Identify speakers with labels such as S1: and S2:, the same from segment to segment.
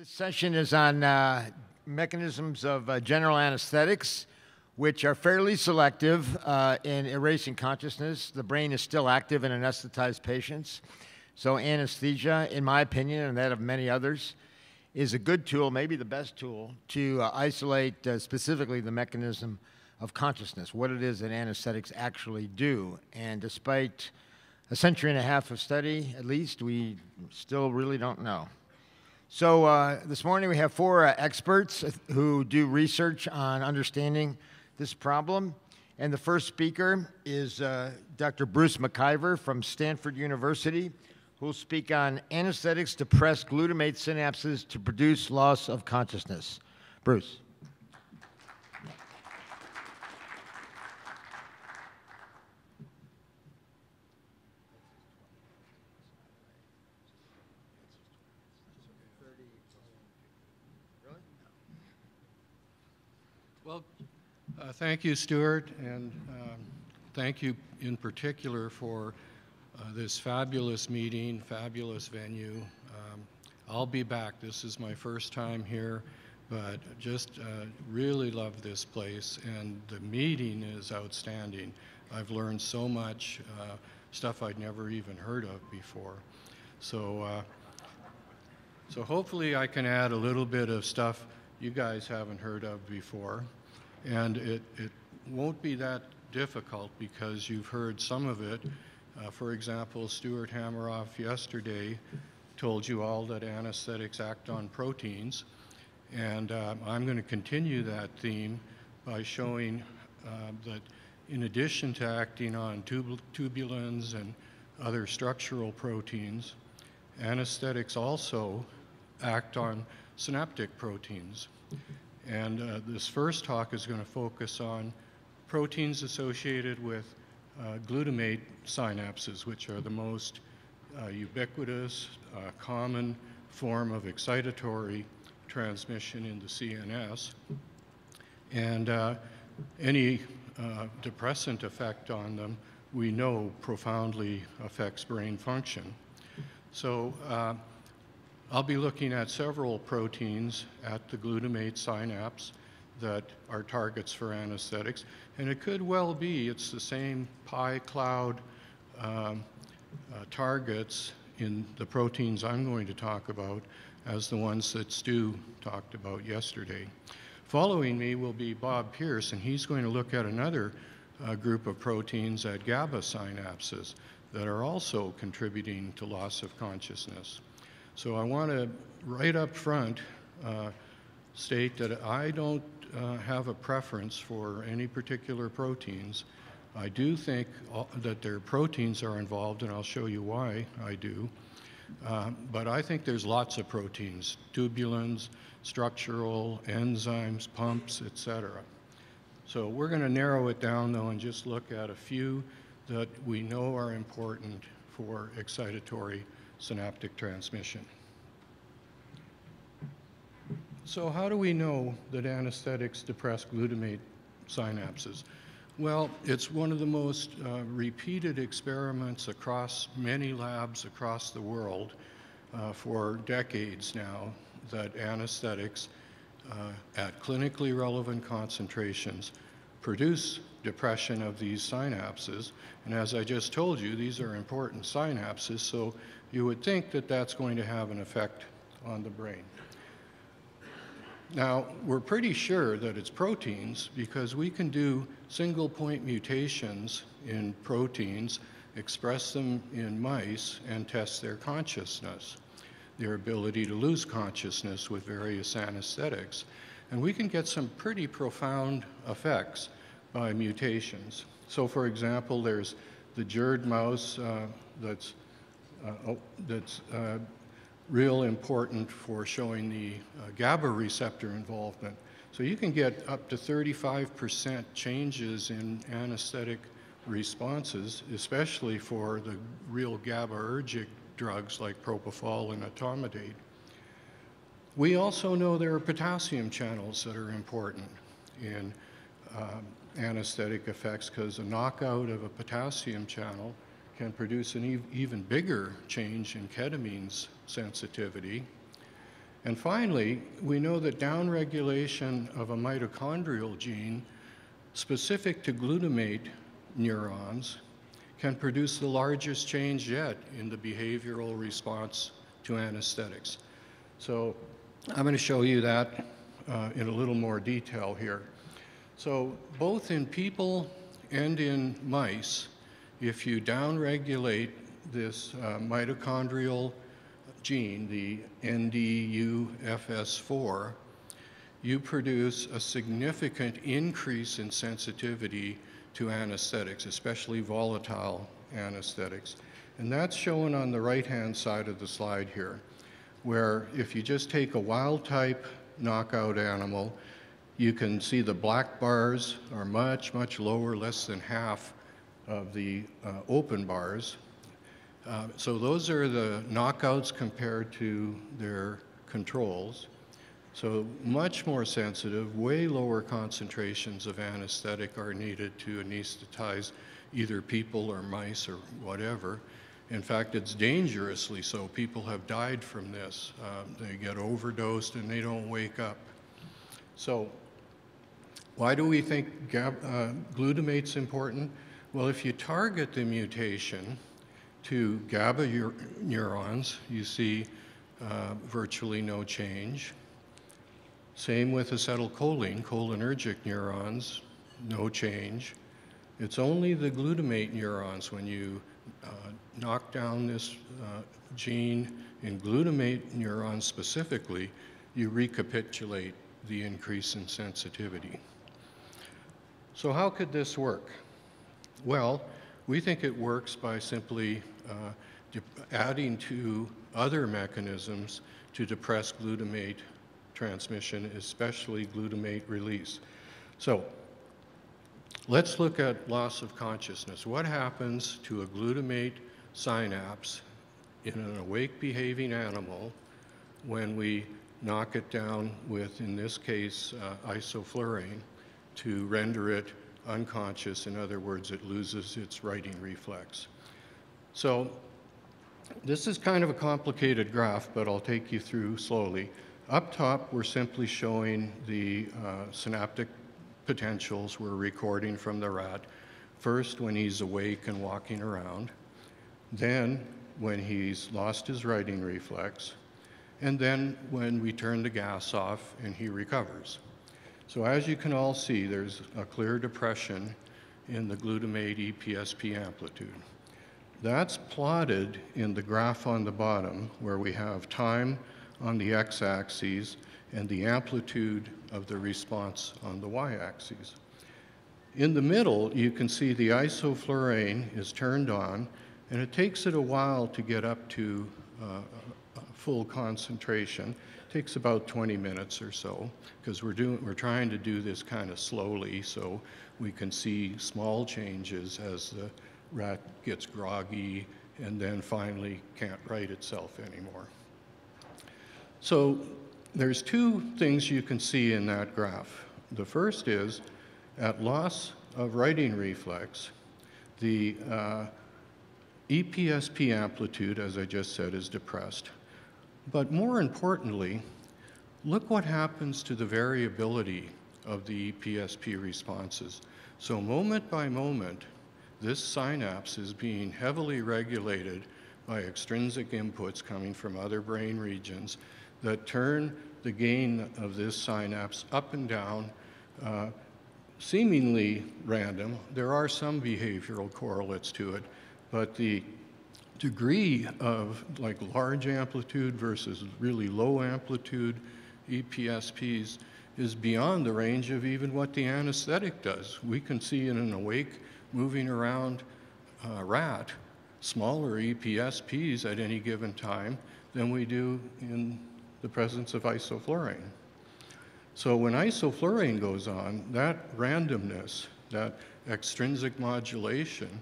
S1: This session is on mechanisms of general anesthetics, which are fairly selective in erasing consciousness. The brain is still active in anesthetized patients. So anesthesia, in my opinion, and that of many others, is a good tool, maybe the best tool, to isolate specifically the mechanism of consciousness, what it is that anesthetics actually do. And despite a century and a half of study, at least, we still really don't know. So this morning we have four experts who do research on understanding this problem. And the first speaker is Dr. Bruce McIver from Stanford University, who will speak on anesthetics depress glutamate synapses to produce loss of consciousness. Bruce.
S2: Well, thank you, Stuart, and thank you in particular for this fabulous meeting, fabulous venue. I'll be back. This is my first time here, but just really love this place, and the meeting is outstanding. I've learned so much, stuff I'd never even heard of before. So hopefully I can add a little bit of stuff you guys haven't heard of before. And it won't be that difficult because you've heard some of it. For example, Stuart Hameroff yesterday told you all that anesthetics act on proteins. And I'm going to continue that theme by showing that in addition to acting on tubulins and other structural proteins, anesthetics also act on synaptic proteins. And this first talk is going to focus on proteins associated with glutamate synapses, which are the most ubiquitous, common form of excitatory transmission in the CNS. And any depressant effect on them, we know profoundly affects brain function. So I'll be looking at several proteins at the glutamate synapse that are targets for anesthetics. And it could well be it's the same pi cloud targets in the proteins I'm going to talk about as the ones that Stu talked about yesterday. Following me will be Bob Pearce, and he's going to look at another group of proteins at GABA synapses that are also contributing to loss of consciousness. So I want to, right up front, state that I don't have a preference for any particular proteins. I do think that their proteins are involved, and I'll show you why I do. But I think there's lots of proteins, tubulins, structural, enzymes, pumps, etc. So we're going to narrow it down, though, and just look at a few that we know are important for excitatory synaptic transmission. So how do we know that anesthetics depress glutamate synapses? Well, it's one of the most repeated experiments across many labs across the world for decades now that anesthetics at clinically relevant concentrations produce depression of these synapses. And as I just told you, these are important synapses, so you would think that that's going to have an effect on the brain. Now, we're pretty sure that it's proteins because we can do single point mutations in proteins, express them in mice, and test their consciousness, their ability to lose consciousness with various anesthetics. And we can get some pretty profound effects by mutations. So, for example, there's the GERD mouse that's real important for showing the GABA receptor involvement. So you can get up to 35% changes in anesthetic responses, especially for the real GABAergic drugs like propofol and etomidate. We also know there are potassium channels that are important in anesthetic effects because a knockout of a potassium channel can produce an even bigger change in ketamine's sensitivity. And finally, we know that downregulation of a mitochondrial gene specific to glutamate neurons can produce the largest change yet in the behavioral response to anesthetics. So I'm going to show you that in a little more detail here. So both in people and in mice, if you downregulate this mitochondrial gene, the NDUFS4, you produce a significant increase in sensitivity to anesthetics, especially volatile anesthetics. And that's shown on the right-hand side of the slide here, where if you just take a wild-type knockout animal, you can see the black bars are much, much lower, less than half of the open bars. So those are the knockouts compared to their controls. So much more sensitive, way lower concentrations of anesthetic are needed to anesthetize either people or mice or whatever. In fact, it's dangerously so. People have died from this. They get overdosed and they don't wake up. So why do we think glutamate's important? Well, if you target the mutation to GABA neurons, you see virtually no change. Same with acetylcholine, cholinergic neurons, no change. It's only the glutamate neurons, when you knock down this gene in glutamate neurons specifically, you recapitulate the increase in sensitivity. So how could this work? Well, we think it works by simply adding to other mechanisms to depress glutamate transmission, especially glutamate release. So let's look at loss of consciousness. What happens to a glutamate synapse in an awake behaving animal when we knock it down with, in this case, isoflurane to render it unconscious? In other words, it loses its writing reflex. So this is kind of a complicated graph, but I'll take you through slowly. Up top, we're simply showing the synaptic potentials we're recording from the rat. First, when he's awake and walking around, then when he's lost his writing reflex, and then when we turn the gas off and he recovers. So as you can all see, there's a clear depression in the glutamate EPSP amplitude. That's plotted in the graph on the bottom, where we have time on the x-axis and the amplitude of the response on the y-axis. In the middle, you can see the isoflurane is turned on, and it takes it a while to get up to full concentration. It takes about 20 minutes or so, because we're trying to do this kind of slowly so we can see small changes as the rat gets groggy and then finally can't right itself anymore. So there's two things you can see in that graph. The first is, at loss of writing reflex, the EPSP amplitude, as I just said, is depressed. But more importantly, look what happens to the variability of the EPSP responses. So moment by moment, this synapse is being heavily regulated by extrinsic inputs coming from other brain regions that turn the gain of this synapse up and down, seemingly random. There are some behavioral correlates to it, but the degree of like large amplitude versus really low amplitude EPSPs is beyond the range of even what the anesthetic does. We can see in an awake, moving around rat smaller EPSPs at any given time than we do in the presence of isoflurane. So when isoflurane goes on, that randomness, that extrinsic modulation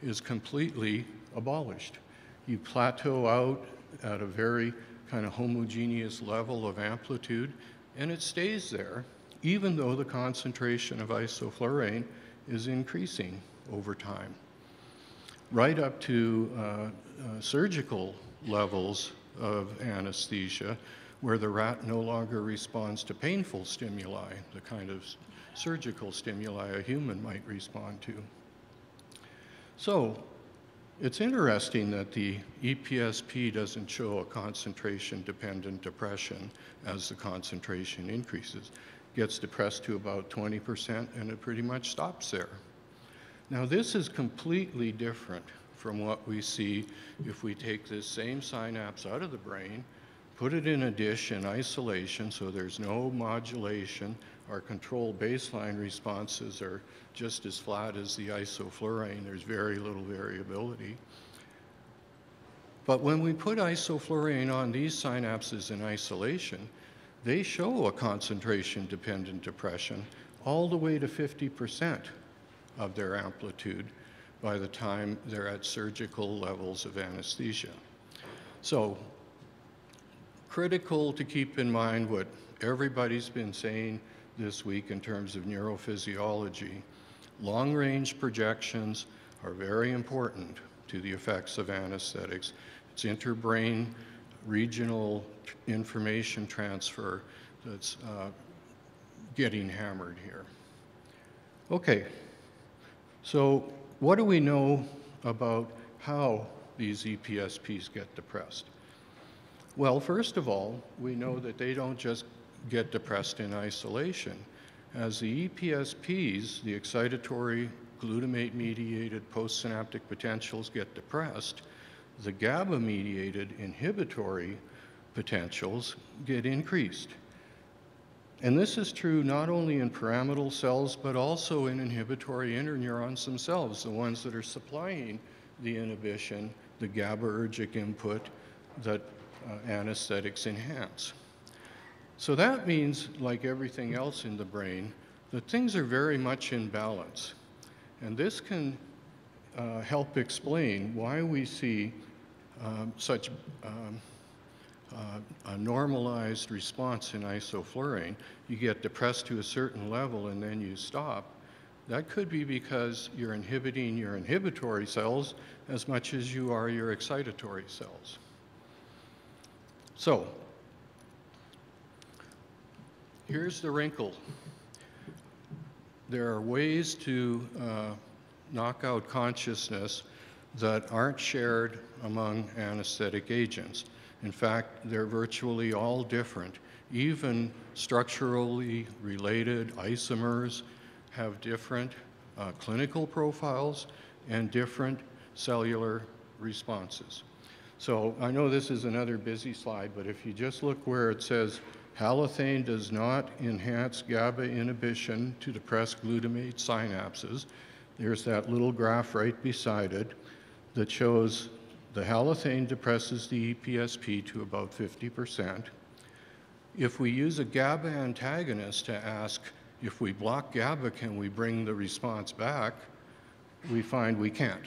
S2: is completely abolished. You plateau out at a very kind of homogeneous level of amplitude, and it stays there, even though the concentration of isoflurane is increasing over time, right up to surgical levels of anesthesia, where the rat no longer responds to painful stimuli, the kind of surgical stimuli a human might respond to. So it's interesting that the EPSP doesn't show a concentration-dependent depression as the concentration increases. It gets depressed to about 20% and it pretty much stops there. Now this is completely different from what we see if we take this same synapse out of the brain, put it in a dish in isolation so there's no modulation. Our control baseline responses are just as flat as the isoflurane. There's very little variability. But when we put isoflurane on these synapses in isolation, they show a concentration-dependent depression all the way to 50% of their amplitude by the time they're at surgical levels of anesthesia. So, critical to keep in mind what everybody's been saying this week in terms of neurophysiology. Long-range projections are very important to the effects of anesthetics. It's interbrain regional information transfer that's getting hammered here. Okay, so what do we know about how these EPSPs get depressed? Well, first of all, we know that they don't just get depressed in isolation. As the EPSPs, the excitatory glutamate-mediated postsynaptic potentials get depressed, the GABA-mediated inhibitory potentials get increased. And this is true not only in pyramidal cells, but also in inhibitory interneurons themselves, the ones that are supplying the inhibition, the GABAergic input that anesthetics enhance. So that means, like everything else in the brain, that things are very much in balance. And this can help explain why we see such a normalized response in isoflurane. You get depressed to a certain level and then you stop. That could be because you're inhibiting your inhibitory cells as much as you are your excitatory cells. So, here's the wrinkle. There are ways to knock out consciousness that aren't shared among anesthetic agents. In fact, they're virtually all different. Even structurally related isomers have different clinical profiles and different cellular responses. So I know this is another busy slide, but if you just look where it says halothane does not enhance GABA inhibition to depress glutamate synapses, there's that little graph right beside it that shows the halothane depresses the EPSP to about 50%. If we use a GABA antagonist to ask if we block GABA, can we bring the response back, we find we can't.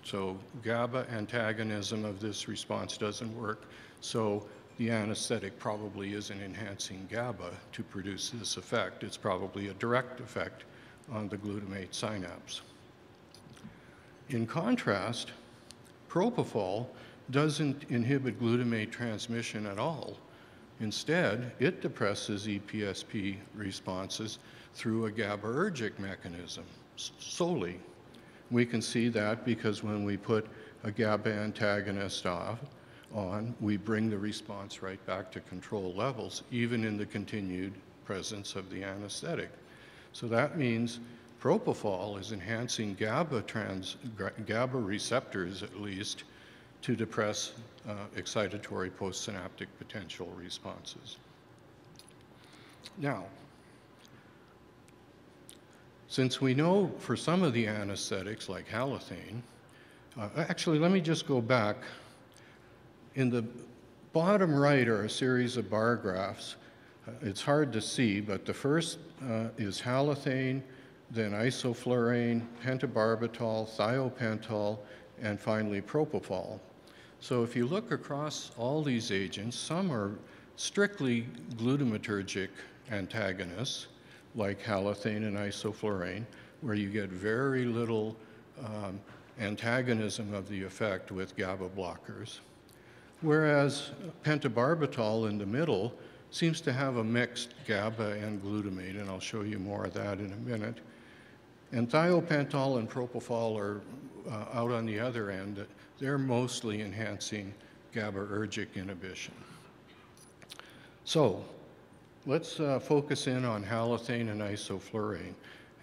S2: So GABA antagonism of this response doesn't work. So the anesthetic probably isn't enhancing GABA to produce this effect. It's probably a direct effect on the glutamate synapse. In contrast, propofol doesn't inhibit glutamate transmission at all. Instead, it depresses EPSP responses through a GABAergic mechanism solely. We can see that because when we put a GABA antagonist on, we bring the response right back to control levels, even in the continued presence of the anesthetic. So that means propofol is enhancing GABA receptors, at least, to depress excitatory postsynaptic potential responses. Now, since we know for some of the anesthetics, like halothane, actually, let me just go back. In the bottom right are a series of bar graphs. It's hard to see, but the first is halothane, then isoflurane, pentobarbital, thiopental, and finally propofol. So if you look across all these agents, some are strictly glutamatergic antagonists, like halothane and isoflurane, where you get very little antagonism of the effect with GABA blockers. whereas pentobarbital in the middle seems to have a mixed GABA and glutamate, and I'll show you more of that in a minute. And thiopental and propofol are out on the other end. They're mostly enhancing GABAergic inhibition. So let's focus in on halothane and isoflurane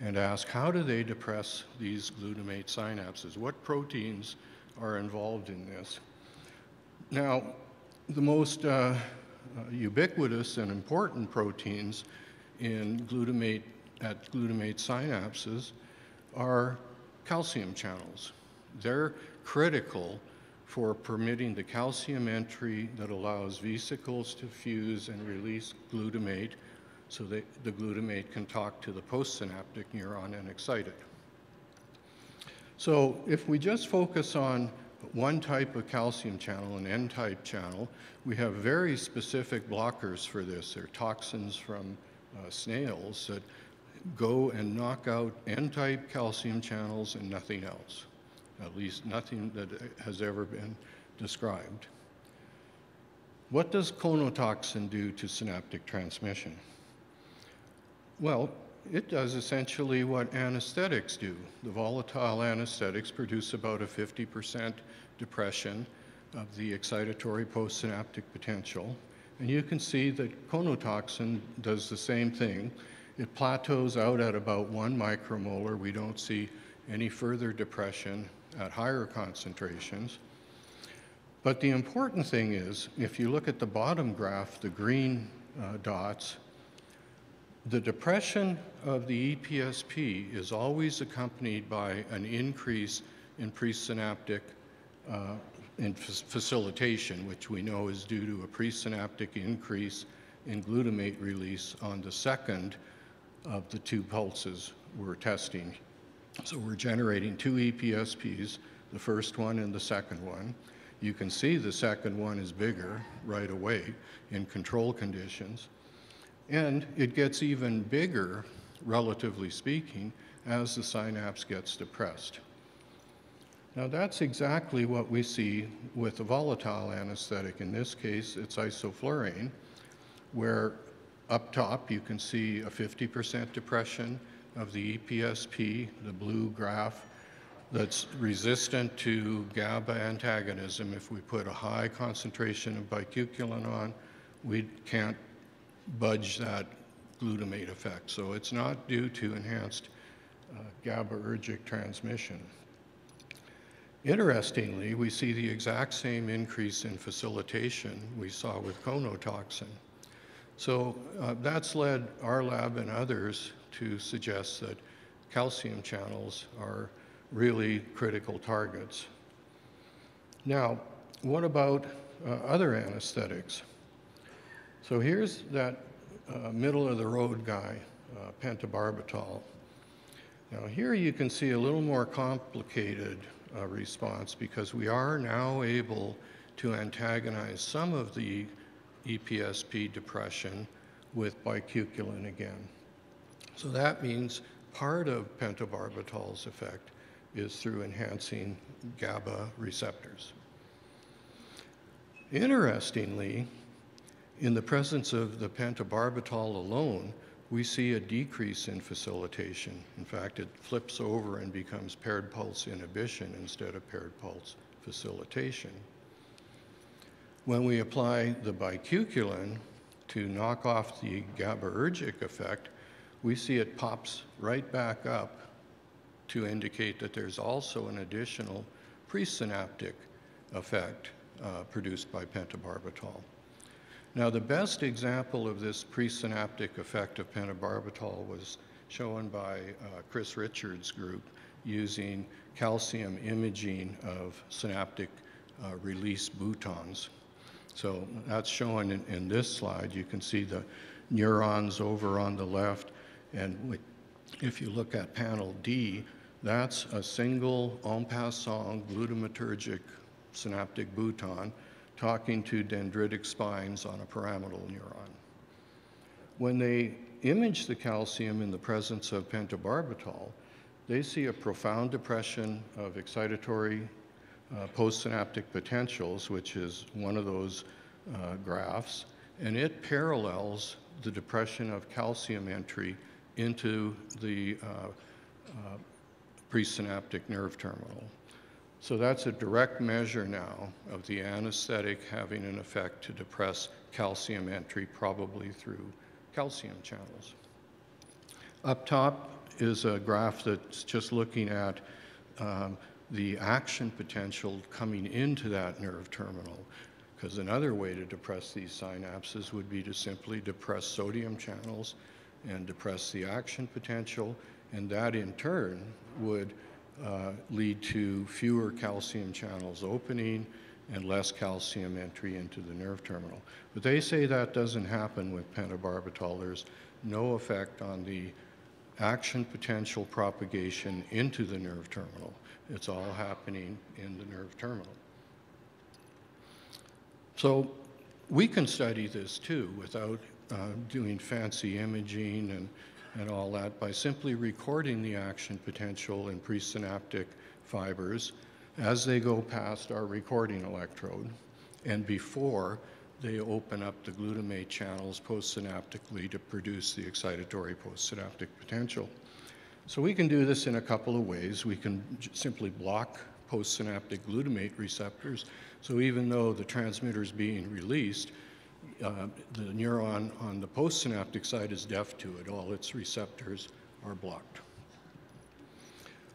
S2: and ask, how do they depress these glutamate synapses? What proteins are involved in this? Now, the most ubiquitous and important proteins in glutamate synapses are calcium channels. They're critical for permitting the calcium entry that allows vesicles to fuse and release glutamate so that the glutamate can talk to the postsynaptic neuron and excite it. So if we just focus on one type of calcium channel, an N-type channel, we have very specific blockers for this. They're toxins from snails that go and knock out N-type calcium channels and nothing else, at least nothing that has ever been described. What does conotoxin do to synaptic transmission? Well, it does essentially what anesthetics do. The volatile anesthetics produce about a 50% depression of the excitatory postsynaptic potential. And you can see that conotoxin does the same thing. It plateaus out at about 1 micromolar. We don't see any further depression at higher concentrations. But the important thing is, if you look at the bottom graph, the green dots, the depression of the EPSP is always accompanied by an increase in presynaptic facilitation, which we know is due to a presynaptic increase in glutamate release on the second of the 2 pulses we're testing. So we're generating 2 EPSPs, the first one and the second one. You can see the second one is bigger right away in control conditions. And it gets even bigger, relatively speaking, as the synapse gets depressed. Now that's exactly what we see with a volatile anesthetic. In this case, it's isoflurane, where up top you can see a 50% depression of the EPSP, the blue graph, that's resistant to GABA antagonism. If we put a high concentration of bicuculin on, we can't budge that glutamate effect. So it's not due to enhanced GABAergic transmission. Interestingly, we see the exact same increase in facilitation we saw with conotoxin. So that's led our lab and others to suggest that calcium channels are really critical targets. Now, what about other anesthetics? So here's that middle-of-the-road guy, pentobarbital. Now here you can see a little more complicated response because we are now able to antagonize some of the EPSP depression with bicuculin again. So that means part of pentobarbital's effect is through enhancing GABA receptors. Interestingly, in the presence of the pentobarbital alone, we see a decrease in facilitation. In fact, it flips over and becomes paired pulse inhibition instead of paired pulse facilitation. When we apply the bicuculin to knock off the GABAergic effect, we see it pops right back up to indicate that there's also an additional presynaptic effect produced by pentobarbital. Now, the best example of this presynaptic effect of pentobarbital was shown by Chris Richards' group using calcium imaging of synaptic release boutons. So that's shown in this slide. You can see the neurons over on the left, and if you look at panel D, that's a single en passant glutamatergic synaptic bouton talking to dendritic spines on a pyramidal neuron. When they image the calcium in the presence of pentobarbital, they see a profound depression of excitatory postsynaptic potentials, which is one of those graphs, and it parallels the depression of calcium entry into the presynaptic nerve terminal. So that's a direct measure now of the anesthetic having an effect to depress calcium entry, probably through calcium channels. Up top is a graph that's just looking at the action potential coming into that nerve terminal, because another way to depress these synapses would be to simply depress sodium channels and depress the action potential, and that in turn would lead to fewer calcium channels opening and less calcium entry into the nerve terminal. But they say that doesn't happen with pentobarbital. There's no effect on the action potential propagation into the nerve terminal. It's all happening in the nerve terminal. So we can study this too without doing fancy imaging and all that by simply recording the action potential in presynaptic fibers as they go past our recording electrode and before they open up the glutamate channels postsynaptically to produce the excitatory postsynaptic potential. So we can do this in a couple of ways. We can simply block postsynaptic glutamate receptors, so even though the transmitter is being released, the neuron on the postsynaptic side is deaf to it. All its receptors are blocked.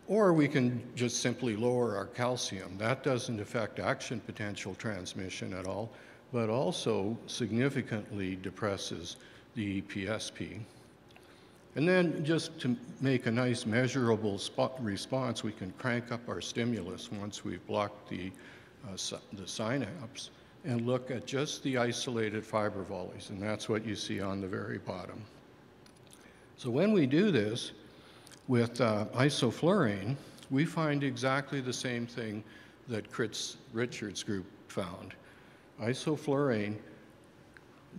S2: Or we can just simply lower our calcium. That doesn't affect action potential transmission at all, but also significantly depresses the EPSP. And then just to make a nice measurable response, we can crank up our stimulus once we've blocked the synapse and look at just the isolated fiber volleys, and that's what you see on the very bottom. So when we do this with isoflurane, we find exactly the same thing that Richard's group found. Isoflurane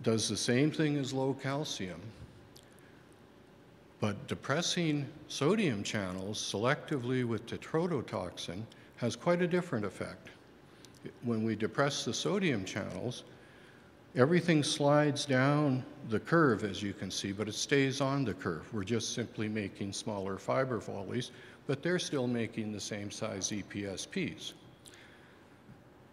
S2: does the same thing as low calcium, but depressing sodium channels selectively with tetrodotoxin has quite a different effect. When we depress the sodium channels, everything slides down the curve, as you can see, but it stays on the curve. We're just simply making smaller fiber volleys, but they're still making the same size EPSPs.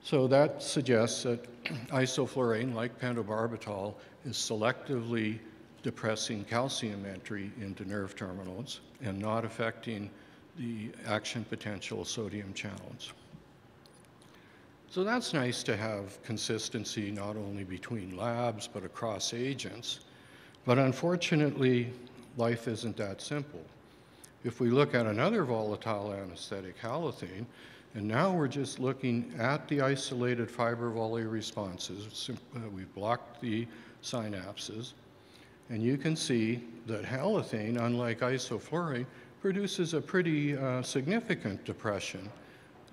S2: So that suggests that isoflurane, like pentobarbital, is selectively depressing calcium entry into nerve terminals and not affecting the action potential sodium channels. So that's nice to have consistency not only between labs but across agents. But unfortunately, life isn't that simple. If we look at another volatile anesthetic, halothane, and now we're just looking at the isolated fiber volley responses. We've blocked the synapses. And you can see that halothane, unlike isoflurane, produces a pretty significant depression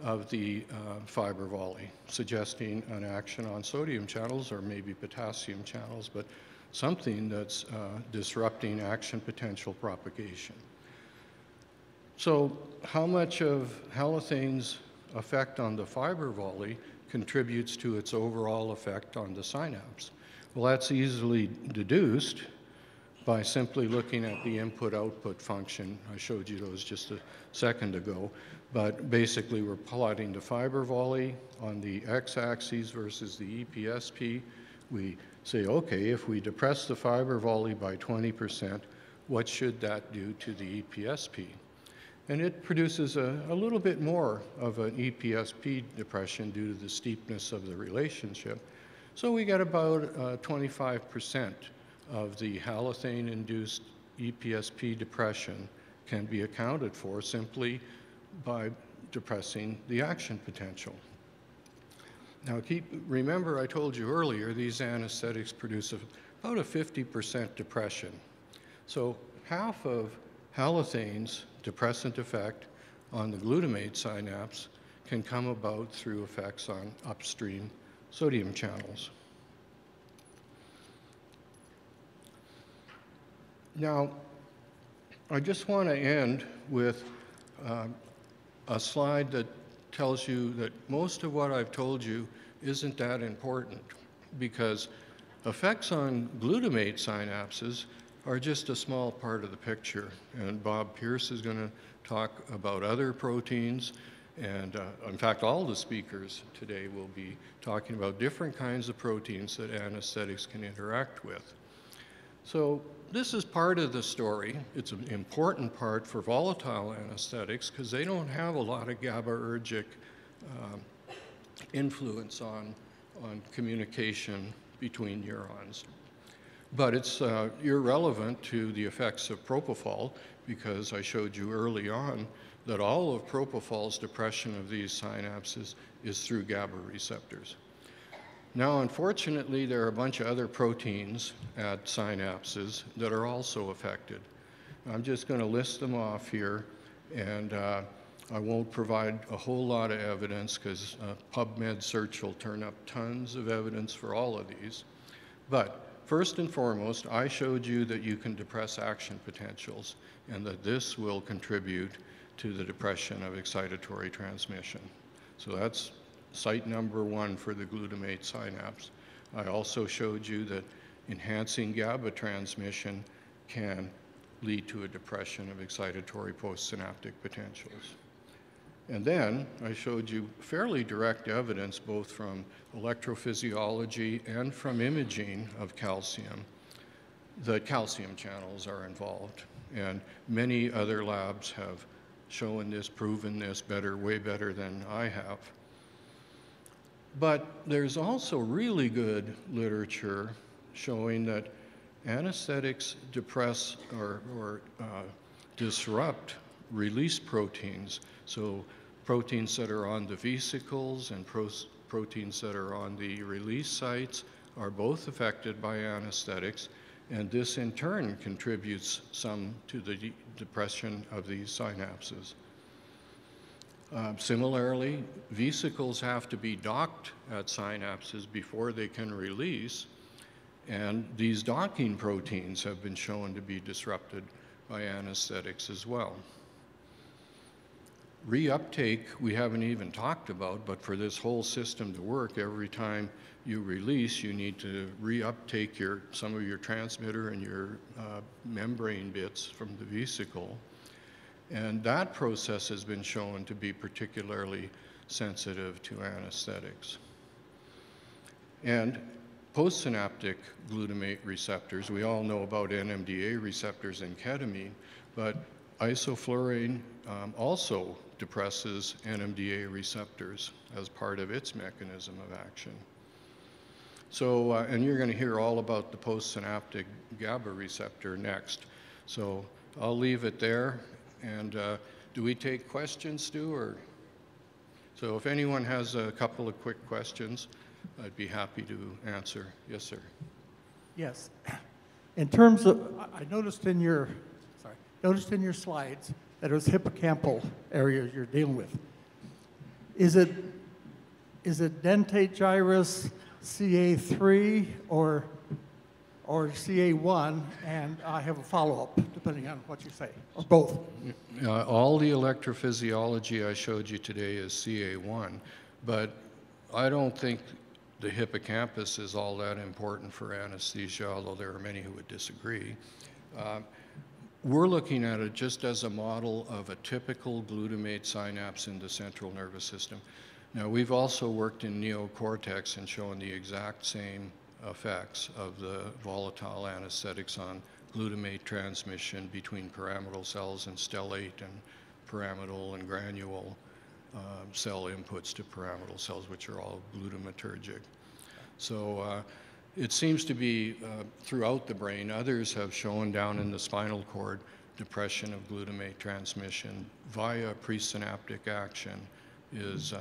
S2: of the fiber volley, suggesting an action on sodium channels or maybe potassium channels, but something that's disrupting action potential propagation. So how much of halothane's effect on the fiber volley contributes to its overall effect on the synapse? Well, that's easily deduced by simply looking at the input-output function. I showed you those just a second ago, but basically we're plotting the fiber volley on the x-axis versus the EPSP. We say, okay, if we depress the fiber volley by 20%, what should that do to the EPSP? And it produces a little bit more of an EPSP depression due to the steepness of the relationship. So we get about 25% of the halothane-induced EPSP depression can be accounted for simply by depressing the action potential. Now remember I told you earlier these anesthetics produce about a 50% depression. So half of halothane's depressant effect on the glutamate synapse can come about through effects on upstream sodium channels. Now, I just want to end with a slide that tells you that most of what I've told you isn't that important, because effects on glutamate synapses are just a small part of the picture. And Bob Pearce is going to talk about other proteins. And in fact, all the speakers today will be talking about different kinds of proteins that anesthetics can interact with. So this is part of the story. It's an important part for volatile anesthetics because they don't have a lot of GABAergic influence on communication between neurons. But it's irrelevant to the effects of propofol, because I showed you early on that all of propofol's depression of these synapses is through GABA receptors. Now, unfortunately, there are a bunch of other proteins at synapses that are also affected. I'm just going to list them off here, and I won't provide a whole lot of evidence because PubMed search will turn up tons of evidence for all of these. But first and foremost, I showed you that you can depress action potentials and that this will contribute to the depression of excitatory transmission. So that's site number one for the glutamate synapse. I also showed you that enhancing GABA transmission can lead to a depression of excitatory postsynaptic potentials. And then I showed you fairly direct evidence, both from electrophysiology and from imaging of calcium, that calcium channels are involved. And many other labs have shown this, proven this better, way better than I have. But there's also really good literature showing that anesthetics depress or disrupt release proteins. So proteins that are on the vesicles and proteins that are on the release sites are both affected by anesthetics, and this in turn contributes some to the depression of these synapses. Similarly, vesicles have to be docked at synapses before they can release, and these docking proteins have been shown to be disrupted by anesthetics as well. Reuptake, we haven't even talked about, but for this whole system to work, every time you release, you need to reuptake some of your transmitter and your membrane bits from the vesicle. And that process has been shown to be particularly sensitive to anesthetics. And postsynaptic glutamate receptors, we all know about NMDA receptors in ketamine, but isoflurane also depresses NMDA receptors as part of its mechanism of action. So, and you're going to hear all about the postsynaptic GABA receptor next. So I'll leave it there. And do we take questions, Stu? Or? So if anyone has a couple of quick questions, I'd be happy to answer. Yes, sir.
S3: Yes. In terms of, I noticed in your slides that it was hippocampal area you're dealing with. Is it dentate gyrus CA3 or CA1? And I have a follow-up depending on what you say, or both.
S2: All the electrophysiology I showed you today is CA1, but I don't think the hippocampus is all that important for anesthesia, although there are many who would disagree. We're looking at it just as a model of a typical glutamate synapse in the central nervous system. Now, we've also worked in neocortex and shown the exact same effects of the volatile anesthetics on glutamate transmission between pyramidal cells and stellate and pyramidal and granule cell inputs to pyramidal cells, which are all glutamatergic. So it seems to be throughout the brain. Others have shown down in the spinal cord depression of glutamate transmission via presynaptic action is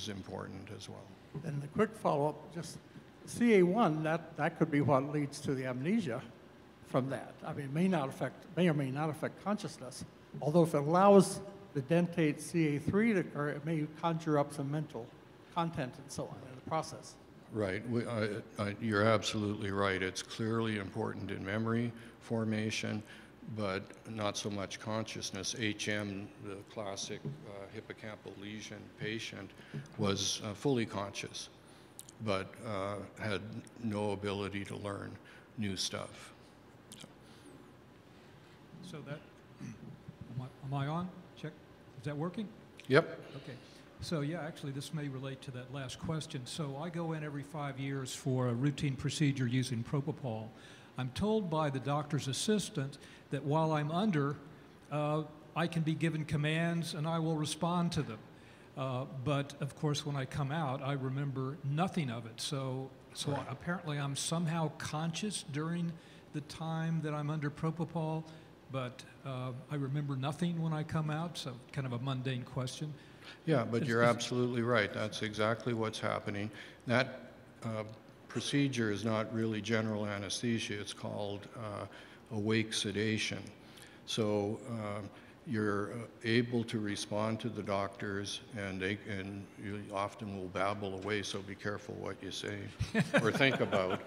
S2: important as well.
S3: And the quick follow-up, just CA1, that could be what leads to the amnesia from that. I mean, it may or may not affect consciousness, although if it allows the dentate CA3 to occur, it may conjure up some mental content and so on in the process.
S2: Right. You're absolutely right. It's clearly important in memory formation, but not so much consciousness. HM, the classic hippocampal lesion patient, was fully conscious, but had no ability to learn new stuff.
S4: So that, am I on? Check. Is that working?
S2: Yep.
S4: Okay. So yeah, actually this may relate to that last question. So I go in every 5 years for a routine procedure using propofol. I'm told by the doctor's assistant that while I'm under, I can be given commands and I will respond to them. But of course, when I come out, I remember nothing of it. So
S2: Right.
S4: apparently I'm somehow conscious during the time that I'm under propofol, but I remember nothing when I come out, so kind of a mundane question.
S2: Yeah, but you're absolutely right. That's exactly what's happening. That procedure is not really general anesthesia. It's called awake sedation. So you're able to respond to the doctors, and you often will babble away, so be careful what you say or think about.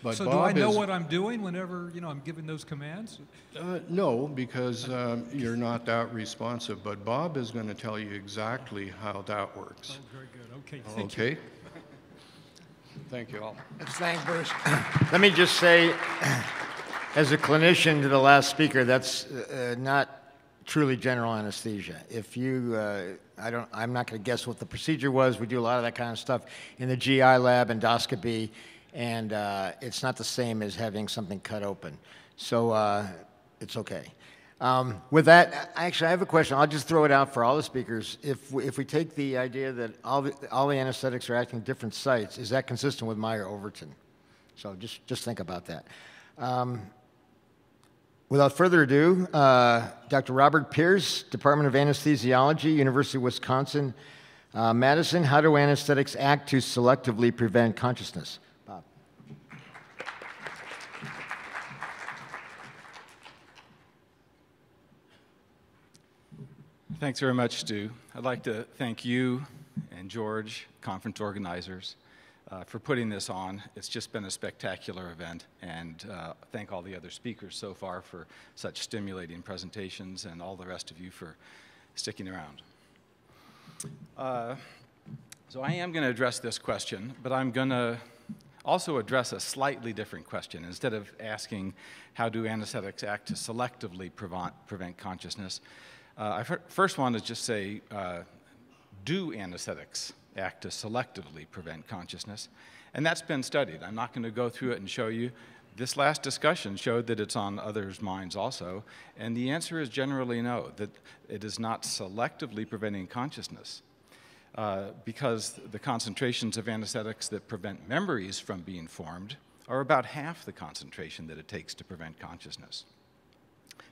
S2: But
S4: So
S2: Bob
S4: do I know what I'm doing whenever, I'm giving those commands?
S2: No, because you're not that responsive. But Bob is going to tell you exactly how that works.
S4: Oh, very good. Okay, thank you.
S2: Okay? Thank you all.
S1: Let's thank Pearce. Let me just say, as a clinician to the last speaker, that's not truly general anesthesia. If you, I'm not going to guess what the procedure was. We do a lot of that kind of stuff in the GI lab, endoscopy, and it's not the same as having something cut open. So it's okay. With that, actually, I have a question. I'll just throw it out for all the speakers. If we take the idea that all the anesthetics are acting at different sites, is that consistent with Meyer-Overton? So just think about that. Without further ado, Dr. Robert Pearce, Department of Anesthesiology, University of Wisconsin, Madison. How do anesthetics act to selectively prevent consciousness? Bob.
S5: Thanks very much, Stu. I'd like to thank you and George, conference organizers, for putting this on. It's just been a spectacular event, and thank all the other speakers so far for such stimulating presentations, and all the rest of you for sticking around. So I am going to address this question, but I'm going to also address a slightly different question. Instead of asking how do anesthetics act to selectively prevent consciousness, I first want to just say, do anesthetics act to selectively prevent consciousness? And that's been studied. I'm not going to go through it and show you. This last discussion showed that it's on others' minds also, and the answer is generally no, that it is not selectively preventing consciousness, because the concentrations of anesthetics that prevent memories from being formed are about half the concentration that it takes to prevent consciousness.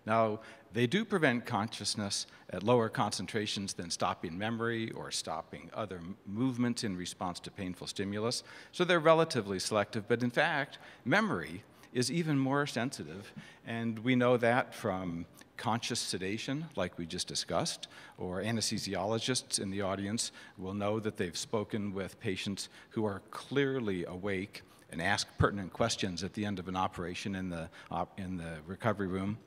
S5: Now, they do prevent consciousness at lower concentrations than stopping memory or stopping other movements in response to painful stimulus, so they're relatively selective. But in fact, memory is even more sensitive, and we know that from conscious sedation, like we just discussed, or anesthesiologists in the audience will know that they've spoken with patients who are clearly awake and ask pertinent questions at the end of an operation in the recovery room.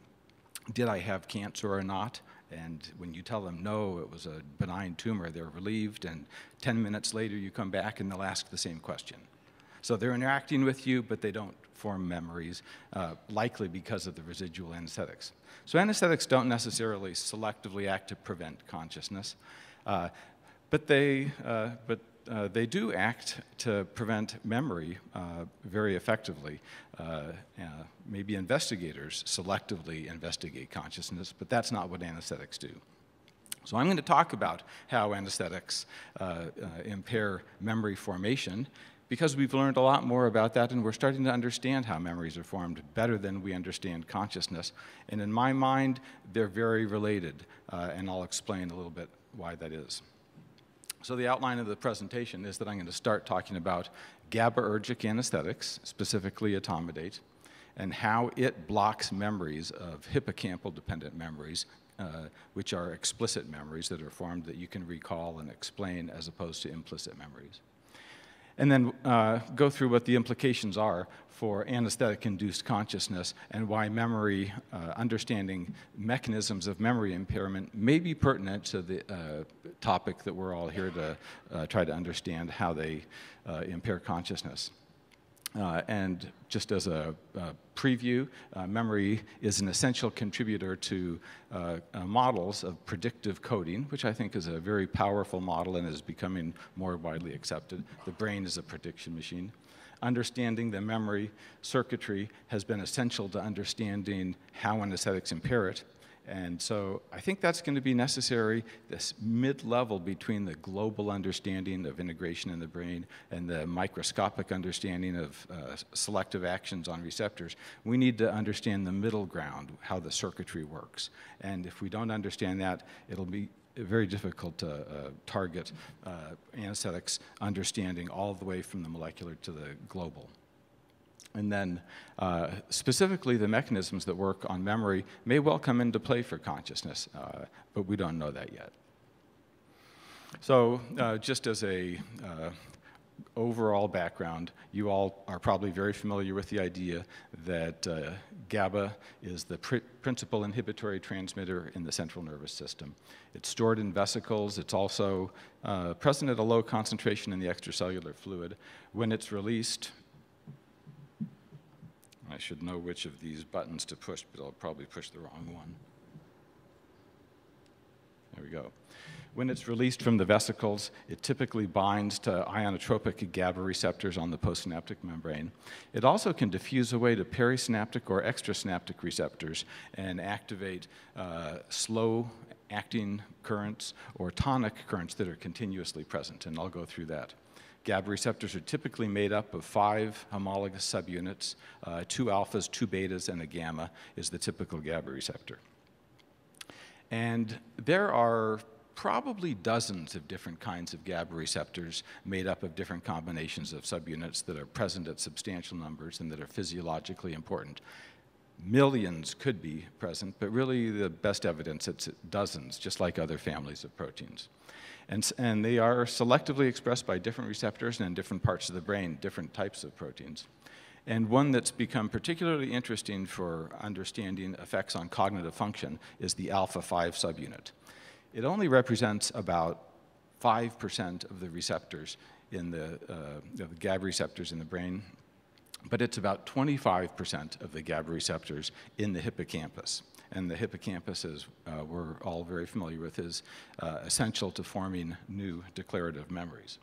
S5: Did I have cancer or not? And when you tell them no, it was a benign tumor, they're relieved, and 10 minutes later you come back and they'll ask the same question. So they're interacting with you, but they don't form memories, likely because of the residual anesthetics. So anesthetics don't necessarily selectively act to prevent consciousness, but they do act to prevent memory very effectively. Maybe investigators selectively investigate consciousness, but that's not what anesthetics do. So I'm going to talk about how anesthetics impair memory formation, because we've learned a lot more about that, and we're starting to understand how memories are formed better than we understand consciousness. And in my mind, they're very related, and I'll explain a little bit why that is. So the outline of the presentation is that I'm going to start talking about GABAergic anesthetics, specifically etomidate, and how it blocks memories of hippocampal-dependent memories, which are explicit memories that are formed that you can recall and explain as opposed to implicit memories. And then go through what the implications are for anesthetic-induced consciousness and why memory, understanding mechanisms of memory impairment may be pertinent to the topic that we're all here to try to understand how they impair consciousness. And just as a preview, memory is an essential contributor to models of predictive coding, which I think is a very powerful model and is becoming more widely accepted. The brain is a prediction machine. Understanding the memory circuitry has been essential to understanding how anesthetics impair it. And so I think that's going to be necessary, this mid-level between the global understanding of integration in the brain and the microscopic understanding of selective actions on receptors. We need to understand the middle ground, how the circuitry works. And if we don't understand that, it'll be very difficult to target anesthetics understanding all the way from the molecular to the global. And then specifically the mechanisms that work on memory may well come into play for consciousness, but we don't know that yet. So just as a overall background, you all are probably very familiar with the idea that GABA is the principal inhibitory transmitter in the central nervous system. It's stored in vesicles. It's also present at a low concentration in the extracellular fluid. When it's released, I should know which of these buttons to push, but I'll probably push the wrong one. There we go. When it's released from the vesicles, it typically binds to ionotropic GABA receptors on the postsynaptic membrane. It also can diffuse away to perisynaptic or extrasynaptic receptors and activate slow-acting currents or tonic currents that are continuously present, and I'll go through that. GABA receptors are typically made up of 5 homologous subunits. 2 alphas, 2 betas, and a gamma is the typical GABA receptor. And there are probably dozens of different kinds of GABA receptors made up of different combinations of subunits that are present at substantial numbers and that are physiologically important. Millions could be present, but really the best evidence, it's dozens, just like other families of proteins. And they are selectively expressed by different receptors and in different parts of the brain, different types of proteins. And one that's become particularly interesting for understanding effects on cognitive function is the alpha-5 subunit. It only represents about 5% of the receptors in the GABA receptors in the brain, but it's about 25% of the GABA receptors in the hippocampus. And the hippocampus, as we're all very familiar with, is essential to forming new declarative memories.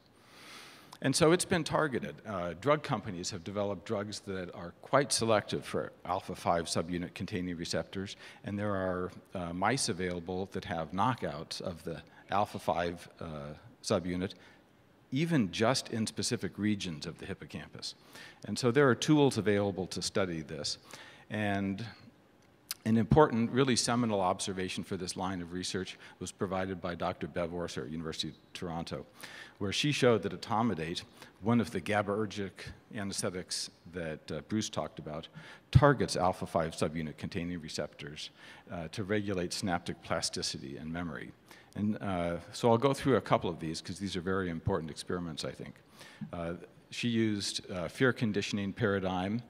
S5: And so it's been targeted. Drug companies have developed drugs that are quite selective for alpha-5 subunit containing receptors, and there are mice available that have knockouts of the alpha-5 subunit, even just in specific regions of the hippocampus. And so there are tools available to study this. And an important, really seminal observation for this line of research was provided by Dr. Bev Orser at University of Toronto, where she showed that etomidate, one of the GABAergic anesthetics that Bruce talked about, targets alpha-5 subunit containing receptors to regulate synaptic plasticity and memory. And so I'll go through a couple of these because these are very important experiments, I think. She used fear conditioning paradigm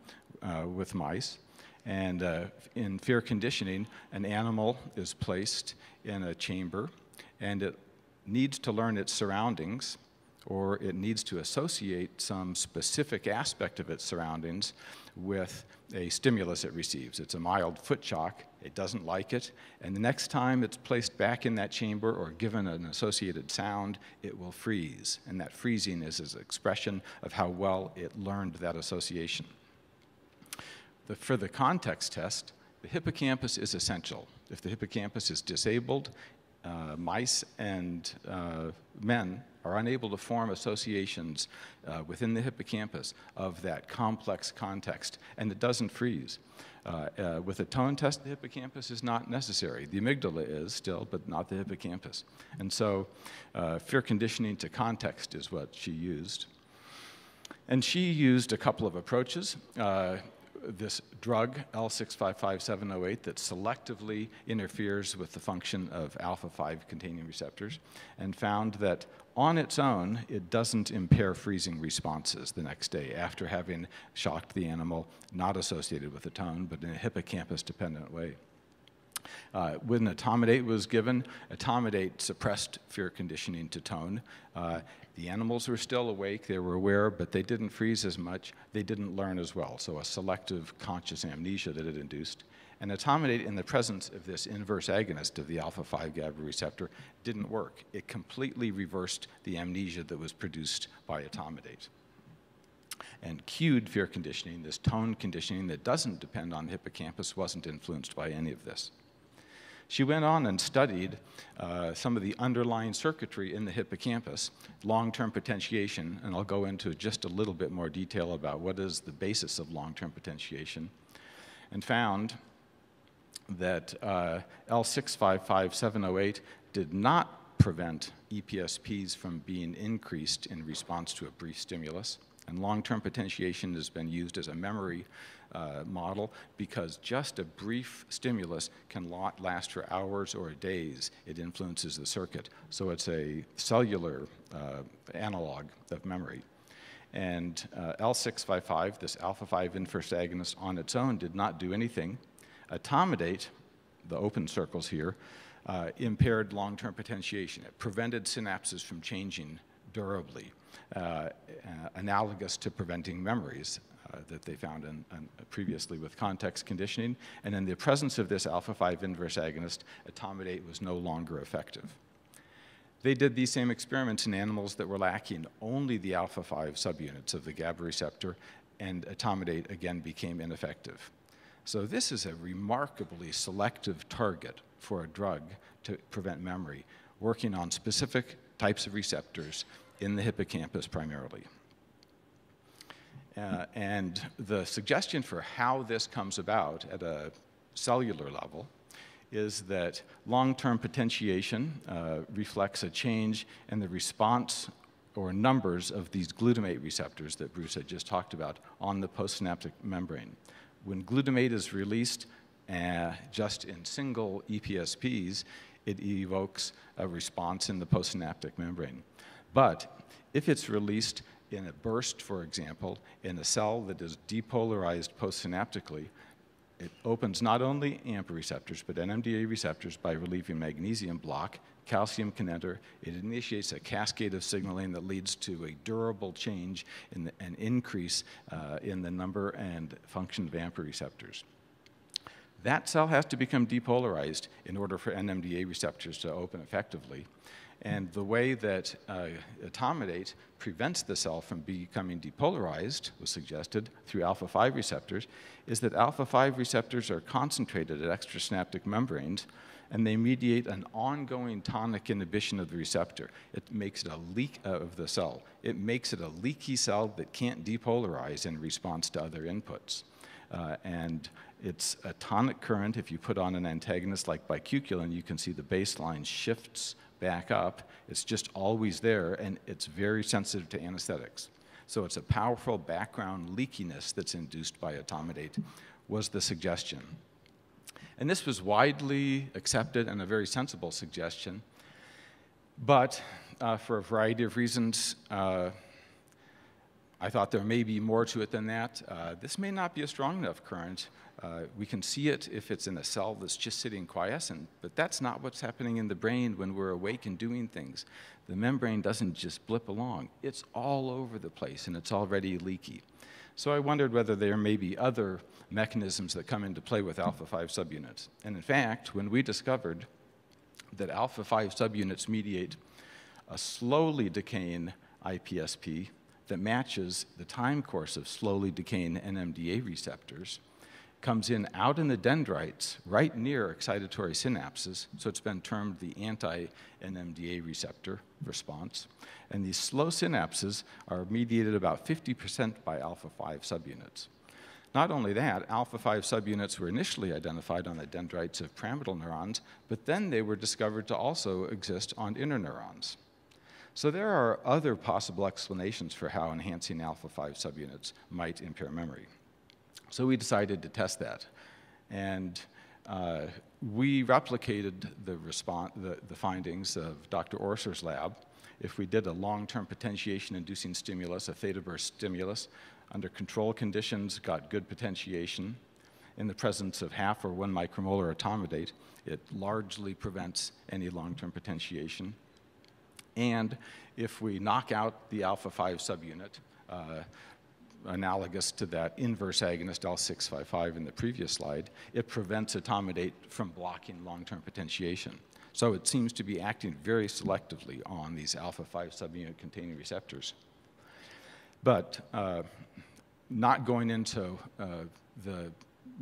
S5: with mice. And in fear conditioning, an animal is placed in a chamber, and it needs to learn its surroundings, or it needs to associate some specific aspect of its surroundings with a stimulus it receives. It's a mild foot shock. It doesn't like it. And the next time it's placed back in that chamber or given an associated sound, it will freeze. And that freezing is an expression of how well it learned that association. For the context test, the hippocampus is essential. If the hippocampus is disabled, mice and men are unable to form associations within the hippocampus of that complex context, and it doesn't freeze. With a tone test, the hippocampus is not necessary. The amygdala is still, but not the hippocampus. And so fear conditioning to context is what she used. And she used a couple of approaches. this drug, L655-708, that selectively interferes with the function of alpha-5 containing receptors, and found that on its own, it doesn't impair freezing responses the next day after having shocked the animal, not associated with the tone, but in a hippocampus-dependent way. When etomidate was given, etomidate suppressed fear conditioning to tone. The animals were still awake, they were aware, but they didn't freeze as much, they didn't learn as well, so a selective conscious amnesia that it induced. And etomidate in the presence of this inverse agonist of the alpha-5 GABA receptor didn't work. It completely reversed the amnesia that was produced by etomidate and cued fear conditioning, this tone conditioning that doesn't depend on the hippocampus, wasn't influenced by any of this. She went on and studied some of the underlying circuitry in the hippocampus, long-term potentiation, and I'll go into just a little bit more detail about what is the basis of long-term potentiation, and found that L655-708 did not prevent EPSPs from being increased in response to a brief stimulus. And long-term potentiation has been used as a memory model because just a brief stimulus can last for hours or days. It influences the circuit. So it's a cellular analog of memory. And L655, this alpha-5 inverse agonist on its own, did not do anything. Etomidate, the open circles here, impaired long-term potentiation. It prevented synapses from changing durably, analogous to preventing memories that they found previously with context conditioning. And in the presence of this alpha-5 inverse agonist, etomidate was no longer effective. They did these same experiments in animals that were lacking only the alpha-5 subunits of the GABA receptor, and etomidate again became ineffective. So this is a remarkably selective target for a drug to prevent memory, working on specific types of receptors in the hippocampus primarily. And the suggestion for how this comes about at a cellular level is that long-term potentiation reflects a change in the response or numbers of these glutamate receptors that Bruce had just talked about on the postsynaptic membrane. When glutamate is released just in single EPSPs, it evokes a response in the postsynaptic membrane. But if it's released in a burst, for example, in a cell that is depolarized postsynaptically, it opens not only AMPA receptors, but NMDA receptors by relieving magnesium block. Calcium can enter. It initiates a cascade of signaling that leads to a durable change in an increase in the number and function of AMPA receptors. That cell has to become depolarized in order for NMDA receptors to open effectively. And the way that etomidate prevents the cell from becoming depolarized, was suggested through alpha-5 receptors, is that alpha-5 receptors are concentrated at extrasynaptic membranes, and they mediate an ongoing tonic inhibition of the receptor. It makes it a leak of the cell. It makes it a leaky cell that can't depolarize in response to other inputs. And it's a tonic current. If you put on an antagonist like bicuculin, you can see the baseline shifts back up. It's just always there, and it's very sensitive to anesthetics. So it's a powerful background leakiness that's induced by etomidate, was the suggestion. And this was widely accepted and a very sensible suggestion. But for a variety of reasons, I thought there may be more to it than that. This may not be a strong enough current. We can see it if it's in a cell that's just sitting quiescent, but that's not what's happening in the brain when we're awake and doing things. The membrane doesn't just blip along. It's all over the place, and it's already leaky. So I wondered whether there may be other mechanisms that come into play with alpha-5 subunits. And in fact, when we discovered that alpha-5 subunits mediate a slowly decaying IPSP that matches the time course of slowly decaying NMDA receptors, comes in out in the dendrites right near excitatory synapses, so it's been termed the anti-NMDA receptor response. And these slow synapses are mediated about 50% by alpha-5 subunits. Not only that, alpha-5 subunits were initially identified on the dendrites of pyramidal neurons, but then they were discovered to also exist on interneurons. So there are other possible explanations for how enhancing alpha-5 subunits might impair memory. So we decided to test that. And we replicated the findings of Dr. Orser's lab. If we did a long-term potentiation-inducing stimulus, a theta burst stimulus, under control conditions, got good potentiation. In the presence of 0.5 or 1 micromolar etomidate, it largely prevents any long-term potentiation. And if we knock out the alpha-5 subunit, analogous to that inverse agonist L655 in the previous slide, it prevents etomidate from blocking long-term potentiation. So it seems to be acting very selectively on these alpha-5 subunit containing receptors. But not going into the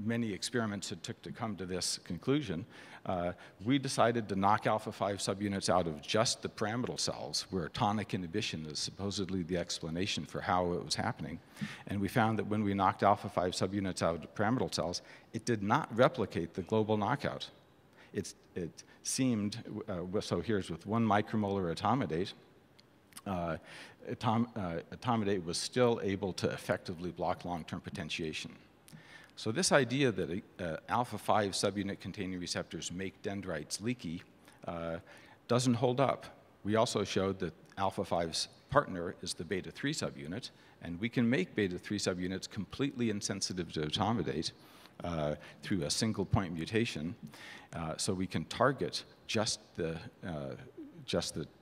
S5: many experiments it took to come to this conclusion, we decided to knock alpha-5 subunits out of just the pyramidal cells, where tonic inhibition is supposedly the explanation for how it was happening. And we found that when we knocked alpha-5 subunits out of the pyramidal cells, it did not replicate the global knockout. It seemed, so here's with 1 micromolar etomidate, etomidate was still able to effectively block long-term potentiation. So this idea that alpha-5 subunit containing receptors make dendrites leaky doesn't hold up. We also showed that alpha-5's partner is the beta-3 subunit, and we can make beta-3 subunits completely insensitive to etomidate through a single point mutation. So we can target just the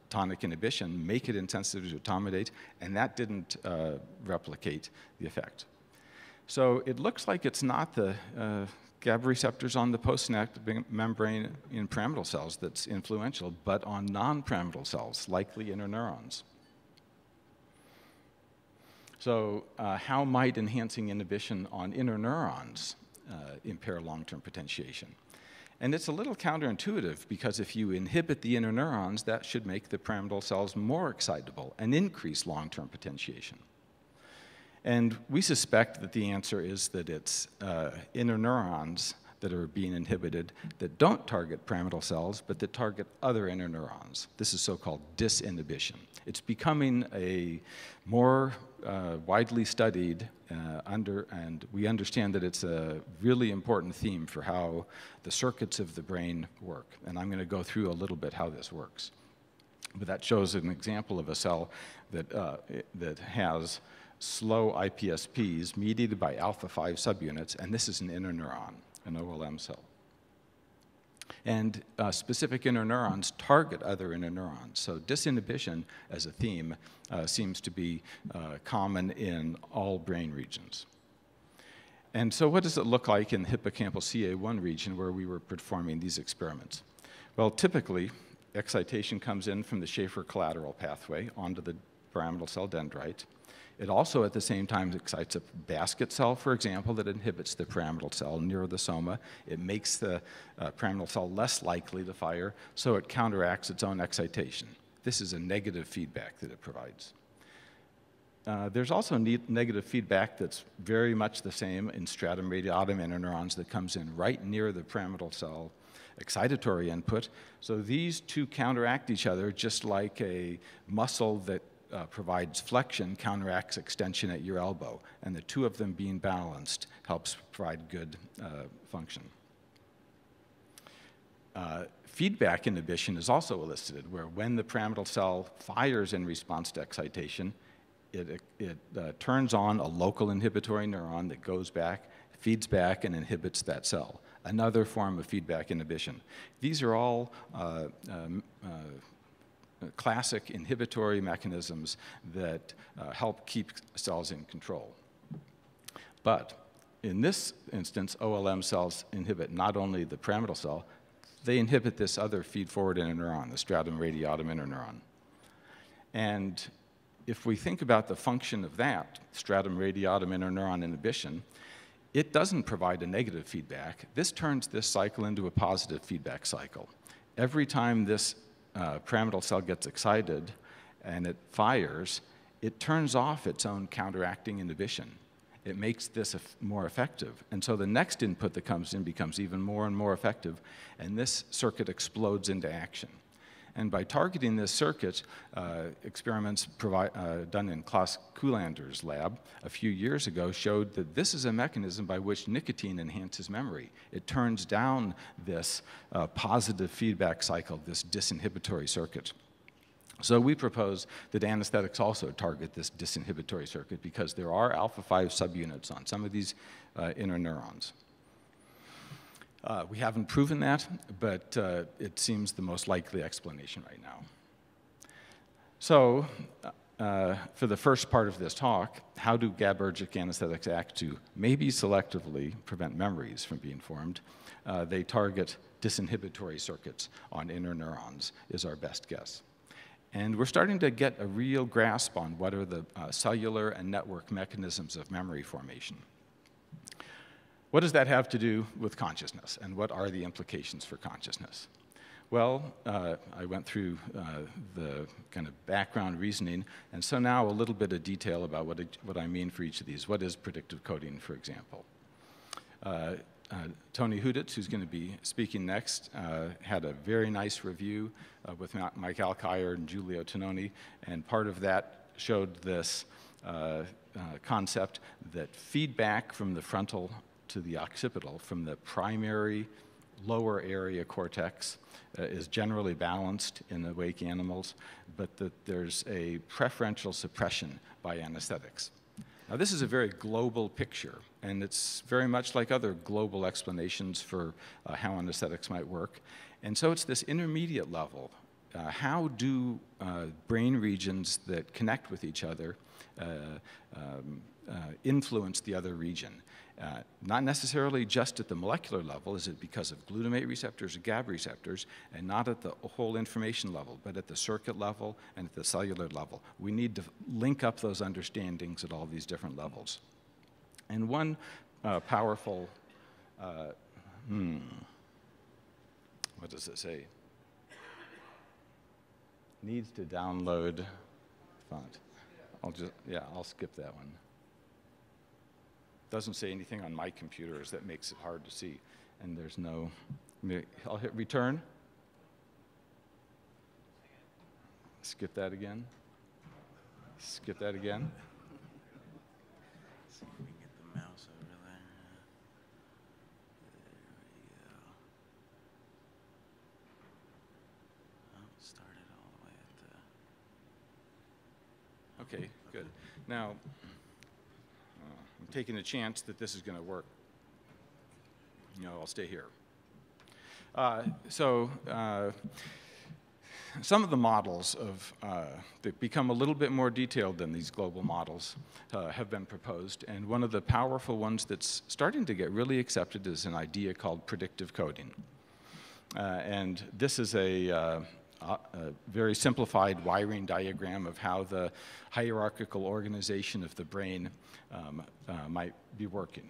S5: tonic inhibition, make it insensitive to etomidate, and that didn't replicate the effect. So it looks like it's not the GABA receptors on the postsynaptic membrane in pyramidal cells that's influential, but on non-pyramidal cells, likely interneurons. So how might enhancing inhibition on interneurons impair long-term potentiation? And it's a little counterintuitive, because if you inhibit the interneurons, that should make the pyramidal cells more excitable and increase long-term potentiation. And we suspect that the answer is that it's interneurons that are being inhibited that don't target pyramidal cells, but that target other interneurons. This is so-called disinhibition. It's becoming a more widely studied and we understand that it's a really important theme for how the circuits of the brain work. And I'm going to go through a little bit how this works. But that shows an example of a cell that has slow iPSPs mediated by alpha-5 subunits, and this is an interneuron, an OLM cell. And specific interneurons target other interneurons. So disinhibition as a theme seems to be common in all brain regions. And so what does it look like in the hippocampal CA1 region where we were performing these experiments? Well, typically, excitation comes in from the Schaefer collateral pathway onto the pyramidal cell dendrite. It also, at the same time, excites a basket cell, for example, that inhibits the pyramidal cell near the soma. It makes the pyramidal cell less likely to fire, so it counteracts its own excitation. This is a negative feedback that it provides. There's also negative feedback that's very much the same in stratum radiatum interneurons that comes in right near the pyramidal cell excitatory input. So these two counteract each other, just like a muscle that provides flexion counteracts extension at your elbow, and the two of them being balanced helps provide good function. Feedback inhibition is also elicited, where when the pyramidal cell fires in response to excitation, it turns on a local inhibitory neuron that goes back, feeds back, and inhibits that cell. Another form of feedback inhibition. These are all classic inhibitory mechanisms that help keep cells in control. But in this instance, OLM cells inhibit not only the pyramidal cell, they inhibit this other feed-forward interneuron, the stratum radiatum interneuron. And if we think about the function of that, stratum radiatum interneuron inhibition, it doesn't provide a negative feedback. This turns this cycle into a positive feedback cycle. Every time this pyramidal cell gets excited and it fires, it turns off its own counteracting inhibition. It makes this more effective. And so the next input that comes in becomes even more and more effective, and this circuit explodes into action. And by targeting this circuit, experiments done in Klaus Kulander's lab a few years ago showed that this is a mechanism by which nicotine enhances memory. It turns down this positive feedback cycle, this disinhibitory circuit. So we propose that anesthetics also target this disinhibitory circuit because there are alpha-5 subunits on some of these inner neurons. We haven't proven that, but it seems the most likely explanation right now. So for the first part of this talk, how do GABAergic anesthetics act to maybe selectively prevent memories from being formed? They target disinhibitory circuits on inner neurons, is our best guess. And we're starting to get a real grasp on what are the cellular and network mechanisms of memory formation. What does that have to do with consciousness, and what are the implications for consciousness? Well, I went through the kind of background reasoning, and so now a little bit of detail about what I mean for each of these. What is predictive coding, for example? Tony Huditz, who's going to be speaking next, had a very nice review with Mike Alkire and Giulio Tononi, and part of that showed this concept that feedback from the frontal to the occipital, from the primary lower area cortex, is generally balanced in awake animals, but that there's a preferential suppression by anesthetics. Now, this is a very global picture, and it's very much like other global explanations for how anesthetics might work. And so it's this intermediate level. How do brain regions that connect with each other influence the other region? Not necessarily just at the molecular level, is it because of glutamate receptors or GAB receptors, and not at the whole information level, but at the circuit level and at the cellular level. We need to link up those understandings at all these different levels. And one powerful, what does it say? Needs to download font. I'll skip that one. Doesn't say anything on my computers that makes it hard to see. And there's no, I'll hit return. Skip that again. Skip that again.
S6: See if we can get the mouse over there. There we go. Oh, started all the way at the...
S5: Okay, good. Now, I'm taking a chance that this is going to work. I'll stay here. Some of the models that become a little bit more detailed than these global models have been proposed, and one of the powerful ones that's starting to get really accepted is an idea called predictive coding. And this is a very simplified wiring diagram of how the hierarchical organization of the brain might be working.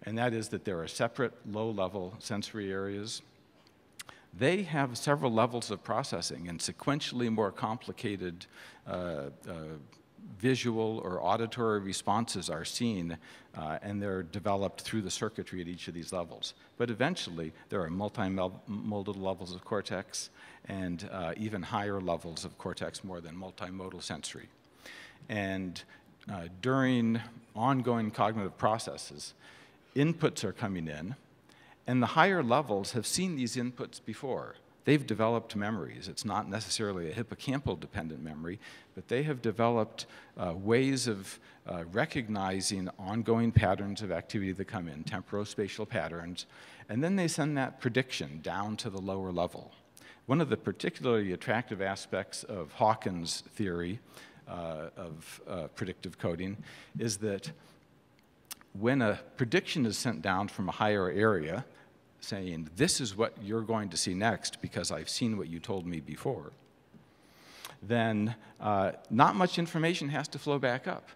S5: And that is that there are separate low-level sensory areas. They have several levels of processing, and sequentially more complicated visual or auditory responses are seen, and they're developed through the circuitry at each of these levels. But eventually, there are multimodal levels of cortex and even higher levels of cortex, more than multimodal sensory. And during ongoing cognitive processes, inputs are coming in, and the higher levels have seen these inputs before. They've developed memories. It's not necessarily a hippocampal-dependent memory, but they have developed ways of recognizing ongoing patterns of activity that come in, temporospatial patterns, and then they send that prediction down to the lower level. One of the particularly attractive aspects of Hawkins' theory of predictive coding is that when a prediction is sent down from a higher area, saying, this is what you're going to see next because I've seen what you told me before, then not much information has to flow back up.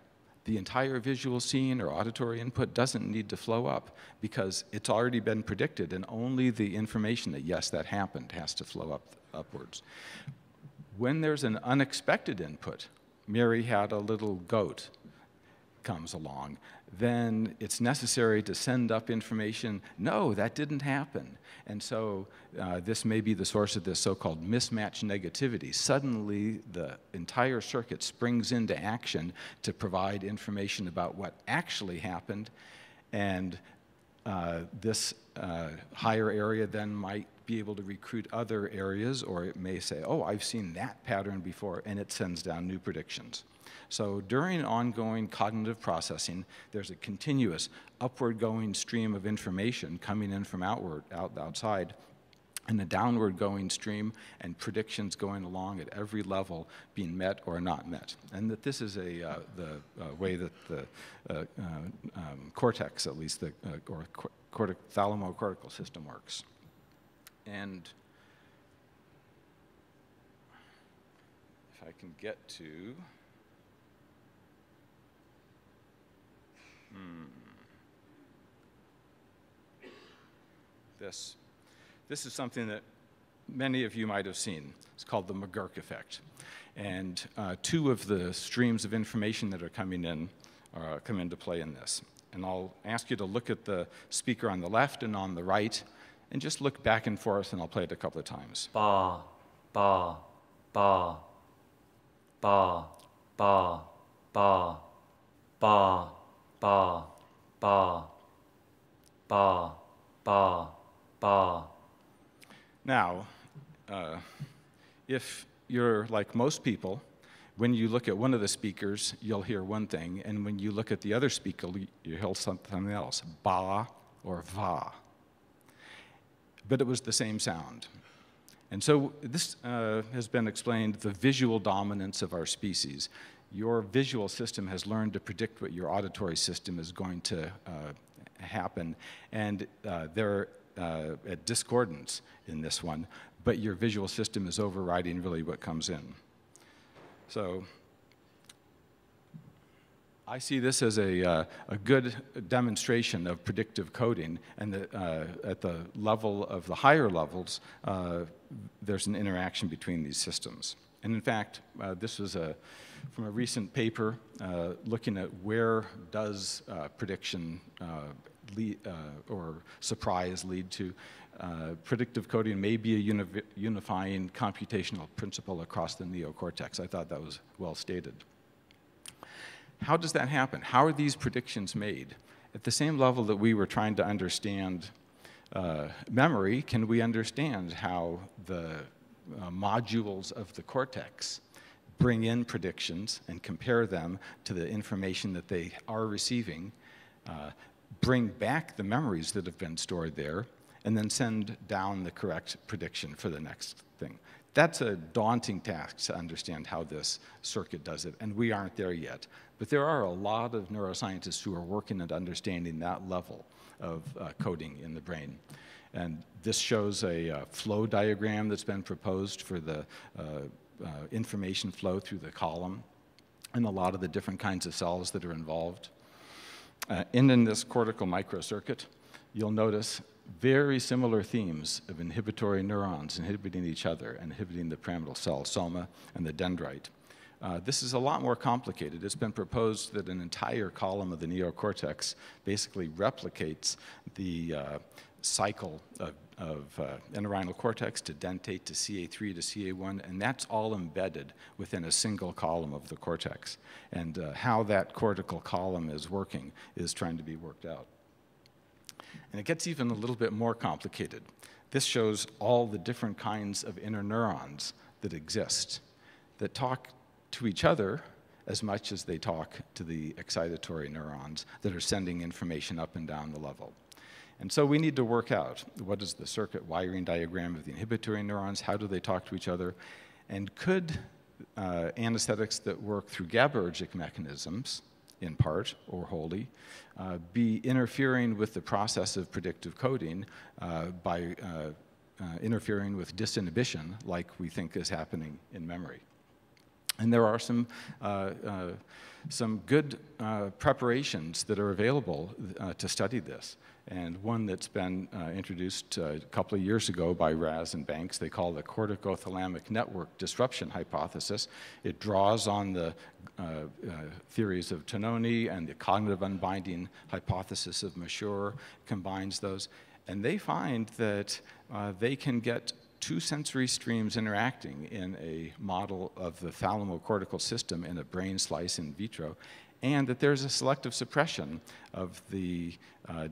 S5: The entire visual scene or auditory input doesn't need to flow up because it's already been predicted, and only the information that, yes, that happened has to flow upwards. When there's an unexpected input, Mary had a little goat comes along, then it's necessary to send up information, no, that didn't happen. And so this may be the source of this so-called mismatch negativity. Suddenly, the entire circuit springs into action to provide information about what actually happened, and this higher area then might be able to recruit other areas, or it may say, oh, I've seen that pattern before, and it sends down new predictions. So during ongoing cognitive processing, there's a continuous upward-going stream of information coming in from outside, and a downward-going stream and predictions going along at every level being met or not met. And that this is the way that the cortex, at least, or thalamocortical system works. And if I can get to... This is something that many of you might have seen. It's called the McGurk effect. And two of the streams of information that are coming in come into play in this. And I'll ask you to look at the speaker on the left and on the right, and just look back and forth, and I'll play it a couple of times.
S7: Ba, ba, ba, ba, ba, ba, ba, ba, ba, ba, ba, ba.
S5: Now, if you're like most people, when you look at one of the speakers, you'll hear one thing, and when you look at the other speaker, you hear something else, ba or va. But it was the same sound. And so this has been explained, the visual dominance of our species. Your visual system has learned to predict what your auditory system is going to happen, and they're at discordance in this one, but your visual system is overriding really what comes in. So I see this as a good demonstration of predictive coding, and at the level of the higher levels, there's an interaction between these systems. And in fact, this was from a recent paper looking at where does prediction or surprise lead to. Predictive coding may be a unifying computational principle across the neocortex. I thought that was well stated. How does that happen? How are these predictions made? At the same level that we were trying to understand memory, can we understand how the modules of the cortex bring in predictions and compare them to the information that they are receiving, bring back the memories that have been stored there, and then send down the correct prediction for the next thing? That's a daunting task to understand how this circuit does it, and we aren't there yet. But there are a lot of neuroscientists who are working at understanding that level of coding in the brain. And this shows a flow diagram that's been proposed for the information flow through the column and a lot of the different kinds of cells that are involved. In this cortical microcircuit, you'll notice very similar themes of inhibitory neurons inhibiting each other, inhibiting the pyramidal cell, soma, and the dendrite. This is a lot more complicated. It's been proposed that an entire column of the neocortex basically replicates the cycle of entorhinal cortex to dentate to CA3 to CA1, and that's all embedded within a single column of the cortex. And how that cortical column is working is trying to be worked out. And it gets even a little bit more complicated. This shows all the different kinds of interneurons that exist that talk to each other as much as they talk to the excitatory neurons that are sending information up and down the level. And so we need to work out what is the circuit wiring diagram of the inhibitory neurons, how do they talk to each other, and could anesthetics that work through GABAergic mechanisms, in part or wholly, be interfering with the process of predictive coding by interfering with disinhibition like we think is happening in memory. And there are some good preparations that are available to study this. And one that's been introduced a couple of years ago by Raz and Banks, they call the corticothalamic network disruption hypothesis. It draws on the theories of Tononi and the cognitive unbinding hypothesis of Mashur combines those. And they find that they can get two sensory streams interacting in a model of the thalamocortical system in a brain slice in vitro, and that there's a selective suppression of the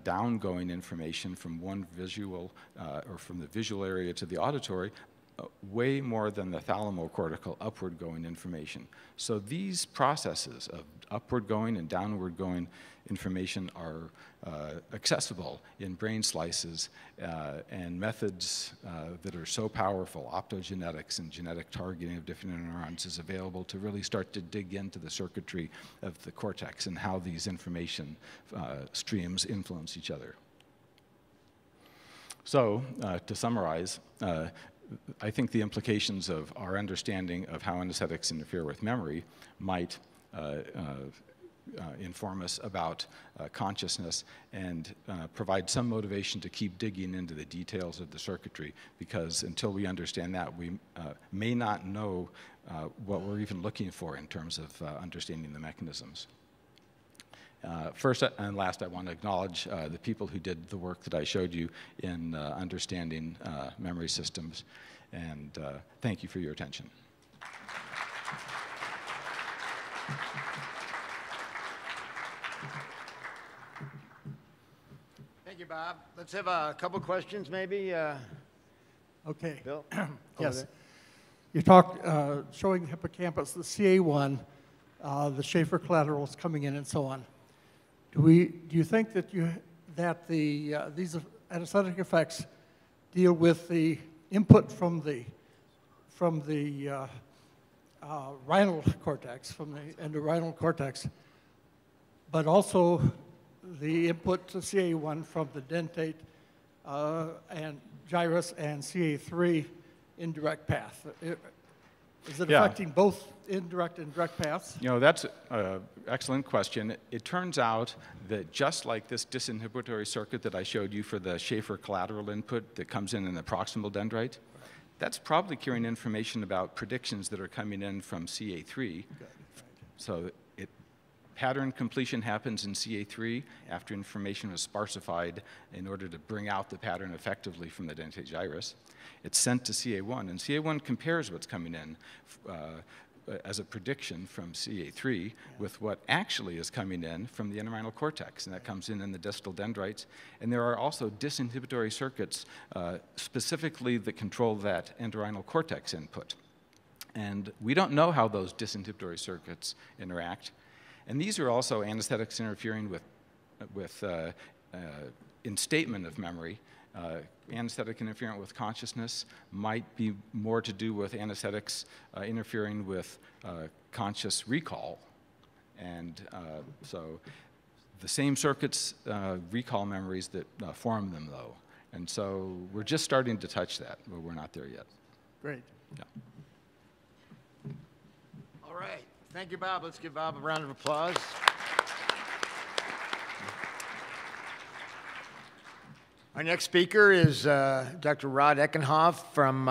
S5: downgoing information from one visual, or from the visual area to the auditory, way more than the thalamocortical upward going information. So these processes of upward going and downward going information are accessible in brain slices, and methods that are so powerful, optogenetics and genetic targeting of different neurons, is available to really start to dig into the circuitry of the cortex and how these information streams influence each other. So, to summarize, I think the implications of our understanding of how anesthetics interfere with memory might inform us about consciousness and provide some motivation to keep digging into the details of the circuitry, because until we understand that, we may not know what we're even looking for in terms of understanding the mechanisms. First and last, I want to acknowledge the people who did the work that I showed you in understanding memory systems, and thank you for your attention.
S1: Thank you, Bob. Let's have a couple questions, maybe.
S3: Okay.
S1: Bill?
S3: Yes. You talked showing the hippocampus, the CA1, the Schaefer collaterals coming in, and so on. Do you think that these anesthetic effects deal with the input from the rhinal cortex, from the entorhinal cortex, but also the input to CA1 from the dentate and gyrus and CA3 indirect path? Is it affecting both indirect and direct paths?
S5: You know, that's an excellent question. It turns out that just like this disinhibitory circuit that I showed you for the Schaefer collateral input that comes in the proximal dendrite, that's probably carrying information about predictions that are coming in from CA3. So pattern completion happens in CA3 after information is sparsified in order to bring out the pattern effectively from the dentate gyrus. It's sent to CA1, and CA1 compares what's coming in as a prediction from CA3 with what actually is coming in from the entorhinal cortex, and that comes in the distal dendrites. And there are also disinhibitory circuits specifically that control that entorhinal cortex input. And we don't know how those disinhibitory circuits interact. And these are also anesthetics interfering with instatement of memory. Anesthetic interfering with consciousness might be more to do with anesthetics interfering with conscious recall. And so the same circuits recall memories that form them, though. And so we're just starting to touch that, but we're not there yet.
S3: Great.
S5: Yeah.
S1: All right. Thank you, Bob. Let's give Bob a round of applause. Our next speaker is Dr. Rod Eckenhoff from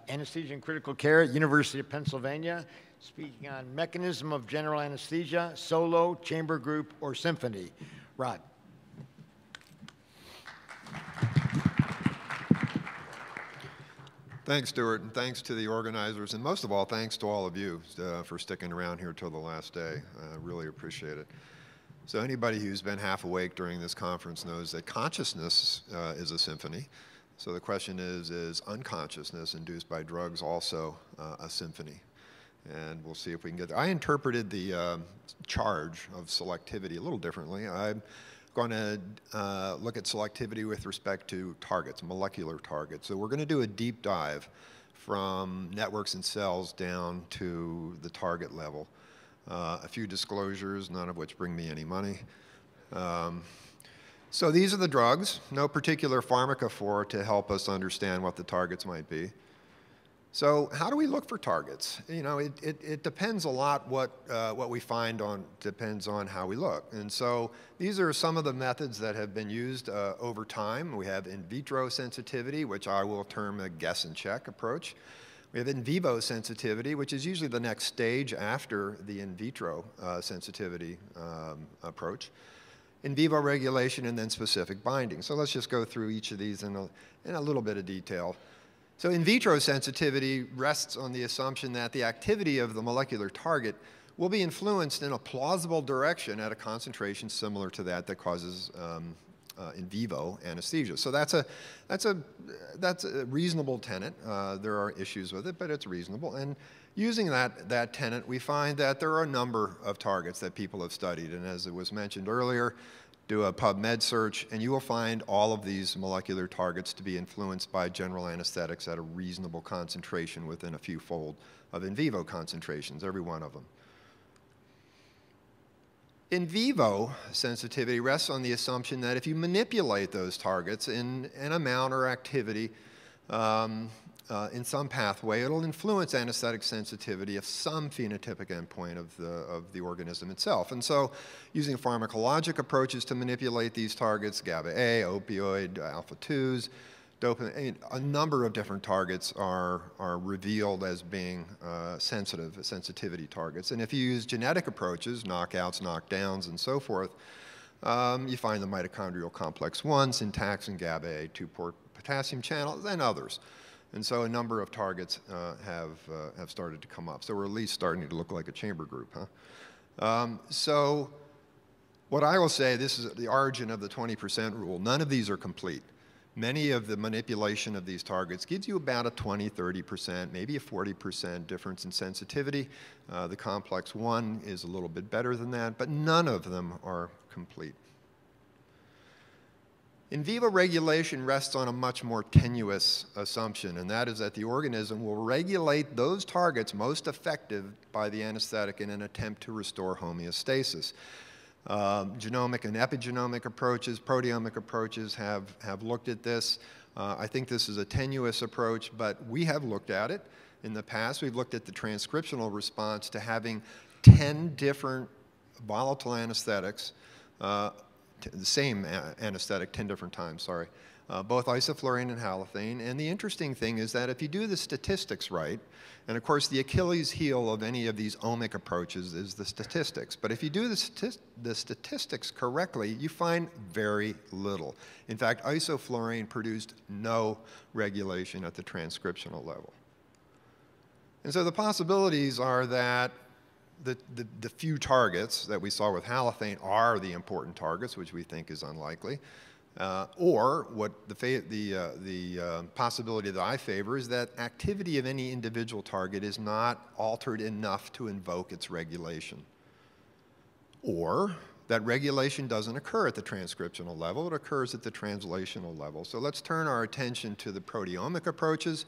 S1: Anesthesia and Critical Care at University of Pennsylvania, speaking on mechanism of general anesthesia, solo, chamber group, or symphony. Rod.
S8: Thanks, Stuart, and thanks to the organizers, and most of all, thanks to all of you for sticking around here till the last day. I really appreciate it. So anybody who's been half awake during this conference knows that consciousness is a symphony. So the question is unconsciousness induced by drugs also a symphony? And we'll see if we can get there. I interpreted the charge of selectivity a little differently. I'm going to look at selectivity with respect to targets, molecular targets. So we're going to do a deep dive from networks and cells down to the target level. A few disclosures, none of which bring me any money. So these are the drugs, no particular pharmacophore to help us understand what the targets might be. So how do we look for targets? You know, it depends a lot what we find on, depends on how we look. And so these are some of the methods that have been used over time. We have in vitro sensitivity, which I will term a guess and check approach. We have in vivo sensitivity, which is usually the next stage after the in vitro sensitivity approach. In vivo regulation, and then specific binding. So let's just go through each of these in a little bit of detail. So in vitro sensitivity rests on the assumption that the activity of the molecular target will be influenced in a plausible direction at a concentration similar to that causes in vivo anesthesia. So that's a reasonable tenet. There are issues with it, but it's reasonable. And using that tenet, we find that there are a number of targets that people have studied. And as it was mentioned earlier, do a PubMed search, and you will find all of these molecular targets to be influenced by general anesthetics at a reasonable concentration within a few fold of in vivo concentrations, every one of them. In vivo sensitivity rests on the assumption that if you manipulate those targets in an amount or activity in some pathway, it'll influence anesthetic sensitivity of some phenotypic endpoint of the organism itself. And so using pharmacologic approaches to manipulate these targets, GABA-A, opioid, alpha-2s, dopamine, a number of different targets are revealed as being sensitivity targets. And if you use genetic approaches, knockouts, knockdowns, and so forth, you find the mitochondrial complex 1, syntaxin, GABA-A, 2-port potassium channels, and others. And so a number of targets have started to come up. So we're at least starting to look like a chamber group, huh? So what I will say, this is the origin of the 20% rule. None of these are complete. Many of the manipulation of these targets gives you about a 20, 30%, maybe a 40% difference in sensitivity. The complex 1 is a little bit better than that, but none of them are complete. In vivo regulation rests on a much more tenuous assumption, and that is that the organism will regulate those targets most effective by the anesthetic in an attempt to restore homeostasis. Genomic and epigenomic approaches, proteomic approaches have looked at this. I think this is a tenuous approach, but we have looked at it in the past. We've looked at the transcriptional response to having 10 different volatile anesthetics, the same anesthetic 10 different times, sorry, both isoflurane and halothane. And the interesting thing is that if you do the statistics right, and of course the Achilles heel of any of these omic approaches is the statistics, but if you do the statistics correctly, you find very little. In fact, isoflurane produced no regulation at the transcriptional level. And so the possibilities are that the few targets that we saw with halothane are the important targets, which we think is unlikely. Or what the possibility that I favor is that activity of any individual target is not altered enough to invoke its regulation. Or that regulation doesn't occur at the transcriptional level, it occurs at the translational level. So let's turn our attention to the proteomic approaches.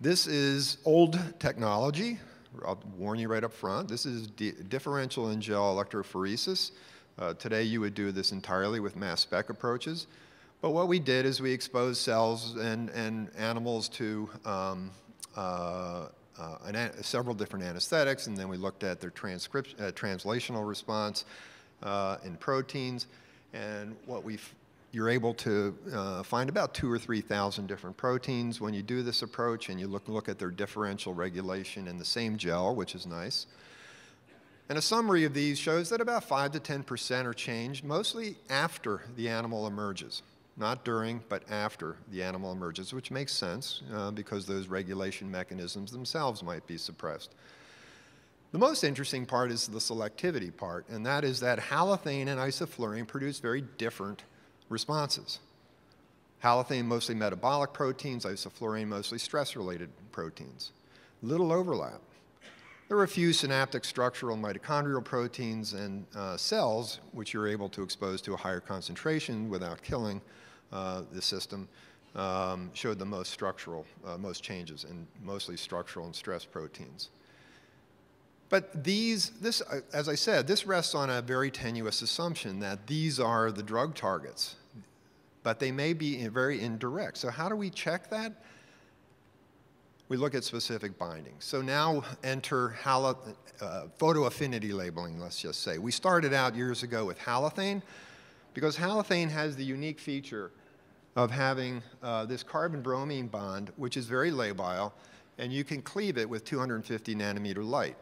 S8: This is old technology. I'll warn you right up front. This is differential in gel electrophoresis. Today you would do this entirely with mass spec approaches. But what we did is we exposed cells and animals to several different anesthetics, and then we looked at their translational response in proteins. And you're able to find about 2,000 or 3,000 different proteins when you do this approach, and you look at their differential regulation in the same gel, which is nice. And a summary of these shows that about 5 to 10% are changed, mostly after the animal emerges. Not during, but after the animal emerges, which makes sense because those regulation mechanisms themselves might be suppressed. The most interesting part is the selectivity part, and that is that halothane and isoflurane produce very different responses. Halothane mostly metabolic proteins, isoflurane mostly stress-related proteins. Little overlap. There are a few synaptic structural mitochondrial proteins and cells which you're able to expose to a higher concentration without killing the system, showed the most structural, most changes, and mostly structural and stress proteins. But as I said, this rests on a very tenuous assumption that these are the drug targets, but they may be very indirect. So how do we check that? We look at specific bindings. So now enter photoaffinity labeling, let's just say. We started out years ago with halothane because halothane has the unique feature of having this carbon-bromine bond, which is very labile, and you can cleave it with 250 nanometer light,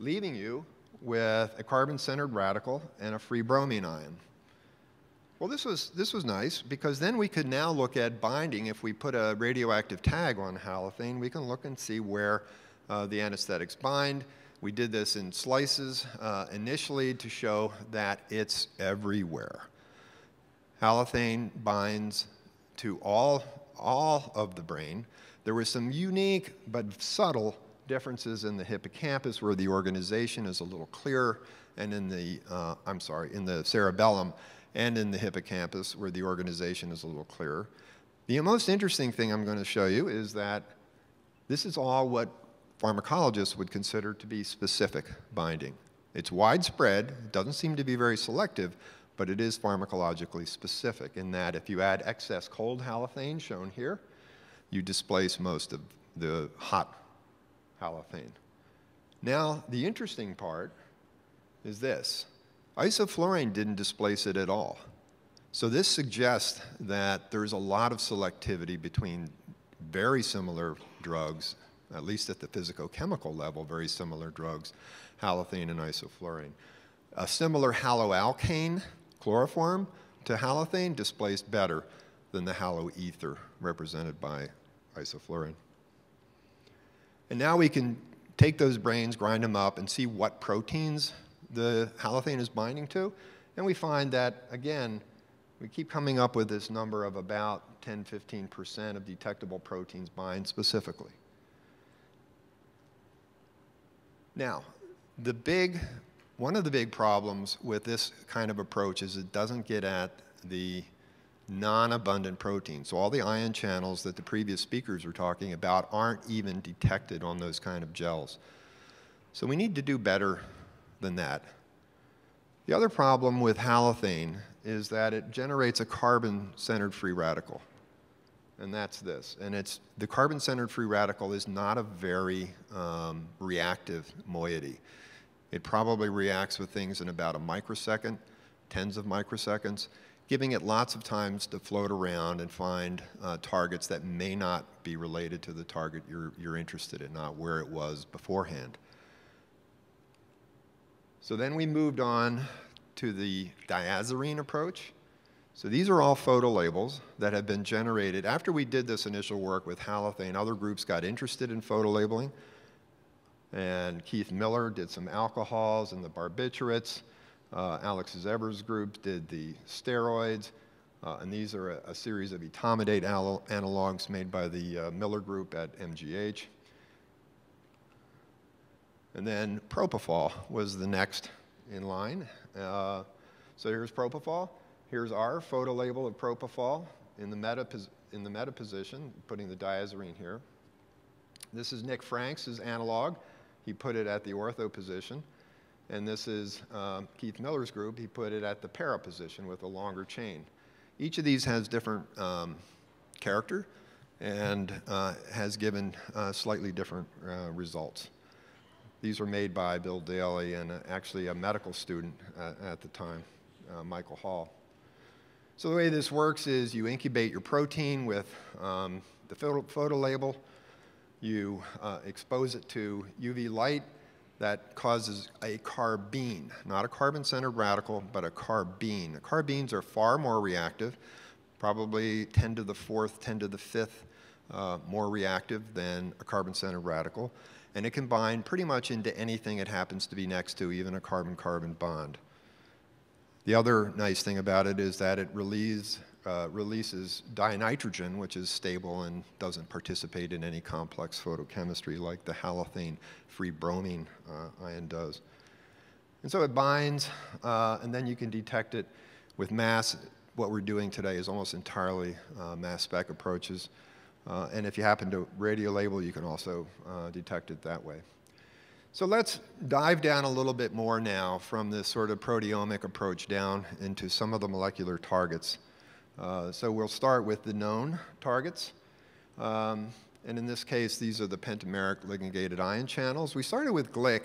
S8: leaving you with a carbon-centered radical and a free bromine ion. Well, this was nice, because then we could now look at binding. If we put a radioactive tag on halothane, we can look and see where the anesthetics bind. We did this in slices initially to show that it's everywhere. Halothane binds to all of the brain. There were some unique but subtle differences in the hippocampus, where the organization is a little clearer, and in the, in the cerebellum and in the hippocampus, where the organization is a little clearer. The most interesting thing I'm going to show you is that this is all what pharmacologists would consider to be specific binding. It's widespread, it doesn't seem to be very selective, but it is pharmacologically specific in that if you add excess cold halothane, shown here, you displace most of the hot halothane. Now, the interesting part is this. Isoflurane didn't displace it at all. So this suggests that there's a lot of selectivity between very similar drugs, at least at the physicochemical level, very similar drugs, halothane and isoflurane. A similar haloalkane chloroform to halothane displaced better than the haloether represented by isoflurane. And now we can take those brains, grind them up, and see what proteins the halothane is binding to. And we find that, again, we keep coming up with this number of about 10–15% of detectable proteins bind specifically. Now, one of the big problems with this kind of approach is it doesn't get at the non-abundant proteins. So all the ion channels that the previous speakers were talking about aren't even detected on those kind of gels. So we need to do better than that. The other problem with halothane is that it generates a carbon-centered free radical. And that's this. And the carbon-centered free radical is not a very reactive moiety. It probably reacts with things in about a microsecond, tens of microseconds, giving it lots of times to float around and find targets that may not be related to the target you're interested in, not where it was beforehand. So then we moved on to the diazarine approach. So these are all photo labels that have been generated. After we did this initial work with halothane, other groups got interested in photo labeling. And Keith Miller did some alcohols and the barbiturates. Alex Zeber's group did the steroids. And these are a series of etomidate analogs made by the Miller group at MGH. And then propofol was the next in line. So here's propofol. Here's our photo label of propofol in the meta position, putting the diazarine here. This is Nick Franks' analog. He put it at the ortho position. And this is Keith Miller's group. He put it at the para position with a longer chain. Each of these has different character and has given slightly different results. These were made by Bill Daly and actually a medical student at the time, Michael Hall. So the way this works is you incubate your protein with the photo label. You expose it to UV light that causes a carbene, not a carbon-centered radical, but a carbene. Carbenes are far more reactive, probably 10 to the 4th, 10 to the 5th more reactive than a carbon-centered radical. And it can bind pretty much into anything it happens to be next to, even a carbon-carbon bond. The other nice thing about it is that it releases dinitrogen, which is stable and doesn't participate in any complex photochemistry like the halothane-free bromine ion does. And so it binds, and then you can detect it with mass. What we're doing today is almost entirely mass spec approaches. And if you happen to radio label, you can also detect it that way. So let's dive down a little bit more now from this sort of proteomic approach down into some of the molecular targets. So we'll start with the known targets. And in this case, these are the pentameric ligand-gated ion channels. We started with GLIC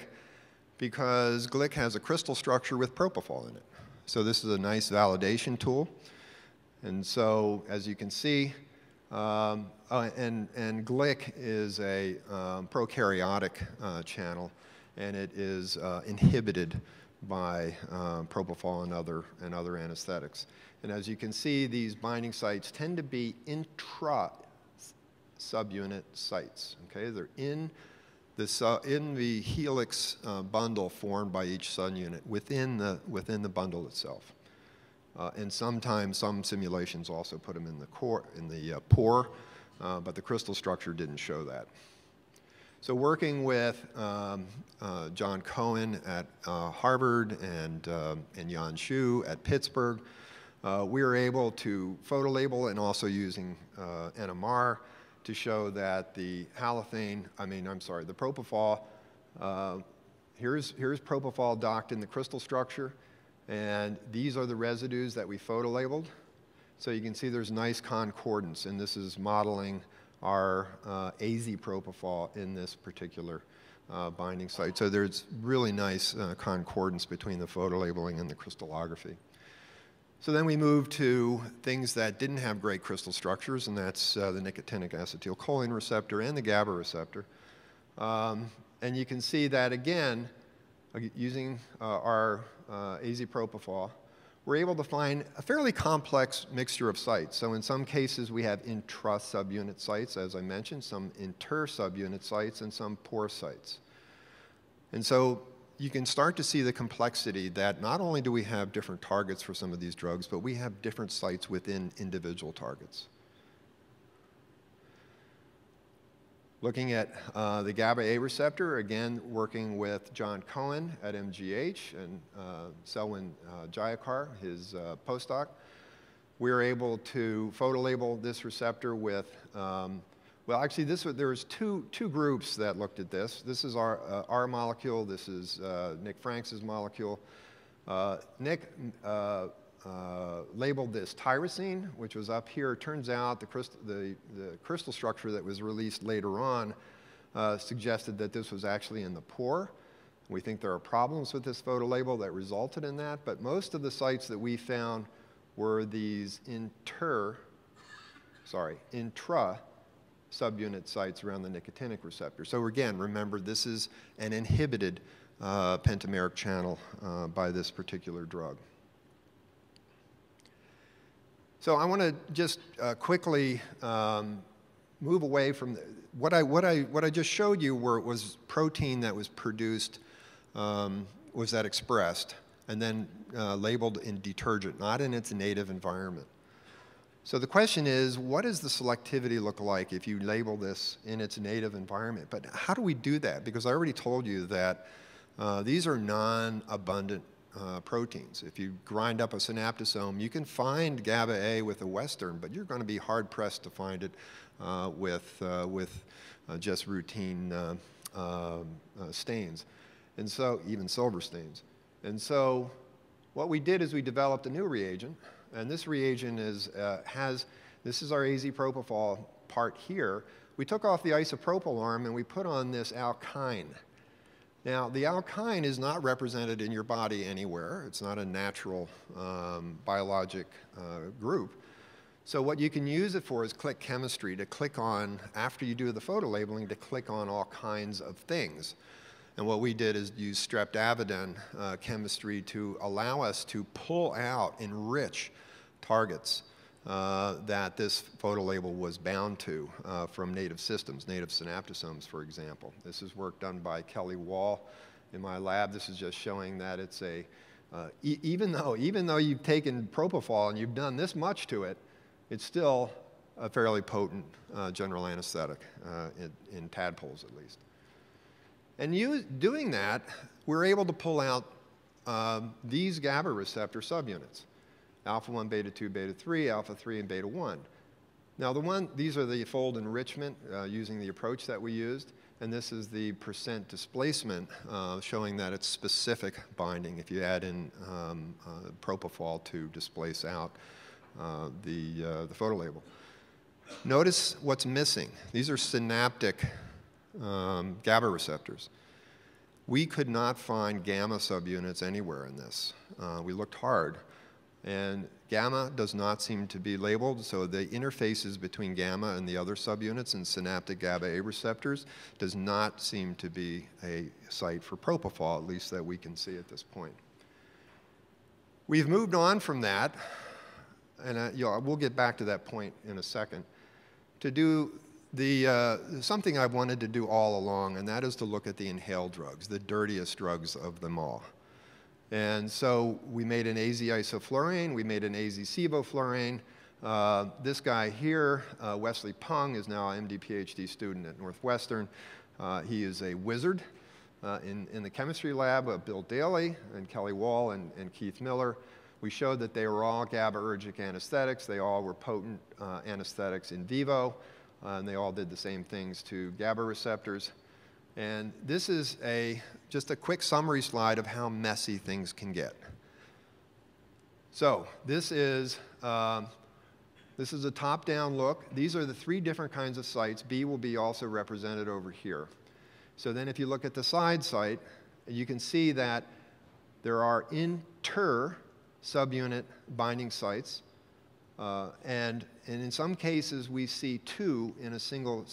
S8: because GLIC has a crystal structure with propofol in it. So this is a nice validation tool. And so, as you can see, and GLIC is a prokaryotic channel, and it is inhibited by propofol and other anesthetics. And as you can see, these binding sites tend to be intra-subunit sites. Okay, they're in the helix bundle formed by each subunit within the bundle itself. And sometimes some simulations also put them in the pore, but the crystal structure didn't show that. So working with John Cohen at Harvard and Yan Xu at Pittsburgh, we were able to photolabel and also using NMR to show that the the propofol, here's propofol docked in the crystal structure, and these are the residues that we photolabeled. So you can see there's nice concordance, and this is modeling our AZ propofol in this particular binding site. So there's really nice concordance between the photolabeling and the crystallography. So then we moved to things that didn't have great crystal structures, and that's the nicotinic acetylcholine receptor and the GABA receptor. And you can see that, again, using our AZ propofol, we're able to find a fairly complex mixture of sites. So in some cases, we have intra-subunit sites, as I mentioned, some inter-subunit sites, and some pore sites. And so you can start to see the complexity that not only do we have different targets for some of these drugs, but we have different sites within individual targets. Looking at the GABA-A receptor, again, working with John Cohen at MGH and Selwyn Jayakar, his postdoc, we were able to photolabel this receptor with, well, actually, there was two groups that looked at this. This is our molecule. This is Nick Franks' molecule. Nick labeled this tyrosine, which was up here. It turns out the crystal structure that was released later on suggested that this was actually in the pore. We think there are problems with this photolabel that resulted in that, but most of the sites that we found were these intra-subunit sites around the nicotinic receptor. So again, remember, this is an inhibited pentameric channel by this particular drug. So I want to just quickly move away from what I just showed you, where it was protein that was produced, was that expressed, and then labeled in detergent, not in its native environment. So the question is, what does the selectivity look like if you label this in its native environment? But how do we do that? Because I already told you that these are non-abundant proteins. If you grind up a synaptosome, you can find GABA-A with a Western, but you're going to be hard-pressed to find it with just routine stains, and so even silver stains. And so what we did is we developed a new reagent, and this reagent is, this is our AZ propofol part here. We took off the isopropyl arm and we put on this alkyne. Now, the alkyne is not represented in your body anywhere. It's not a natural biologic group. So what you can use it for is click chemistry, to click on, after you do the photolabeling, to click on all kinds of things. And what we did is use streptavidin chemistry to allow us to pull out, enrich targets that this photolabel was bound to from native systems, native synaptosomes, for example. This is work done by Kelly Wall in my lab. This is just showing that it's a, even though you've taken propofol and you've done this much to it, it's still a fairly potent general anesthetic, in tadpoles at least. And doing that, we're able to pull out these GABA receptor subunits, alpha-1, beta-2, beta-3, alpha-3, and beta-1. Now, these are the fold enrichment using the approach that we used, and this is the percent displacement showing that it's specific binding if you add in propofol to displace out the photolabel. Notice what's missing. These are synaptic GABA receptors. We could not find gamma subunits anywhere in this. We looked hard. And gamma does not seem to be labeled, so the interfaces between gamma and the other subunits and synaptic GABA-A receptors does not seem to be a site for propofol, at least that we can see at this point. We've moved on from that, and we'll get back to that point in a second, to do something I've wanted to do all along, and that is to look at the inhaled drugs, the dirtiest drugs of them all. And so we made an AZ isoflurane, we made an AZ sevoflurane. This guy here, Wesley Pung, is now an MD PhD student at Northwestern. He is a wizard in the chemistry lab of Bill Daly and Kelly Wall and Keith Miller. We showed that they were all GABAergic anesthetics. They all were potent anesthetics in vivo, and they all did the same things to GABA receptors. And this is just a quick summary slide of how messy things can get. So this is a top-down look. These are the 3 different kinds of sites. B will be also represented over here. So then if you look at the side site, you can see that there are inter-subunit binding sites. And in some cases, we see 2 in a single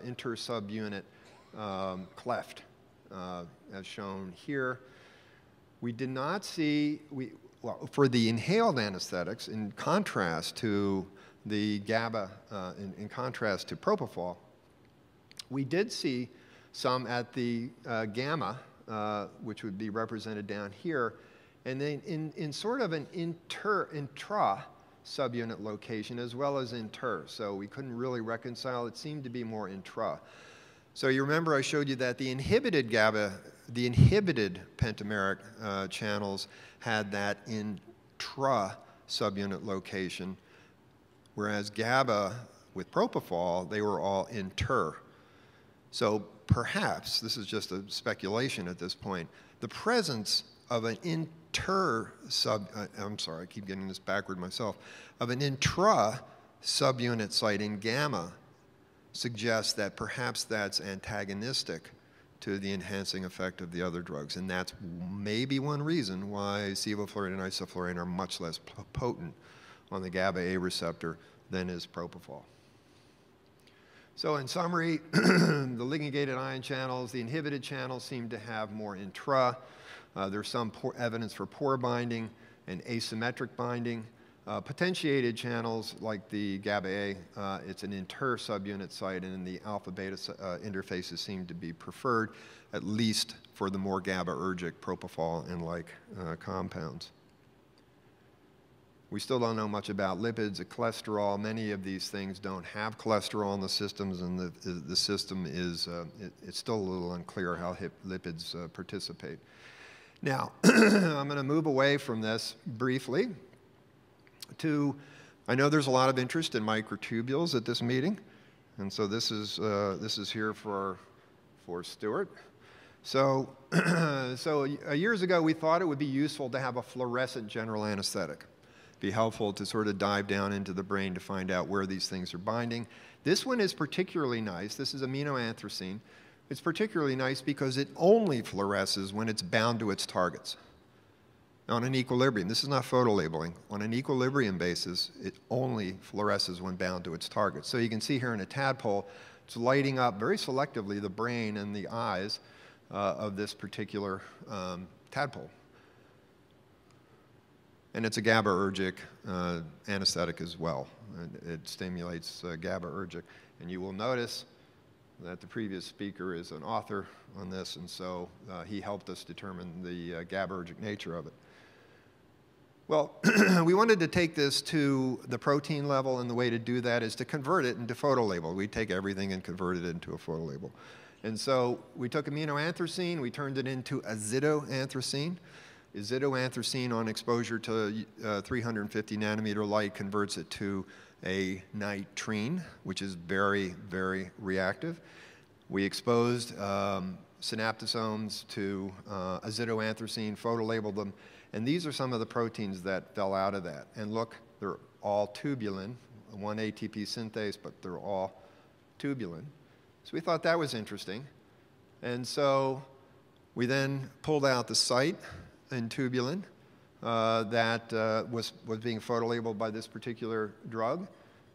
S8: inter-subunit cleft, as shown here. We did not see, well, for the inhaled anesthetics, in contrast to the GABA, in contrast to propofol, we did see some at the gamma, which would be represented down here, and then in sort of an intra-subunit location as well as inter. So we couldn't really reconcile. It seemed to be more intra. So you remember I showed you that the inhibited GABA, the inhibited pentameric channels had that intra-subunit location, whereas GABA with propofol, they were all inter. So perhaps, this is just a speculation at this point, the presence of an I'm sorry, I keep getting this backward myself, of an intra-subunit site in gamma suggests that perhaps that's antagonistic to the enhancing effect of the other drugs. And that's maybe one reason why sevoflurane and isoflurane are much less potent on the GABA-A receptor than is propofol. So in summary, the ligand-gated ion channels, the inhibited channels seem to have more intra. There's some evidence for pore binding and asymmetric binding. Potentiated channels like the GABA-A, it's an inter-subunit site, and the alpha-beta interfaces seem to be preferred, at least for the more GABAergic propofol and like compounds. We still don't know much about lipids or cholesterol. Many of these things don't have cholesterol in the systems, and the system is, it's still a little unclear how lipids participate. Now, I'm going to move away from this briefly to, I know there's a lot of interest in microtubules at this meeting, and so this is here for Stuart. So, years ago we thought it would be useful to have a fluorescent general anesthetic. Be helpful to sort of dive down into the brain to find out where these things are binding. This one is particularly nice. This is aminoanthracene. It's particularly nice because it only fluoresces when it's bound to its targets. On an equilibrium, this is not photolabeling. On an equilibrium basis, it only fluoresces when bound to its target. So you can see here in a tadpole, it's lighting up very selectively the brain and the eyes of this particular tadpole. And it's a GABAergic anesthetic as well. It stimulates GABAergic. And you will notice that the previous speaker is an author on this, and so he helped us determine the GABAergic nature of it. Well, we wanted to take this to the protein level, and the way to do that is to convert it into photolabel. We take everything and convert it into a photolabel. And so we took aminoanthracene, we turned it into azidoanthracene. Azidoanthracene on exposure to 350 nanometer light converts it to a nitrene, which is very, very reactive. We exposed synaptosomes to azidoanthracene, photolabeled them, and these are some of the proteins that fell out of that. And look, they're all tubulin, one ATP synthase, but they're all tubulin. So we thought that was interesting. And so we then pulled out the site in tubulin, that was being photolabeled by this particular drug.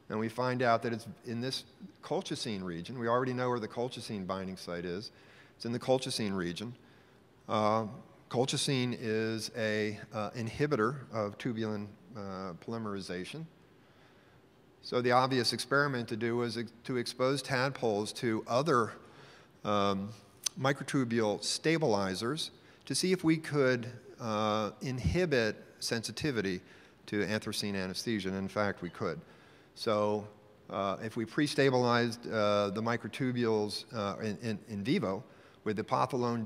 S8: And we find out that it's in this colchicine region. We already know where the colchicine binding site is. It's in the colchicine region. Colchicine is an inhibitor of tubulin polymerization. So the obvious experiment to do was to expose tadpoles to other microtubule stabilizers to see if we could inhibit sensitivity to anthracene anesthesia, and in fact we could. So if we pre-stabilized the microtubules in vivo with epothalone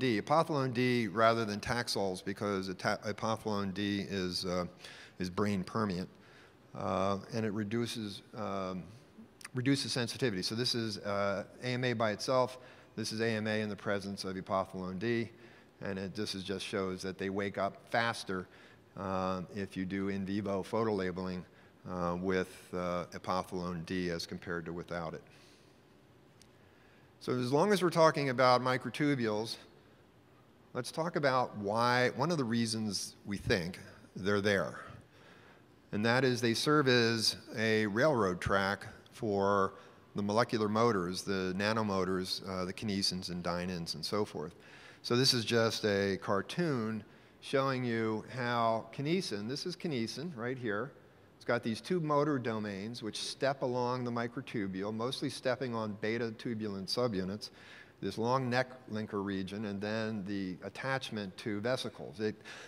S8: D rather than Taxols, because epothalone D is brain permeant, and it reduces sensitivity. So this is AMA by itself. This is AMA in the presence of epothalone D, and this just shows that they wake up faster if you do in vivo photolabeling with epothalone D as compared to without it. So as long as we're talking about microtubules, let's talk about one of the reasons we think they're there. And that is they serve as a railroad track for the molecular motors, the nanomotors, the kinesins and dyneins and so forth. So this is just a cartoon showing you how kinesin, this is kinesin right here. It's got these two motor domains which step along the microtubule, mostly stepping on beta tubulin subunits, this long neck linker region, and then the attachment to vesicles.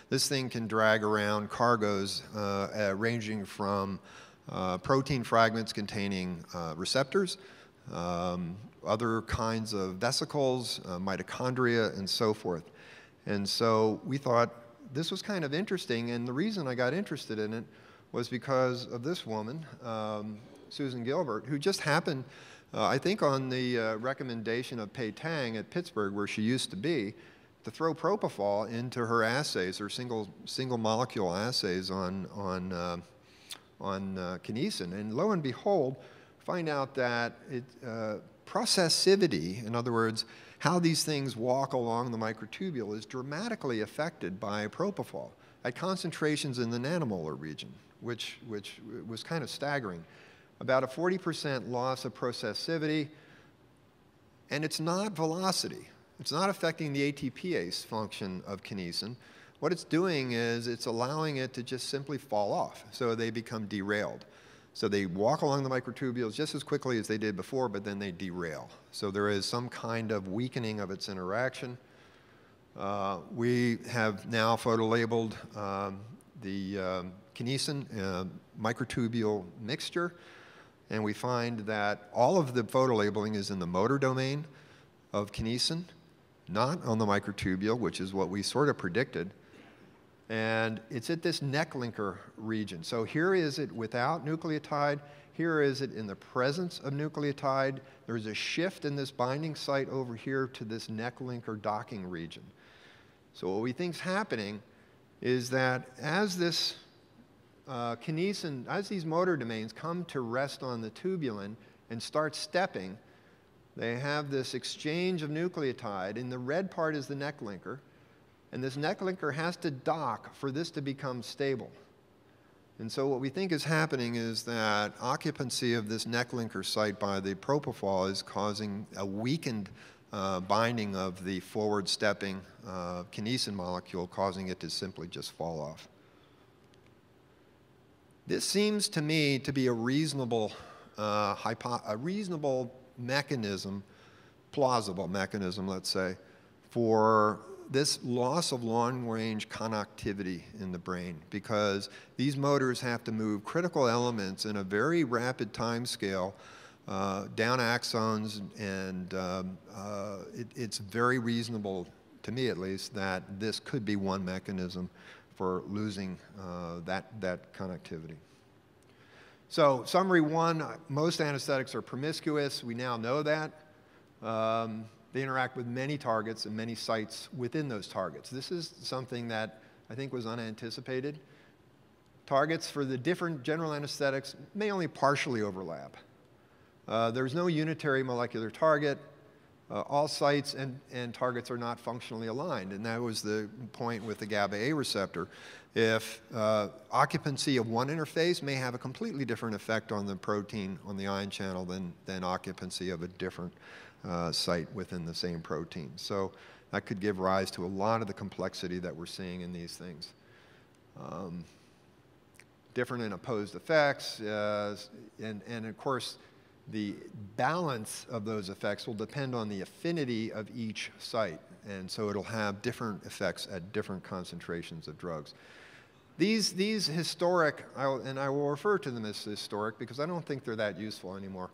S8: This thing can drag around cargoes ranging from protein fragments containing receptors, other kinds of vesicles, mitochondria, and so forth. And so we thought this was kind of interesting, and the reason I got interested in it was because of this woman, Susan Gilbert, who just happened, I think on the recommendation of Pei Tang at Pittsburgh, where she used to be, to throw propofol into her assays, her single molecule assays on kinesin. And lo and behold, find out that processivity, in other words, how these things walk along the microtubule, is dramatically affected by propofol at concentrations in the nanomolar region, which was kind of staggering. About a 40% loss of processivity, and it's not velocity. It's not affecting the ATPase function of kinesin. What it's doing is it's allowing it to just simply fall off, so they become derailed. So they walk along the microtubules just as quickly as they did before, but then they derail. So there is some kind of weakening of its interaction. We have now photolabeled the kinesin microtubule mixture, and we find that all of the photolabeling is in the motor domain of kinesin, not on the microtubule, which is what we sort of predicted. And it's at this neck linker region. So here is it without nucleotide. Here is it in the presence of nucleotide. There's a shift in this binding site over here to this neck linker docking region. So what we think is happening is that as this kinesin, as these motor domains come to rest on the tubulin and start stepping, they have this exchange of nucleotide. In the red part is the neck linker. And this neck linker has to dock for this to become stable. And so what we think is happening is that occupancy of this neck linker site by the propofol is causing a weakened binding of the forward stepping kinesin molecule, causing it to simply just fall off. This seems to me to be a reasonable mechanism, plausible mechanism, let's say, for this loss of long-range connectivity in the brain, because these motors have to move critical elements in a very rapid time scale down axons, and it's very reasonable, to me at least, that this could be one mechanism for losing that connectivity. So summary one, most anesthetics are promiscuous. We now know that. They interact with many targets and many sites within those targets. This is something that I think was unanticipated. Targets for the different general anesthetics may only partially overlap. There's no unitary molecular target. all sites and targets are not functionally aligned, and that was the point with the GABA A receptor. If occupancy of one interface may have a completely different effect on the protein on the ion channel than occupancy of a different site within the same protein. So that could give rise to a lot of the complexity that we're seeing in these things. Different and opposed effects, and of course, the balance of those effects will depend on the affinity of each site, and so it'll have different effects at different concentrations of drugs. These historic, and I will refer to them as historic because I don't think they're that useful anymore.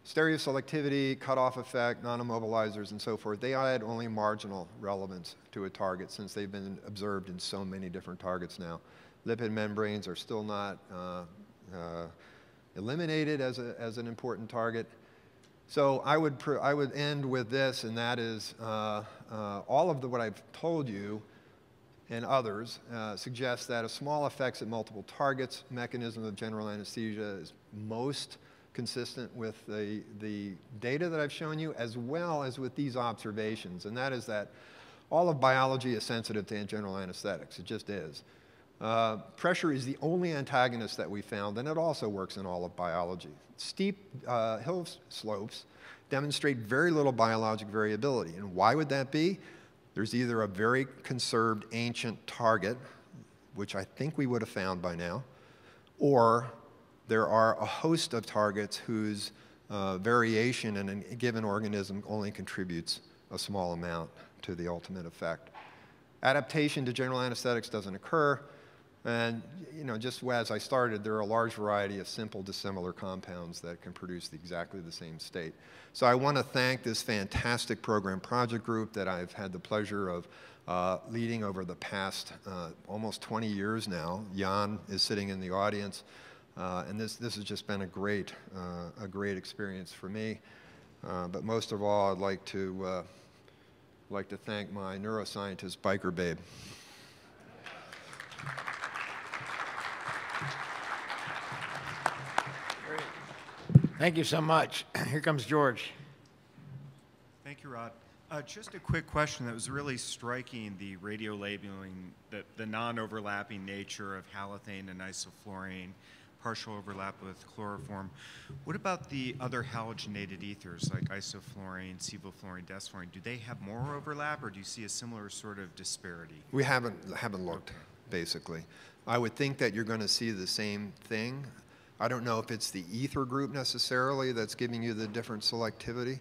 S8: Stereoselectivity, cutoff effect, non-immobilizers, and so forth, they add only marginal relevance to a target since they've been observed in so many different targets now. Lipid membranes are still not eliminated as an important target. So I would end with this, and that is all of what I've told you and others suggest that a small effects at multiple targets mechanism of general anesthesia is most consistent with the data that I've shown you, as well as with these observations, and that is that all of biology is sensitive to general anesthetics. It just is. Pressure is the only antagonist that we found, and it also works in all of biology. Steep hill slopes demonstrate very little biologic variability, and why would that be? There's either a very conserved ancient target, which I think we would have found by now, or there are a host of targets whose variation in a given organism only contributes a small amount to the ultimate effect. Adaptation to general anesthetics doesn't occur, and just as I started, there are a large variety of simple dissimilar compounds that can produce exactly the same state. So I want to thank this fantastic program project group that I've had the pleasure of leading over the past almost 20 years now. Jan is sitting in the audience, and this has just been a great experience for me. But most of all, I'd like to thank my neuroscientist biker babe.
S1: Thank you so much. Here comes George.
S9: Thank you, Rod. Just a quick question that was really striking, the radiolabeling, the non-overlapping nature of halothane and isoflurane, partial overlap with chloroform. What about the other halogenated ethers like isoflurane, sevoflurane, desflurane? Do they have more overlap, or do you see a similar sort of disparity?
S8: We haven't looked, basically. I would think that you're going to see the same thing. I don't know if it's the ether group necessarily that's giving you the different selectivity.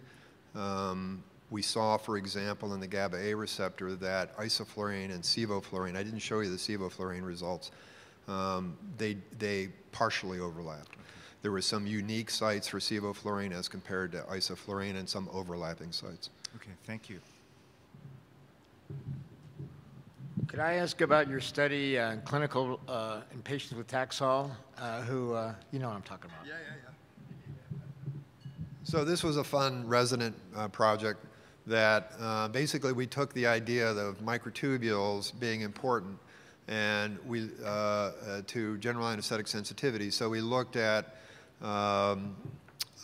S8: We saw, for example, in the GABA A receptor that isoflurane and sevoflurane, I didn't show you the sevoflurane results, they partially overlapped. There were some unique sites for sevoflurane as compared to isoflurane and some overlapping sites.
S9: Okay, thank you.
S1: Could I ask about your study in clinical in patients with Taxol who, you know what I'm talking about?
S8: Yeah. So this was a fun resident project that basically we took the idea of microtubules being important and we to general anesthetic sensitivity. So we looked at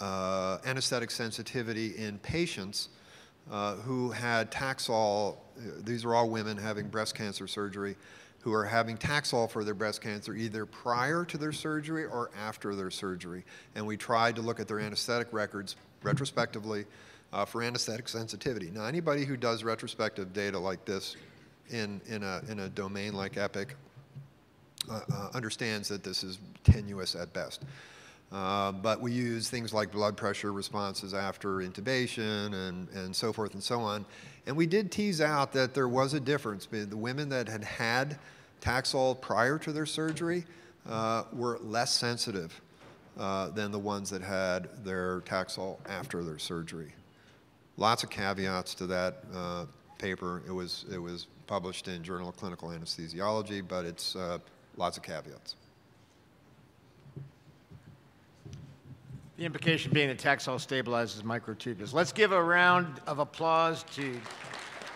S8: anesthetic sensitivity in patients who had Taxol. These are all women having breast cancer surgery who are having Taxol for their breast cancer either prior to their surgery or after their surgery. And we tried to look at their anesthetic records retrospectively for anesthetic sensitivity. Now, anybody who does retrospective data like this in a domain like EPIC understands that this is tenuous at best. But we use things like blood pressure responses after intubation and so forth and so on. And we did tease out that there was a difference. The women that had had Taxol prior to their surgery were less sensitive than the ones that had their Taxol after their surgery. Lots of caveats to that paper. It was published in Journal of Clinical Anesthesiology, but it's lots of caveats.
S1: The implication being that Taxol stabilizes microtubules. Let's give a round of applause to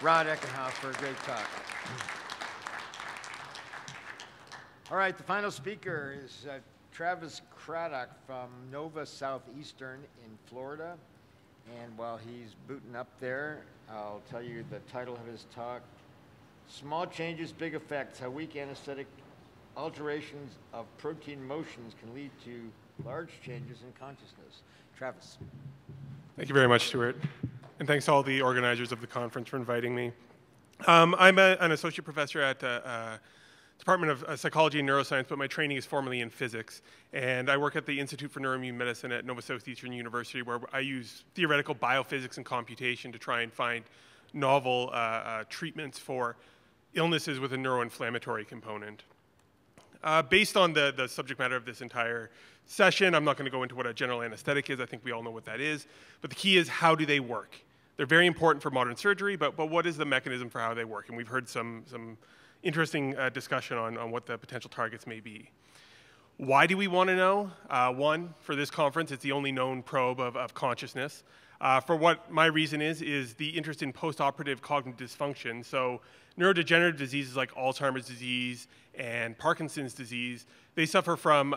S1: Rod Eckenhoff for a great talk. All right, the final speaker is Travis Craddock from Nova Southeastern in Florida. And while he's booting up there, I'll tell you the title of his talk, Small Changes, Big Effects, How Weak Anesthetic Alterations of Protein Motions Can Lead to Large Changes in Consciousness. Travis.
S10: Thank you very much, Stuart. And thanks to all the organizers of the conference for inviting me. I'm an associate professor at Department of Psychology and Neuroscience, but my training is formally in physics. And I work at the Institute for Neuroimmune Medicine at Southeastern University, where I use theoretical biophysics and computation to try and find novel treatments for illnesses with a neuroinflammatory component. Based on the subject matter of this entire session, I'm not going to go into what a general anesthetic is. I think we all know what that is. But the key is, how do they work? They're very important for modern surgery, but what is the mechanism for how they work? And we've heard some interesting discussion on what the potential targets may be. Why do we want to know? One, for this conference, it's the only known probe of consciousness. For what my reason is the interest in postoperative cognitive dysfunction. So neurodegenerative diseases like Alzheimer's disease and Parkinson's disease, they suffer from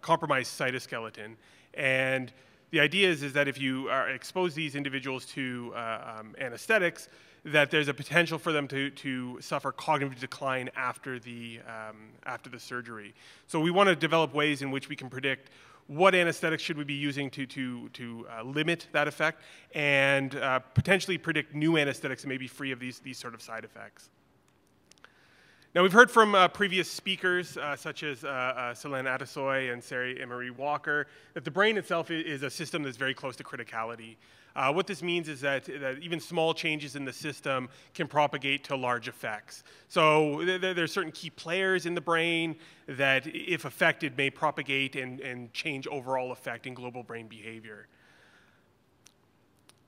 S10: compromised cytoskeleton. And the idea is that if you expose these individuals to anesthetics, that there's a potential for them to suffer cognitive decline after the surgery. So we want to develop ways in which we can predict what anesthetics should we be using to limit that effect, and potentially predict new anesthetics that may be free of these sort of side effects. Now, we've heard from previous speakers, such as Selene Adesoy and Sarah Emery Walker, that the brain itself is a system that's very close to criticality. What this means is that even small changes in the system can propagate to large effects. So there's certain key players in the brain that, if affected, may propagate and change overall effect in global brain behavior.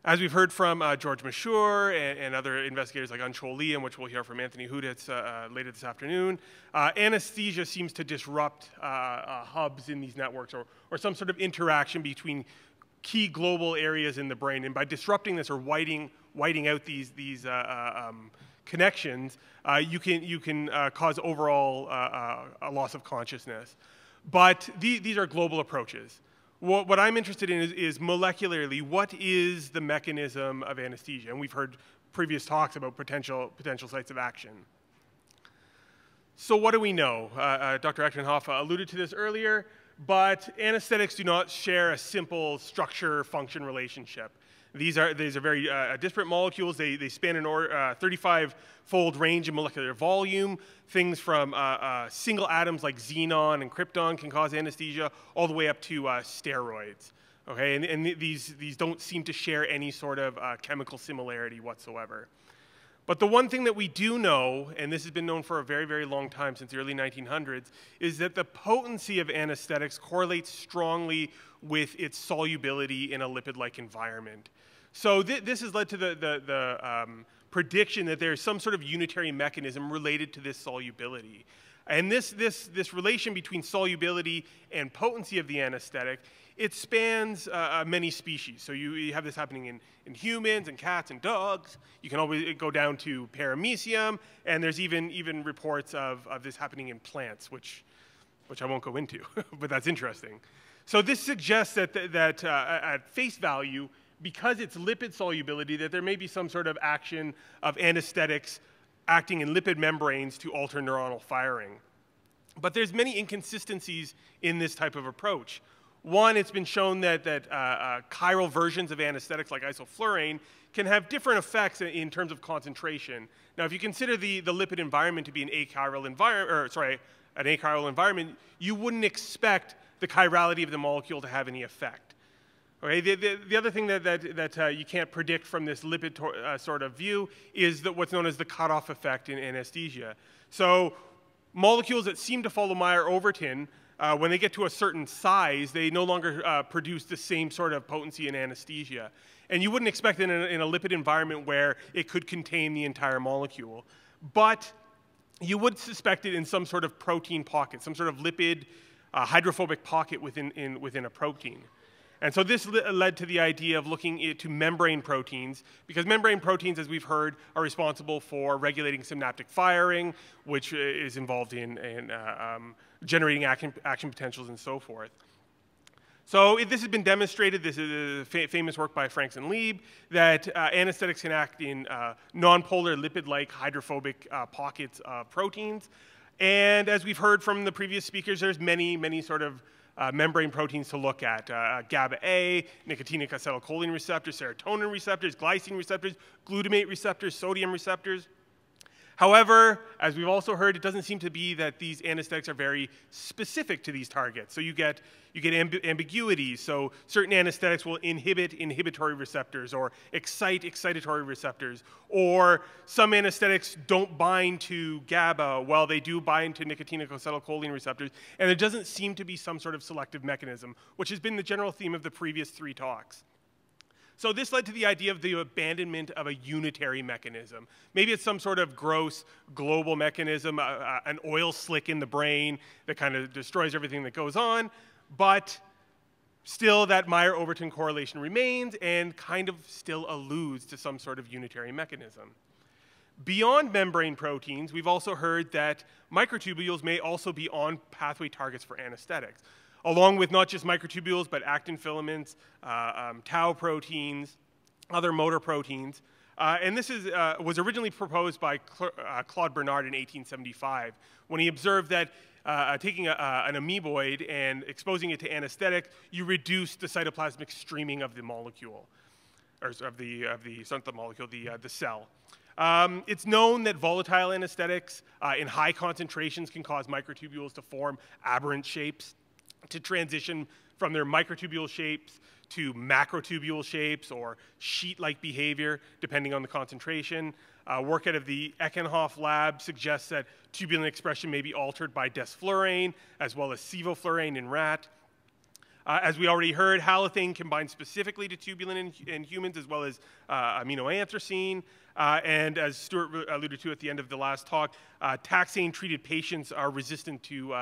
S10: As we've heard from George Mashour and other investigators like Anshul Lee, and which we'll hear from Anthony Hudetz later this afternoon, anesthesia seems to disrupt hubs in these networks, or some sort of interaction between key global areas in the brain. And by disrupting this or whiting out these connections, you can cause overall a loss of consciousness. But these are global approaches. What I'm interested in is molecularly, what is the mechanism of anesthesia? And we've heard previous talks about potential sites of action. So what do we know? Dr. Eckenhoff alluded to this earlier, but anesthetics do not share a simple structure-function relationship. These are very disparate molecules. They span an 35-fold range in molecular volume. Things from single atoms like xenon and krypton can cause anesthesia, all the way up to steroids. Okay, and these don't seem to share any sort of chemical similarity whatsoever. But the one thing that we do know, and this has been known for a very, very long time, since the early 1900s, is that the potency of anesthetics correlates strongly with its solubility in a lipid-like environment. So this has led to the prediction that there's some sort of unitary mechanism related to this solubility. And this relation between solubility and potency of the anesthetic, it spans many species. So you have this happening in humans and cats and dogs. You can always go down to paramecium, and there's even reports of this happening in plants, which I won't go into, but that's interesting. So this suggests that at face value, because it's lipid solubility, that there may be some sort of action of anesthetics acting in lipid membranes to alter neuronal firing. But there's many inconsistencies in this type of approach. One, it's been shown that chiral versions of anesthetics like isoflurane can have different effects in terms of concentration. Now, if you consider the lipid environment to be an achiral environment, you wouldn't expect the chirality of the molecule to have any effect. Okay, the other thing that you can't predict from this lipid sort of view is that what's known as the cutoff effect in anesthesia. So molecules that seem to follow Meyer-Overton, when they get to a certain size, they no longer produce the same sort of potency in anesthesia. And you wouldn't expect it in a lipid environment where it could contain the entire molecule. But you would suspect it in some sort of protein pocket, some sort of lipid hydrophobic pocket within a protein. And so this led to the idea of looking into membrane proteins, because membrane proteins, as we've heard, are responsible for regulating synaptic firing, which is involved in generating action potentials and so forth. So this has been demonstrated, this is a famous work by Franks and Lieb, that anesthetics can act in nonpolar lipid-like hydrophobic pockets of proteins. And as we've heard from the previous speakers, there's many sort of membrane proteins to look at. GABA-A, nicotinic acetylcholine receptors, serotonin receptors, glycine receptors, glutamate receptors, sodium receptors. However, as we've also heard, it doesn't seem to be that these anesthetics are very specific to these targets. So you get ambiguities. So certain anesthetics will inhibit inhibitory receptors or excite excitatory receptors. Or some anesthetics don't bind to GABA while they do bind to nicotinic acetylcholine receptors. And there doesn't seem to be some sort of selective mechanism, which has been the general theme of the previous 3 talks. So this led to the idea of the abandonment of a unitary mechanism. Maybe it's some sort of gross global mechanism, an oil slick in the brain that kind of destroys everything that goes on, but still that Meyer-Overton correlation remains and kind of still alludes to some sort of unitary mechanism. Beyond membrane proteins, we've also heard that microtubules may also be on-pathway targets for anesthetics, along with not just microtubules, but actin filaments, tau proteins, other motor proteins. And this was originally proposed by Claude Bernard in 1875, when he observed that taking an amoeboid and exposing it to anesthetic, you reduce the cytoplasmic streaming of the molecule, or of the cell. It's known that volatile anesthetics in high concentrations can cause microtubules to form aberrant shapes, to transition from their microtubule shapes to macrotubule shapes or sheet-like behavior, depending on the concentration. Work out of the Eckenhoff lab suggests that tubulin expression may be altered by desflurane, as well as sevoflurane in rat. As we already heard, halothane can bind specifically to tubulin in humans, as well as aminoanthracene. And as Stuart alluded to at the end of the last talk, taxane-treated patients are resistant to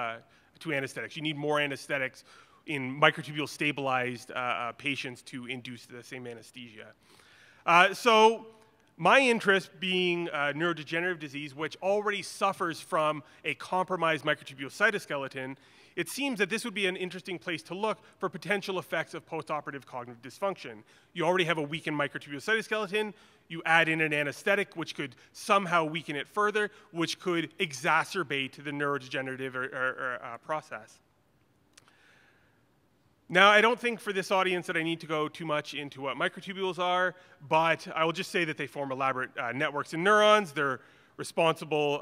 S10: anesthetics. You need more anesthetics in microtubule-stabilized patients to induce the same anesthesia. So my interest being neurodegenerative disease, which already suffers from a compromised microtubule cytoskeleton, it seems that this would be an interesting place to look for potential effects of postoperative cognitive dysfunction. You already have a weakened microtubule cytoskeleton. You add in an anesthetic, which could somehow weaken it further, which could exacerbate the neurodegenerative process. Now, I don't think for this audience that I need to go too much into what microtubules are, but I will just say that they form elaborate networks in neurons. They're responsible,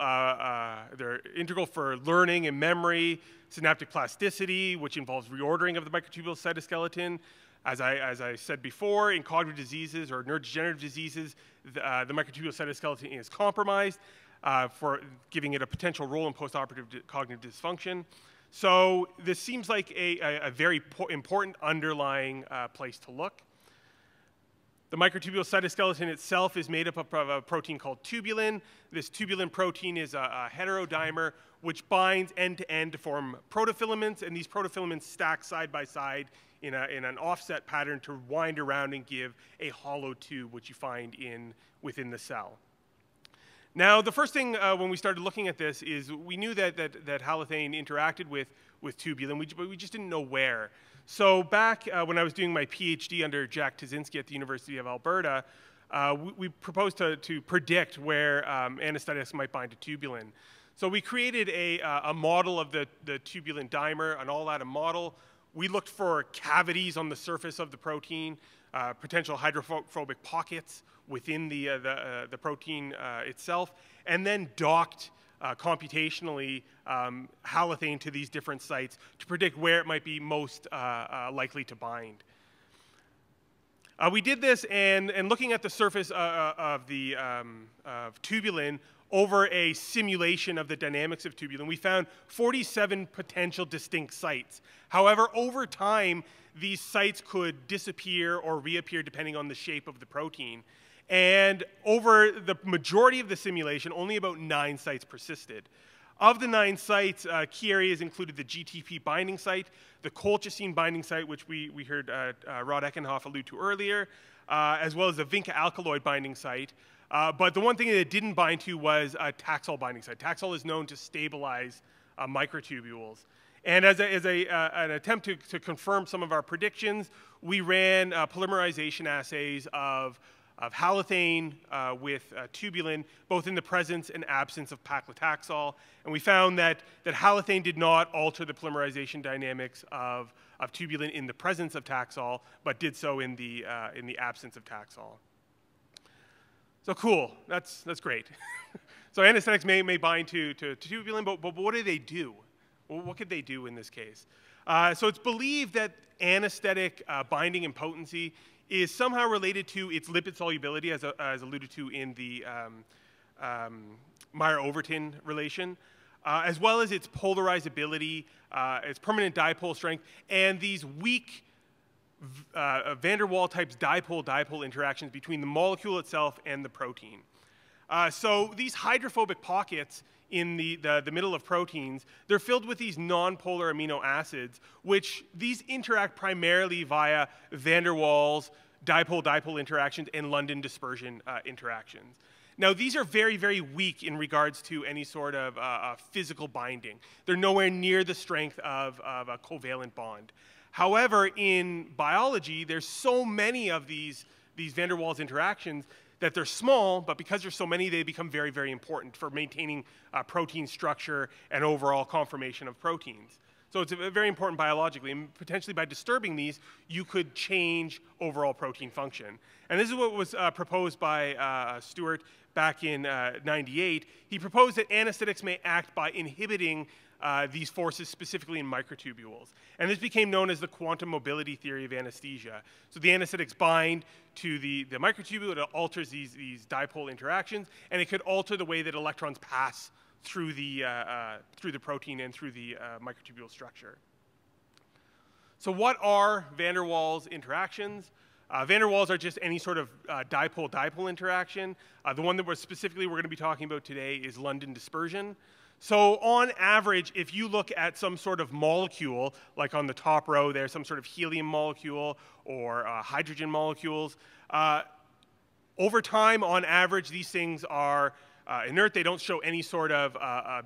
S10: they're integral for learning and memory, synaptic plasticity, which involves reordering of the microtubule cytoskeleton. As I said before, in cognitive diseases or neurodegenerative diseases, the microtubule cytoskeleton is compromised, for giving it a potential role in postoperative cognitive dysfunction. So this seems like a very important underlying place to look. The microtubule cytoskeleton itself is made up of a protein called tubulin. This tubulin protein is a heterodimer which binds end-to-end to form protofilaments, and these protofilaments stack side by side in an offset pattern to wind around and give a hollow tube, which you find within the cell. Now, the first thing when we started looking at this is we knew that halothane interacted with tubulin, but we just didn't know where. So back when I was doing my PhD under Jack Tazinski at the University of Alberta, we proposed to predict where anesthetics might bind to tubulin. So we created a model of the tubulin dimer, an all-atom model. We looked for cavities on the surface of the protein, potential hydrophobic pockets within the protein itself, and then docked computationally halothane to these different sites to predict where it might be most likely to bind. We did this, and looking at the surface of tubulin over a simulation of the dynamics of tubulin, we found 47 potential distinct sites. However, over time, these sites could disappear or reappear depending on the shape of the protein. And over the majority of the simulation, only about 9 sites persisted. Of the 9 sites, key areas included the GTP binding site, the colchicine binding site, which we heard Rod Eckenhoff allude to earlier, as well as the vinca alkaloid binding site. But the one thing that it didn't bind to was a Taxol binding site. Taxol is known to stabilize microtubules. And as an attempt to confirm some of our predictions, we ran polymerization assays of halothane with tubulin, both in the presence and absence of paclitaxel. And we found that halothane did not alter the polymerization dynamics of tubulin in the presence of Taxol, but did so in the absence of Taxol. So cool, that's great. So anesthetics may bind to tubulin, but what do they do? Well, what could they do in this case? So it's believed that anesthetic binding and potency is somehow related to its lipid solubility, as alluded to in the Meyer-Overton relation, as well as its polarizability, its permanent dipole strength, and these weak van der Waals types dipole-dipole interactions between the molecule itself and the protein. So these hydrophobic pockets in the middle of proteins, they're filled with these non-polar amino acids, which these interact primarily via van der Waals dipole-dipole interactions and London dispersion interactions. Now, these are very, very weak in regards to any sort of physical binding. They're nowhere near the strength of a covalent bond. However, in biology, there's so many of these van der Waals interactions that they're small, but because there's so many, they become very, very important for maintaining protein structure and overall conformation of proteins. So it's very important biologically, and potentially by disturbing these, you could change overall protein function. And this is what was proposed by Stewart back in '98. He proposed that anesthetics may act by inhibiting these forces specifically in microtubules. And this became known as the quantum mobility theory of anesthesia. So the anesthetics bind to the microtubule, it alters these dipole interactions, and it could alter the way that electrons pass through the protein and through the microtubule structure. So what are van der Waals interactions? Van der Waals are just any sort of dipole-dipole interaction. The one that we're going to be talking about today is London dispersion. So on average, if you look at some sort of molecule, like on the top row there, some sort of helium molecule or hydrogen molecules, over time, on average, these things are inert. They don't show any sort of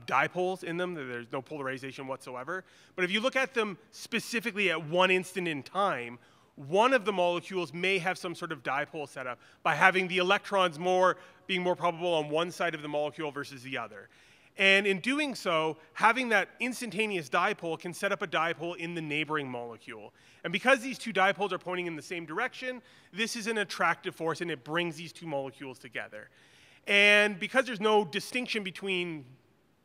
S10: dipoles in them. There's no polarization whatsoever. But if you look at them specifically at one instant in time, one of the molecules may have some sort of dipole setup by having the electrons being more probable on one side of the molecule versus the other. And in doing so, having that instantaneous dipole can set up a dipole in the neighboring molecule. And because these two dipoles are pointing in the same direction, this is an attractive force, and it brings these two molecules together. And because there's no distinction between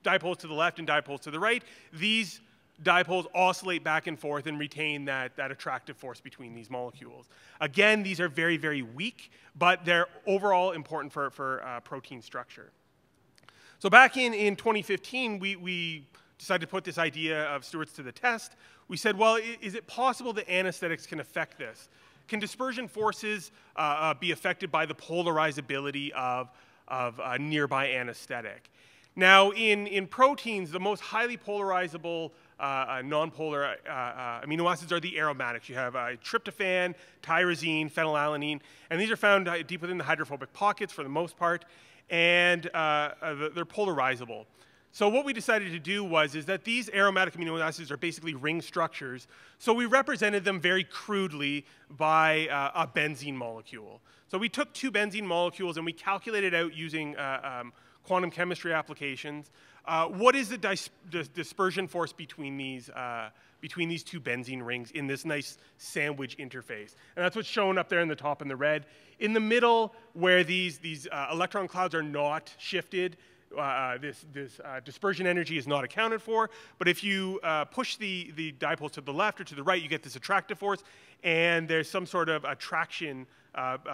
S10: dipoles to the left and dipoles to the right, these dipoles oscillate back and forth and retain that attractive force between these molecules. Again, these are very, very weak, but they're overall important for protein structure. So back in 2015, we decided to put this idea of Stewart's to the test. We said, well, is it possible that anesthetics can affect this? Can dispersion forces be affected by the polarizability of a nearby anesthetic? Now, in proteins, the most highly polarizable nonpolar amino acids are the aromatics. You have tryptophan, tyrosine, phenylalanine, and these are found deep within the hydrophobic pockets for the most part, and they're polarizable. So what we decided to do is that these aromatic amino acids are basically ring structures, so we represented them very crudely by a benzene molecule. So we took two benzene molecules and we calculated out using quantum chemistry applications what is the dispersion force between these two benzene rings in this nice sandwich interface. And that's what's shown up there in the top in the red. In the middle, where these electron clouds are not shifted, this dispersion energy is not accounted for. But if you push the dipoles to the left or to the right, you get this attractive force, and there's some sort of attraction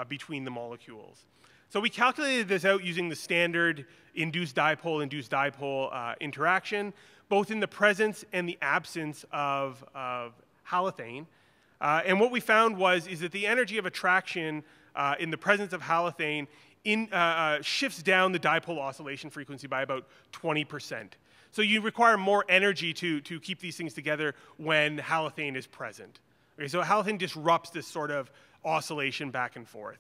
S10: between the molecules. So we calculated this out using the standard induced dipole interaction, both in the presence and the absence of halothane. And what we found is that the energy of attraction in the presence of halothane shifts down the dipole oscillation frequency by about 20%. So you require more energy to keep these things together when halothane is present. Okay, so halothane disrupts this sort of oscillation back and forth.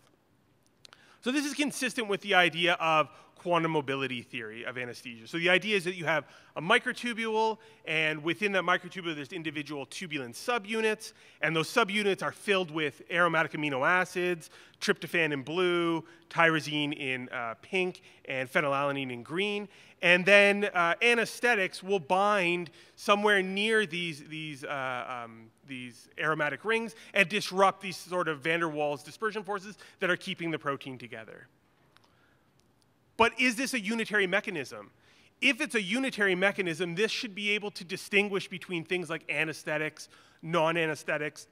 S10: So this is consistent with the idea of quantum mobility theory of anesthesia. So the idea is that you have a microtubule, and within that microtubule there's individual tubulin subunits, and those subunits are filled with aromatic amino acids, tryptophan in blue, tyrosine in pink, and phenylalanine in green. And then anesthetics will bind somewhere near these aromatic rings and disrupt these sort of van der Waals dispersion forces that are keeping the protein together. But is this a unitary mechanism? If it's a unitary mechanism, this should be able to distinguish between things like anesthetics, non-anesthetics,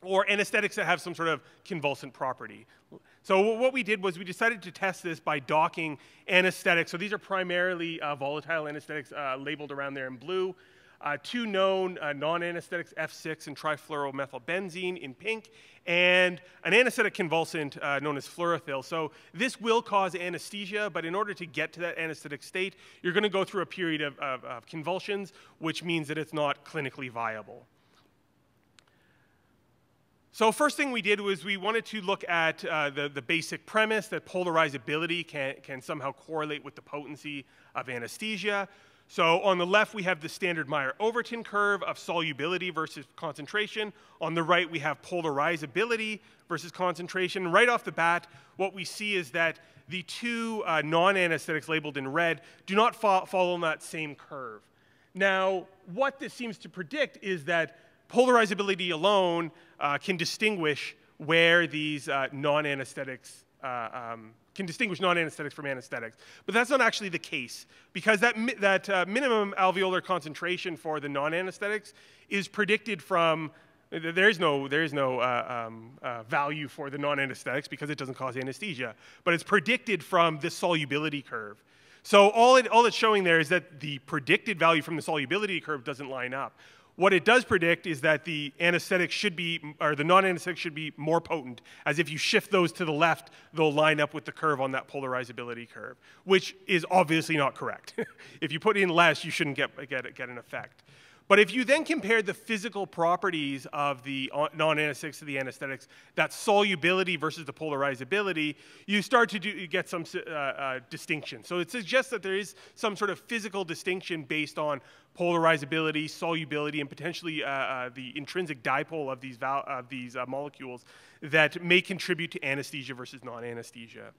S10: or anesthetics that have some sort of convulsant property. So what we did was we decided to test this by docking anesthetics. So these are primarily volatile anesthetics labeled around there in blue. Two known non-anesthetics, F6 and trifluoromethylbenzene in pink, and an anesthetic convulsant known as fluorothil. So this will cause anesthesia, but in order to get to that anesthetic state, you're going to go through a period of convulsions, which means that it's not clinically viable. So first thing we did was we wanted to look at the basic premise that polarizability can somehow correlate with the potency of anesthesia. So on the left, we have the standard Meyer-Overton curve of solubility versus concentration. On the right, we have polarizability versus concentration. Right off the bat, what we see is that the two non-anesthetics labeled in red do not follow that same curve. Now, what this seems to predict is that polarizability alone can distinguish where these non-anesthetics can distinguish non-anesthetics from anesthetics. But that's not actually the case, because that minimum alveolar concentration for the non-anesthetics is predicted from, there is no value for the non-anesthetics because it doesn't cause anesthesia, but it's predicted from the solubility curve. So all it's showing there is that the predicted value from the solubility curve doesn't line up. What it does predict is that the anesthetic should be, or the non-anesthetic should be more potent, as if you shift those to the left, they'll line up with the curve on that polarizability curve, which is obviously not correct. If you put in less, you shouldn't get an effect. But if you then compare the physical properties of the non-anesthetics to the anesthetics, that solubility versus the polarizability, you start to get some distinction. So it suggests that there is some sort of physical distinction based on polarizability, solubility, and potentially the intrinsic dipole of these molecules that may contribute to anesthesia versus non-anesthesia.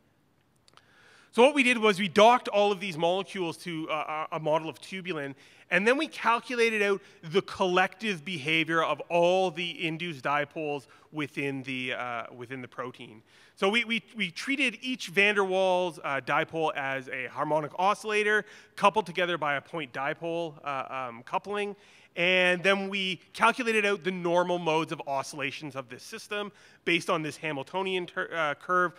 S10: So what we did was we docked all of these molecules to a model of tubulin, and then we calculated out the collective behavior of all the induced dipoles within the protein. So we treated each van der Waals dipole as a harmonic oscillator coupled together by a point dipole coupling. And then we calculated out the normal modes of oscillations of this system based on this Hamiltonian curve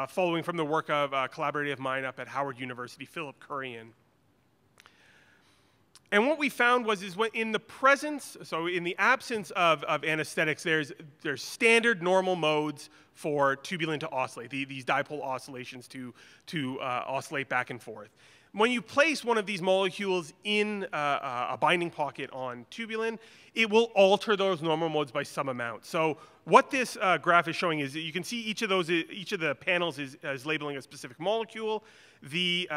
S10: following from the work of a collaborator of mine up at Howard University, Philip Kurian. And what we found was in the presence, so in the absence of anesthetics, there's standard normal modes for tubulin to oscillate, these dipole oscillations to oscillate back and forth. When you place one of these molecules in a binding pocket on tubulin, it will alter those normal modes by some amount. So what this graph is showing is that you can see each of the panels is labeling a specific molecule. The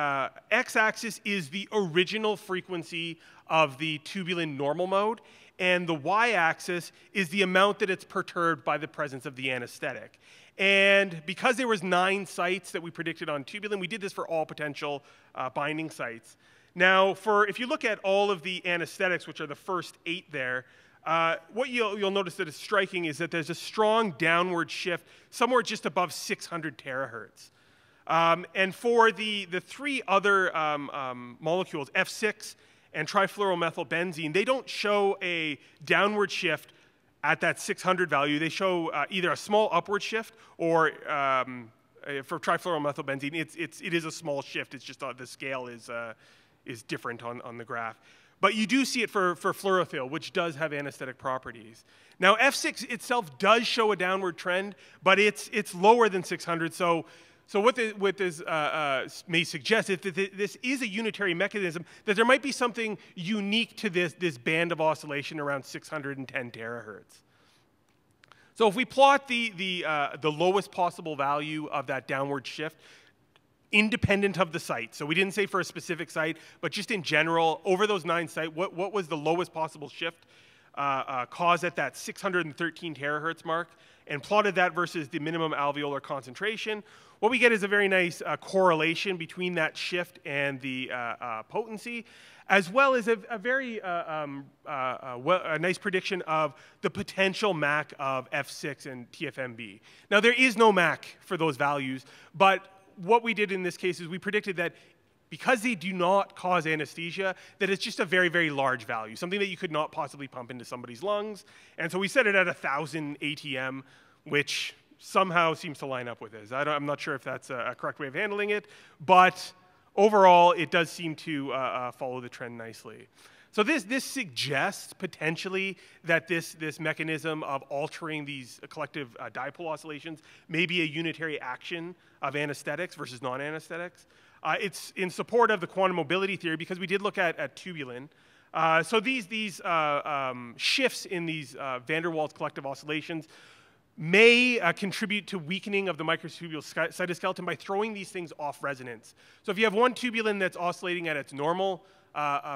S10: x-axis is the original frequency of the tubulin normal mode, and the y-axis is the amount that it's perturbed by the presence of the anesthetic. And because there was 9 sites that we predicted on tubulin, we did this for all potential binding sites. Now, if you look at all of the anesthetics, which are the first 8 there, what you'll notice that is striking is that there's a strong downward shift somewhere just above 600 terahertz. And for the 3 other molecules, F6 and trifluoromethylbenzene, they don't show a downward shift at that 600 value. They show either a small upward shift or for trifluoromethylbenzene, it is a small shift. It's just the scale is different on the graph. But you do see it for fluorothil, which does have anesthetic properties. Now, F6 itself does show a downward trend, but it's lower than 600. So what this may suggest is that this is a unitary mechanism, that there might be something unique to this band of oscillation around 610 terahertz. So if we plot the lowest possible value of that downward shift, independent of the site. So we didn't say for a specific site, but just in general, over those 9 sites, what was the lowest possible shift caused at that 613 terahertz mark, and plotted that versus the minimum alveolar concentration. What we get is a very nice correlation between that shift and the potency, as well as a very a nice prediction of the potential MAC of F6 and TFMB. Now, there is no MAC for those values, but what we did in this case is we predicted that because they do not cause anesthesia, that it's just a very, very large value, something that you could not possibly pump into somebody's lungs. And so we set it at 1,000 ATM, which somehow seems to line up with this. I'm not sure if that's a correct way of handling it, but overall, it does seem to follow the trend nicely. So this suggests potentially that this mechanism of altering these collective dipole oscillations may be a unitary action of anesthetics versus non-anesthetics. It's in support of the quantum mobility theory because we did look at tubulin. So these shifts in these van der Waals collective oscillations may contribute to weakening of the microtubule cytoskeleton by throwing these things off resonance. So if you have one tubulin that's oscillating at its normal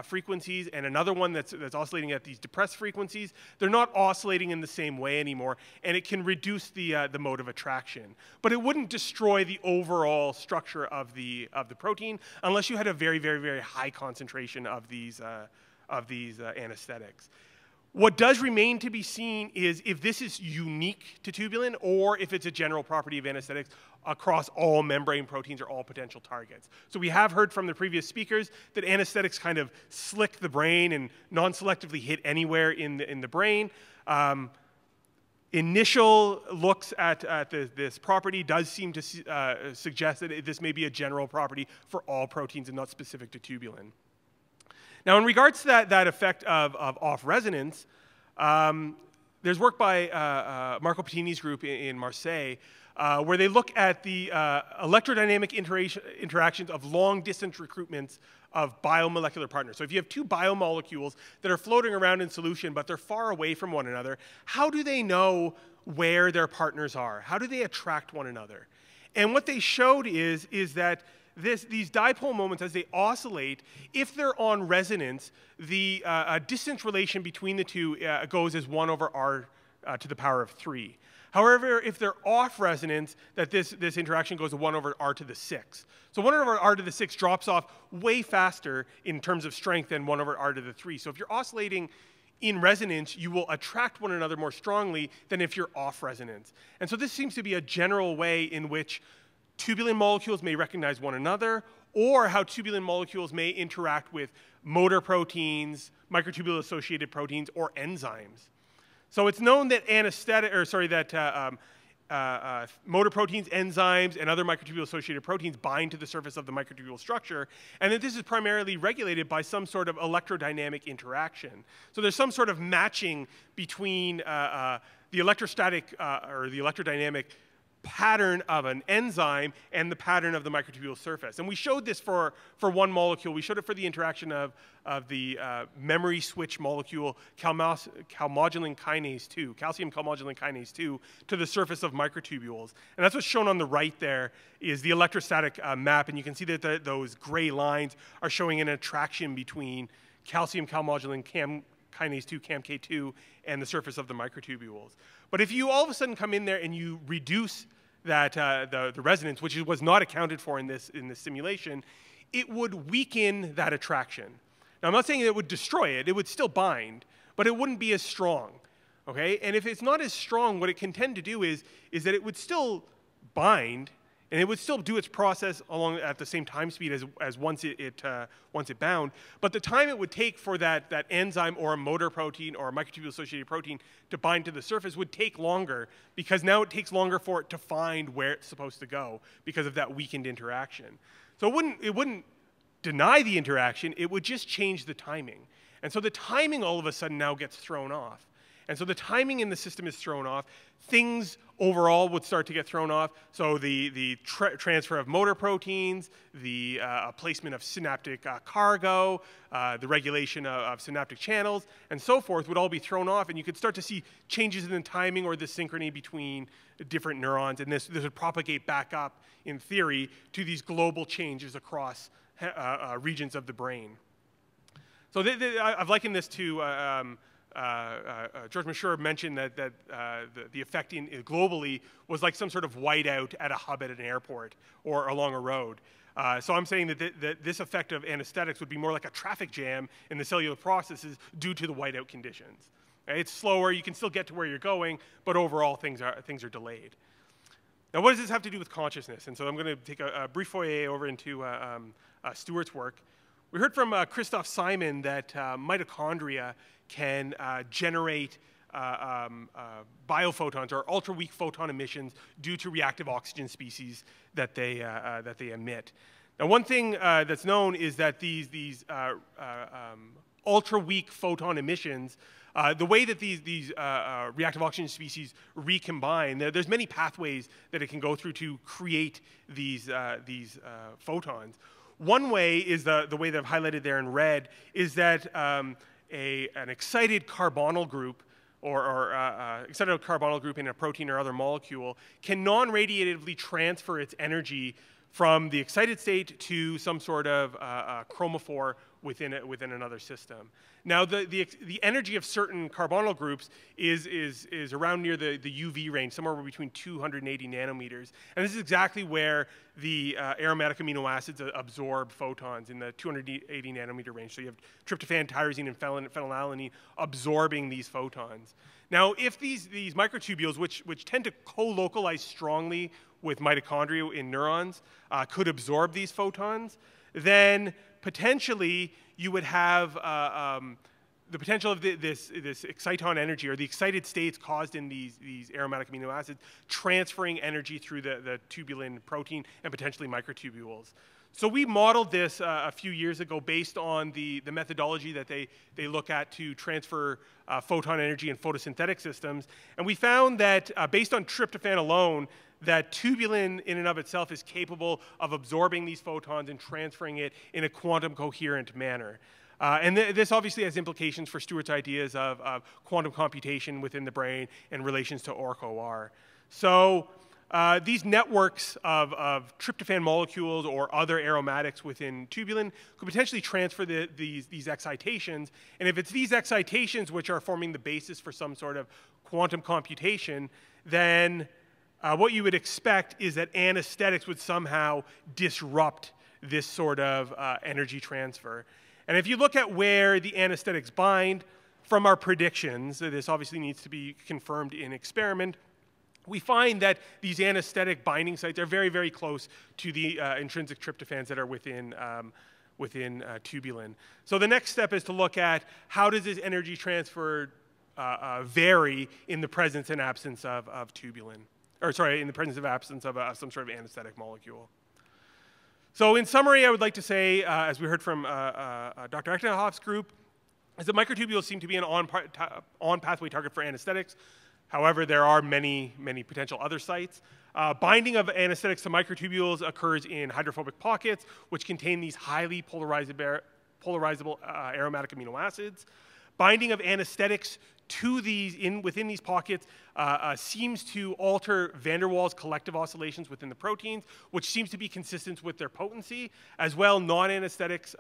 S10: frequencies and another one that's oscillating at these depressed frequencies, they're not oscillating in the same way anymore, and it can reduce the mode of attraction. But it wouldn't destroy the overall structure of the protein unless you had a very, very, very high concentration of these anesthetics. What does remain to be seen is if this is unique to tubulin or if it's a general property of anesthetics across all membrane proteins or all potential targets. So we have heard from the previous speakers that anesthetics kind of slick the brain and non-selectively hit anywhere in the brain. Initial looks at this property does seem to suggest that this may be a general property for all proteins and not specific to tubulin. Now, in regards to that effect of off resonance, there's work by Marco Pettini's group in Marseille where they look at the electrodynamic interactions of long-distance recruitments of biomolecular partners. So if you have two biomolecules that are floating around in solution, but they're far away from one another, how do they know where their partners are? How do they attract one another? And what they showed is that these dipole moments, as they oscillate, if they're on resonance, the distance relation between the two goes as 1 over r to the power of 3. However, if they're off resonance, that this interaction goes to 1 over r to the 6. So 1 over r to the 6 drops off way faster in terms of strength than 1 over r to the 3. So if you're oscillating in resonance, you will attract one another more strongly than if you're off resonance. And so this seems to be a general way in which tubulin molecules may recognize one another, or how tubulin molecules may interact with motor proteins, microtubule-associated proteins, or enzymes. So it's known that motor proteins, enzymes, and other microtubule-associated proteins bind to the surface of the microtubule structure, and that this is primarily regulated by some sort of electrodynamic interaction. So there's some sort of matching between the electrostatic or the electrodynamic pattern of an enzyme and the pattern of the microtubule surface. And we showed this for one molecule. We showed it for the interaction of the memory switch molecule calmodulin kinase 2, calcium calmodulin kinase 2, to the surface of microtubules. And that's what's shown on the right there is the electrostatic map. And you can see that those gray lines are showing an attraction between calcium calmodulin kinase 2, CAMK2, and the surface of the microtubules. But if you all of a sudden come in there and you reduce that the resonance, which was not accounted for in this simulation, it would weaken that attraction. Now, I'm not saying it would destroy it. It would still bind, but it wouldn't be as strong. Okay? And if it's not as strong, what it can tend to do is that it would still bind, and it would still do its process along at the same time speed as once it bound. But the time it would take for that enzyme or a motor protein or a microtubule-associated protein to bind to the surface would take longer, because now it takes longer for it to find where it's supposed to go because of that weakened interaction. So it wouldn't deny the interaction, it would just change the timing. And so the timing all of a sudden now gets thrown off. And so the timing in the system is thrown off. Things overall would start to get thrown off. So the transfer of motor proteins, the placement of synaptic cargo, the regulation of synaptic channels, and so forth would all be thrown off. And you could start to see changes in the timing or the synchrony between different neurons. And this would propagate back up, in theory, to these global changes across regions of the brain. So I've likened this to George Mashur mentioned that the effect globally was like some sort of whiteout at a hub at an airport or along a road. So I'm saying that this effect of anesthetics would be more like a traffic jam in the cellular processes due to the whiteout conditions. It's slower, you can still get to where you're going, but overall things are delayed. Now what does this have to do with consciousness? And so I'm going to take a brief foray over into Stuart's work. We heard from Christoph Simon that mitochondria can generate biophotons or ultra-weak photon emissions due to reactive oxygen species that they emit. Now, one thing that's known is that these ultra-weak photon emissions, the way that these reactive oxygen species recombine, there's many pathways that it can go through to create these photons. One way is the way that I've highlighted there in red is that an excited carbonyl group or excited carbonyl group in a protein or other molecule can non-radiatively transfer its energy from the excited state to some sort of chromophore within another system. Now, the energy of certain carbonyl groups is around near the UV range, somewhere between 280 nanometers. And this is exactly where the aromatic amino acids absorb photons, in the 280 nanometer range. So you have tryptophan, tyrosine, and phenylalanine absorbing these photons. Now, if these microtubules, which tend to co-localize strongly with mitochondria in neurons, could absorb these photons, then potentially you would have the potential of this exciton energy, or the excited states caused in these aromatic amino acids, transferring energy through the tubulin protein and potentially microtubules. So we modeled this a few years ago based on the methodology that they look at to transfer photon energy in photosynthetic systems. And we found that based on tryptophan alone, that tubulin in and of itself is capable of absorbing these photons and transferring it in a quantum coherent manner. And this obviously has implications for Stuart's ideas of quantum computation within the brain in relations to OR. So these networks of tryptophan molecules or other aromatics within tubulin could potentially transfer these excitations. And if it's these excitations which are forming the basis for some sort of quantum computation, then what you would expect is that anesthetics would somehow disrupt this sort of energy transfer. And if you look at where the anesthetics bind, from our predictions, this obviously needs to be confirmed in experiment, we find that these anesthetic binding sites are very, very close to the intrinsic tryptophans that are within tubulin. So the next step is to look at how does this energy transfer vary in the presence and absence of tubulin. Or sorry, in the presence of absence of some sort of anesthetic molecule. So in summary, I would like to say, as we heard from Dr. Eckenhoff's group, is that microtubules seem to be an on-pathway target for anesthetics. However, there are many, many potential other sites. Binding of anesthetics to microtubules occurs in hydrophobic pockets, which contain these highly polarizable aromatic amino acids. Binding of anesthetics to within these pockets seems to alter van der Waals collective oscillations within the proteins, which seems to be consistent with their potency. As well, non-anesthetics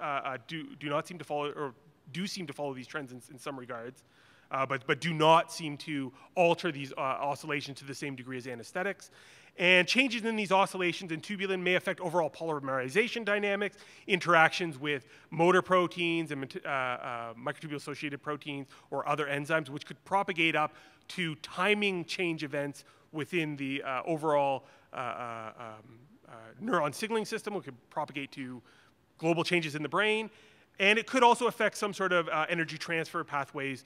S10: do not seem to follow, or do seem to follow these trends in some regards, but do not seem to alter these oscillations to the same degree as anesthetics. And changes in these oscillations in tubulin may affect overall polymerization dynamics, interactions with motor proteins and microtubule-associated proteins or other enzymes, which could propagate up to timing change events within the overall neuron signaling system, which could propagate to global changes in the brain. And it could also affect some sort of energy transfer pathways,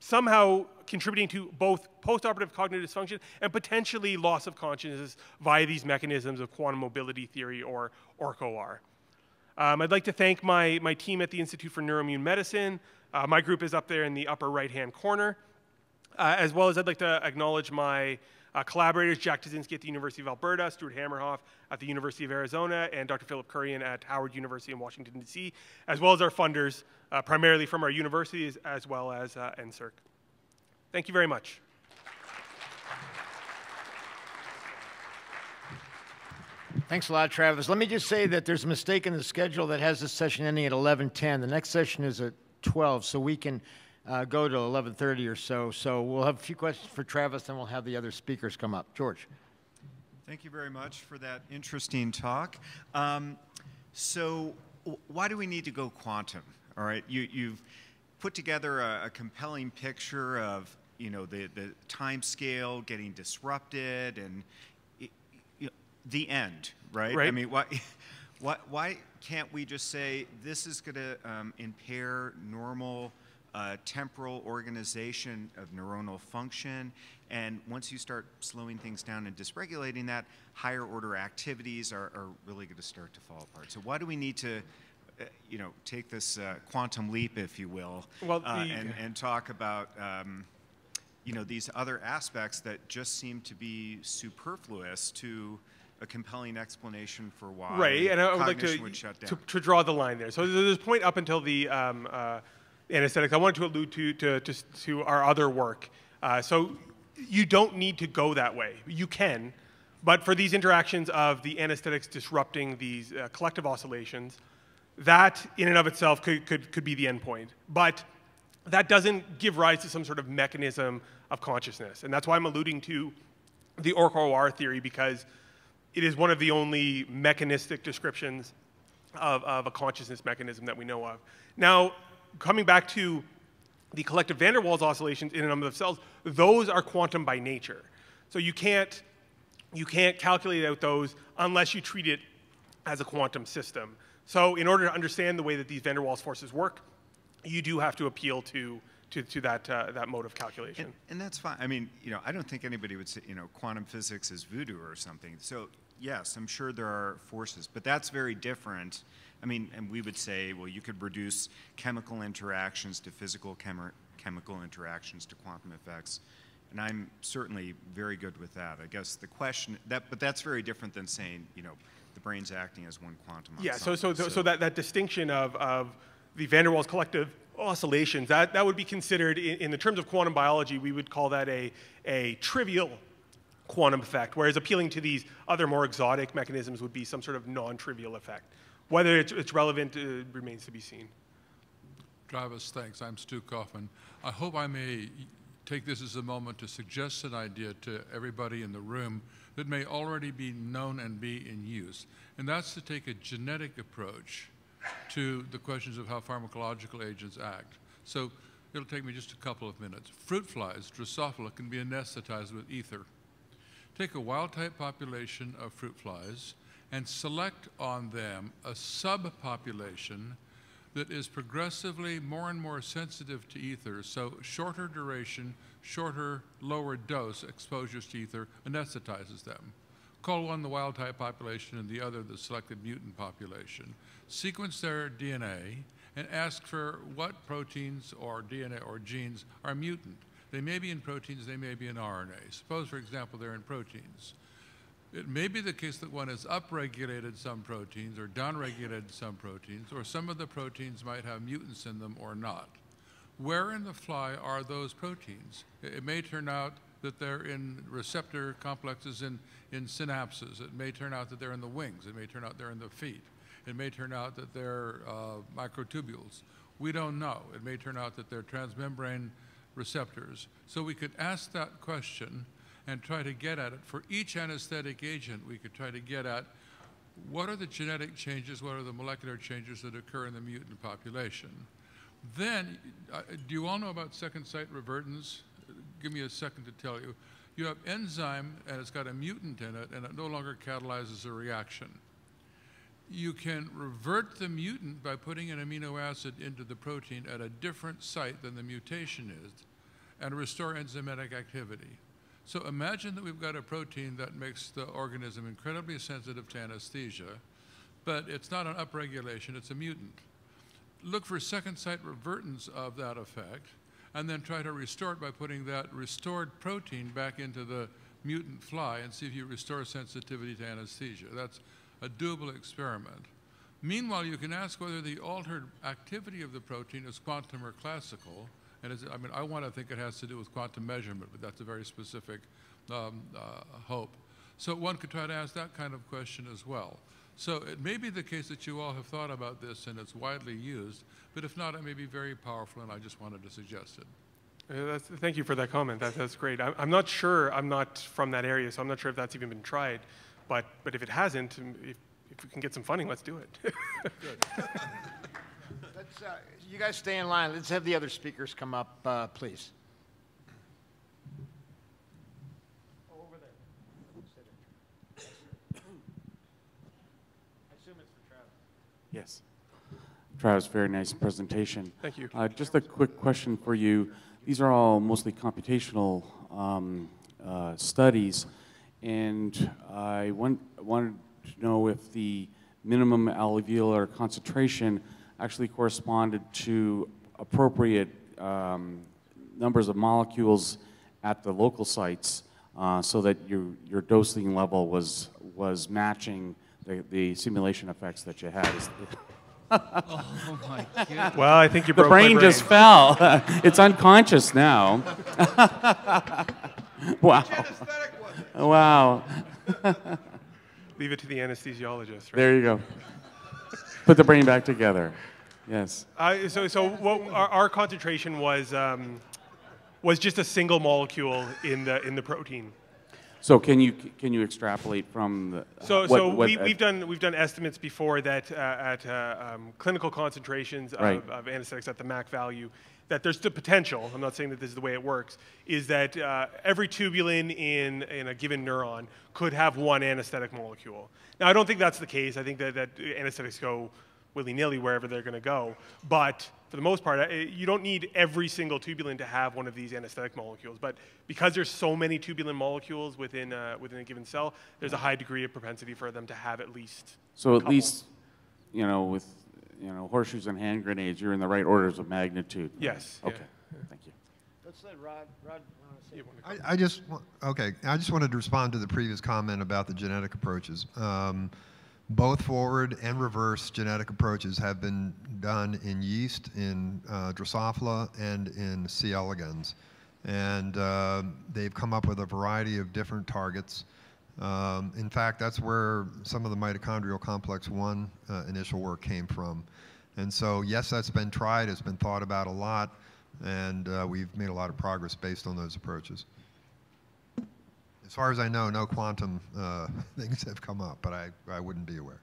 S10: somehow contributing to both postoperative cognitive dysfunction and potentially loss of consciousness via these mechanisms of quantum mobility theory or OR. I'd like to thank my team at the Institute for Neuroimmune Medicine, My group is up there in the upper right-hand corner. As well as I'd like to acknowledge my collaborators, Jack Tazinski at the University of Alberta, Stuart Hammerhoff at the University of Arizona, and Dr. Philip Kurian at Howard University in Washington, D.C., as well as our funders, primarily from our universities, as well as NSERC. Thank you very much.
S1: Thanks a lot, Travis. Let me just say that there's a mistake in the schedule that has this session ending at 11:10. The next session is at 12, so we can go to 11:30 or so. So we'll have a few questions for Travis, and we'll have the other speakers come up. George.
S9: Thank you very much for that interesting talk. So why do we need to go quantum? All right, you've put together a compelling picture of the time scale getting disrupted and the end, right?
S10: Right.
S9: I mean, why can't we just say this is going to impair normal temporal organization of neuronal function, and once you start slowing things down and dysregulating that, higher order activities are really going to start to fall apart. So why do we need to take this quantum leap, if you will, and talk about these other aspects that just seem to be superfluous to a compelling explanation for why
S10: right, and I would like to draw the line there. So there's a point up until the anesthetics. I wanted to allude to our other work. So you don't need to go that way. You can, but for these interactions of the anesthetics disrupting these collective oscillations, that in and of itself could be the endpoint. But that doesn't give rise to some sort of mechanism of consciousness. And that's why I'm alluding to the OR theory, because it is one of the only mechanistic descriptions of a consciousness mechanism that we know of. Now, coming back to the collective van der Waals oscillations in and of themselves, those are quantum by nature. So you can't calculate out those unless you treat it as a quantum system. So in order to understand the way that these van der Waals forces work, you do have to appeal to that mode of calculation.
S9: And that's fine. I mean, I don't think anybody would say, quantum physics is voodoo or something. So yes, I'm sure there are forces, but that's very different. I mean, and we would say, well, you could reduce chemical interactions to physical chemical interactions to quantum effects. And I'm certainly very good with that. I guess the question, but that's very different than saying, the brain's acting as one quantum ensemble.
S10: So that distinction of the van der Waals collective oscillations, that would be considered, in the terms of quantum biology, we would call that a trivial quantum effect, whereas appealing to these other more exotic mechanisms would be some sort of non-trivial effect. Whether it's relevant remains to be seen.
S11: Travis, thanks. I'm Stu Kaufman. I hope I may take this as a moment to suggest an idea to everybody in the room that may already be known and be in use, and that's to take a genetic approach to the questions of how pharmacological agents act. So it'll take me just a couple of minutes. Fruit flies, Drosophila, can be anesthetized with ether. Take a wild-type population of fruit flies and select on them a subpopulation that is progressively more and more sensitive to ether, so shorter duration, shorter, lower dose exposures to ether anesthetizes them. Call one the wild-type population and the other the selected mutant population. Sequence their DNA and ask for what proteins or DNA or genes are mutant. They may be in proteins, they may be in RNA. Suppose, for example, they're in proteins. It may be the case that one has upregulated some proteins or downregulated some proteins, or some of the proteins might have mutants in them or not. Where in the fly are those proteins? It may turn out that they're in receptor complexes in synapses. It may turn out that they're in the wings. It may turn out they're in the feet. It may turn out that they're microtubules. We don't know. It may turn out that they're transmembrane receptors. So we could ask that question and try to get at it. For each anesthetic agent, we could try to get at what are the genetic changes, what are the molecular changes that occur in the mutant population. Then, do you all know about second site revertins? Give me a second to tell you. You have enzyme, and it's got a mutant in it, and it no longer catalyzes a reaction. You can revert the mutant by putting an amino acid into the protein at a different site than the mutation is, and restore enzymatic activity. So imagine that we've got a protein that makes the organism incredibly sensitive to anesthesia, but it's not an upregulation, it's a mutant. look for second site revertance of that effect, and then try to restore it by putting that restored protein back into the mutant fly and see if you restore sensitivity to anesthesia. That's a doable experiment. Meanwhile, you can ask whether the altered activity of the protein is quantum or classical. And I mean, I want to think it has to do with quantum measurement, but that's a very specific hope. So one could try to ask that kind of question as well. So it may be the case that you all have thought about this and it's widely used, but if not, it may be very powerful, and I just wanted to suggest it.
S10: Thank you for that comment. That's great. I'm not sure. I'm not from that area, so I'm not sure if that's even been tried. But if it hasn't, if we can get some funding, let's do it.
S1: Good. Let's, you guys stay in line. Let's have the other speakers come up, please. Over there. I assume it's for Travis.
S12: Yes. Travis, very nice presentation.
S10: Thank you.
S12: Just a quick question for you. These are all mostly computational studies, and I wanted to know if the minimum alveolar concentration actually corresponded to appropriate numbers of molecules at the local sites, so that your dosing level was matching the simulation effects that you had.
S7: Oh my God.
S10: Well, I think you broke
S12: The brain
S10: my brain.
S12: just fell. It's unconscious now. Wow. Wow.
S10: Leave it to the anesthesiologist, right?
S12: There you go. Put the brain back together. Yes.
S10: So what our concentration was just a single molecule in the protein.
S12: So can you extrapolate from the
S10: We've done estimates before that at clinical concentrations of anesthetics at the MAC value, that there's the potential, I'm not saying that this is the way it works, is that every tubulin in a given neuron could have one anesthetic molecule. Now, I don't think that's the case. I think that anesthetics go willy-nilly wherever they're going to go. But for the most part, you don't need every single tubulin to have one of these anesthetic molecules. But because there's so many tubulin molecules within a given cell, there's a high degree of propensity for them to have at least
S12: So at least, with horseshoes and hand grenades, you're in the right orders of magnitude.
S10: Yes.
S12: Okay.
S10: Yeah.
S12: Thank you.
S1: Let's let Rod say.
S8: I just wanted to respond to the previous comment about the genetic approaches. Both forward and reverse genetic approaches have been done in yeast, in Drosophila, and in C. elegans. And they've come up with a variety of different targets. In fact, that's where some of the mitochondrial complex 1 initial work came from. And so, yes, that's been tried, it's been thought about a lot, and we've made a lot of progress based on those approaches. As far as I know, no quantum things have come up, but I wouldn't be aware.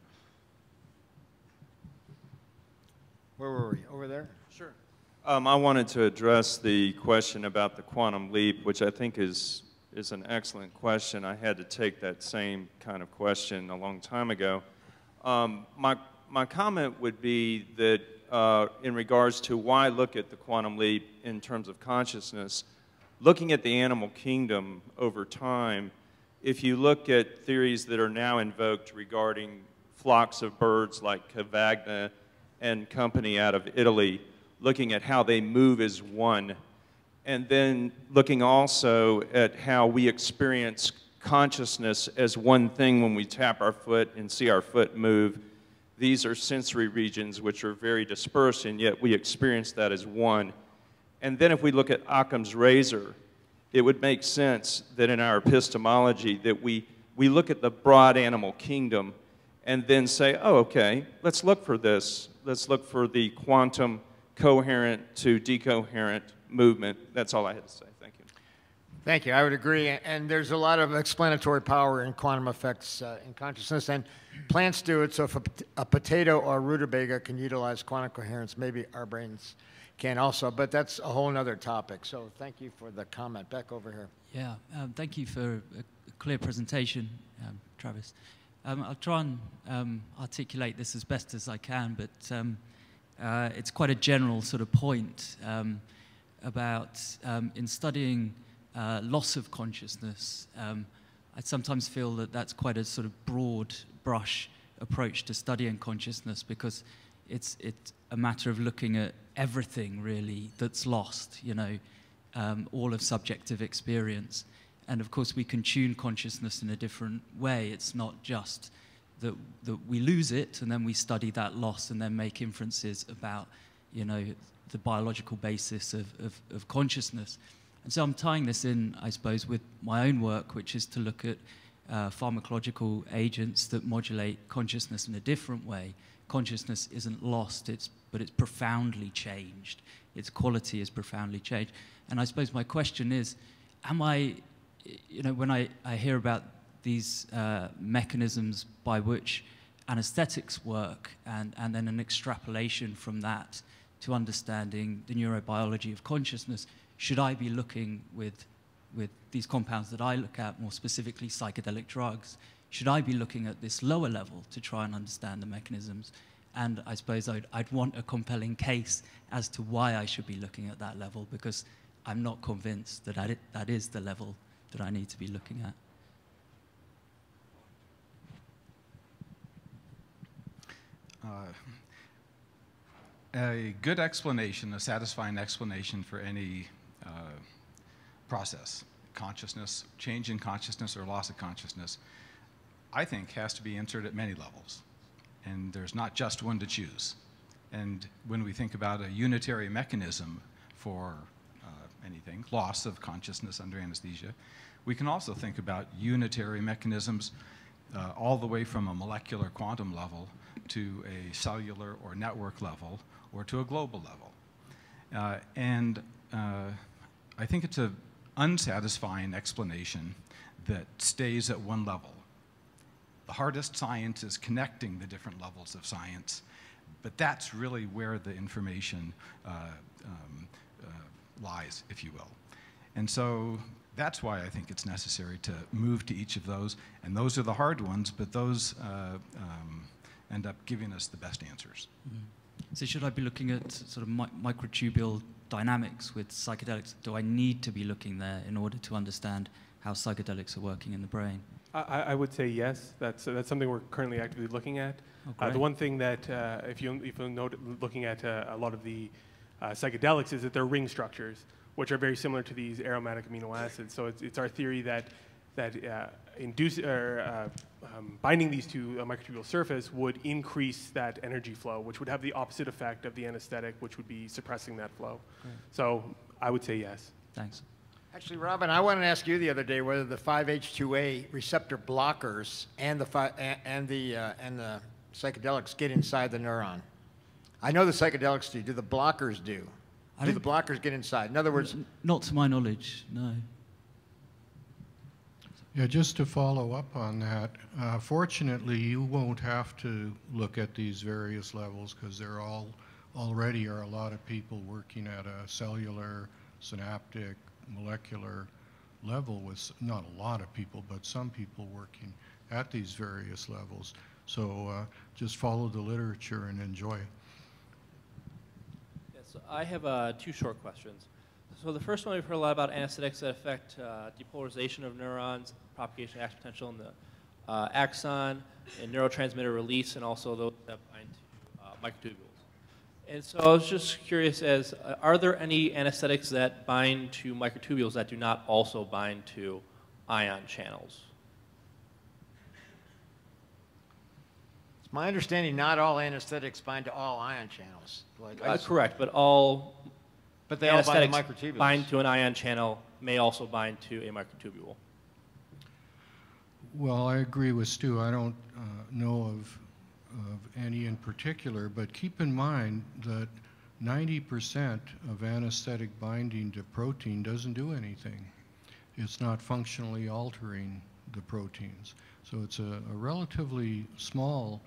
S1: Where were we? Over there?
S13: Sure. I wanted to address the question about the quantum leap, which I think is an excellent question. I had to take that same kind of question a long time ago. My comment would be that in regards to why look at the quantum leap in terms of consciousness, looking at the animal kingdom over time, if you look at theories that are now invoked regarding flocks of birds like Cavagna and company out of Italy, looking at how they move as one, and then looking also at how we experience consciousness as one thing when we tap our foot and see our foot move. These are sensory regions which are very dispersed, and yet we experience that as one. And then if we look at Occam's razor, it would make sense that in our epistemology that we look at the broad animal kingdom and then say, oh, okay, let's look for this. Let's look for the quantum coherent to decoherent movement. That's all I had to say. Thank you.
S1: Thank you. I would agree. And there's a lot of explanatory power in quantum effects in consciousness. And plants do it. So if a potato or a rutabaga can utilize quantum coherence, maybe our brains can also. But that's a whole other topic. So thank you for the comment. Back over here.
S14: Yeah. Thank you for a clear presentation, Travis. I'll try and articulate this as best as I can, but it's quite a general sort of point about in studying loss of consciousness. I sometimes feel that that's quite a sort of broad brush approach to studying consciousness, because it's a matter of looking at everything really that's lost, you know, all of subjective experience. And of course, we can tune consciousness in a different way. It's not just that we lose it and then we study that loss and then make inferences about, you know, the biological basis of consciousness. And so I'm tying this in, I suppose, with my own work, which is to look at pharmacological agents that modulate consciousness in a different way. Consciousness isn't lost, but it's profoundly changed. Its quality is profoundly changed. And I suppose my question is, am I, you know, when I hear about these mechanisms by which anesthetics work and then an extrapolation from that to understanding the neurobiology of consciousness, should I be looking with these compounds that I look at, more specifically psychedelic drugs, should I be looking at this lower level to try and understand the mechanisms? And I suppose I'd want a compelling case as to why I should be looking at that level, because I'm not convinced that that is the level that I need to be looking at.
S5: A good explanation, a satisfying explanation for any process, consciousness, change in consciousness or loss of consciousness, I think has to be answered at many levels. And there's not just one to choose. And when we think about a unitary mechanism for anything, loss of consciousness under anesthesia, we can also think about unitary mechanisms all the way from a molecular quantum level to a cellular or network level or to a global level. I think it's an unsatisfying explanation that stays at one level. The hardest science is connecting the different levels of science, but that's really where the information lies, if you will. And so that's why I think it's necessary to move to each of those, and those are the hard ones, but those end up giving us the best answers.
S14: Mm-hmm. So should I be looking at sort of microtubule dynamics with psychedelics? Do I need to be looking there in order to understand how psychedelics are working in the brain?
S15: I would say yes. That's something we're currently actively looking at. The one thing that, if you note, looking at a lot of the psychedelics, is that they're ring structures, which are very similar to these aromatic amino acids. So it's our theory that binding these to a microtubule surface would increase that energy flow, which would have the opposite effect of the anesthetic, which would be suppressing that flow. Great. So I would say yes.
S14: Thanks.
S1: Actually, Robin, I wanted to ask you the other day whether the 5-H2A receptor blockers and the psychedelics get inside the neuron. I know the psychedelics do. Do the blockers do? Do the blockers get inside? In other words,
S14: not to my knowledge, no.
S2: Yeah, just to follow up on that, fortunately, you won't have to look at these various levels because there already are a lot of people working at a cellular, synaptic, molecular level with, not a lot of people, but some people working at these various levels. So just follow the literature and enjoy it.
S16: Yes, so I have two short questions. So the first one, we've heard a lot about anesthetics that affect depolarization of neurons, propagation of action potential in the axon, and neurotransmitter release, and also those that bind to microtubules. And so I was just curious as, are there any anesthetics that bind to microtubules that do not also bind to ion channels?
S1: it's my understanding not all anesthetics bind to all ion channels. Like
S16: Correct, but all
S1: they all bind to
S16: anesthetics
S1: microtubules.
S16: bind to an ion channel may also bind to a microtubule.
S2: Well, I agree with Stu. I don't know of any in particular, but keep in mind that 90% of anesthetic binding to protein doesn't do anything. It's not functionally altering the proteins. So it's a relatively small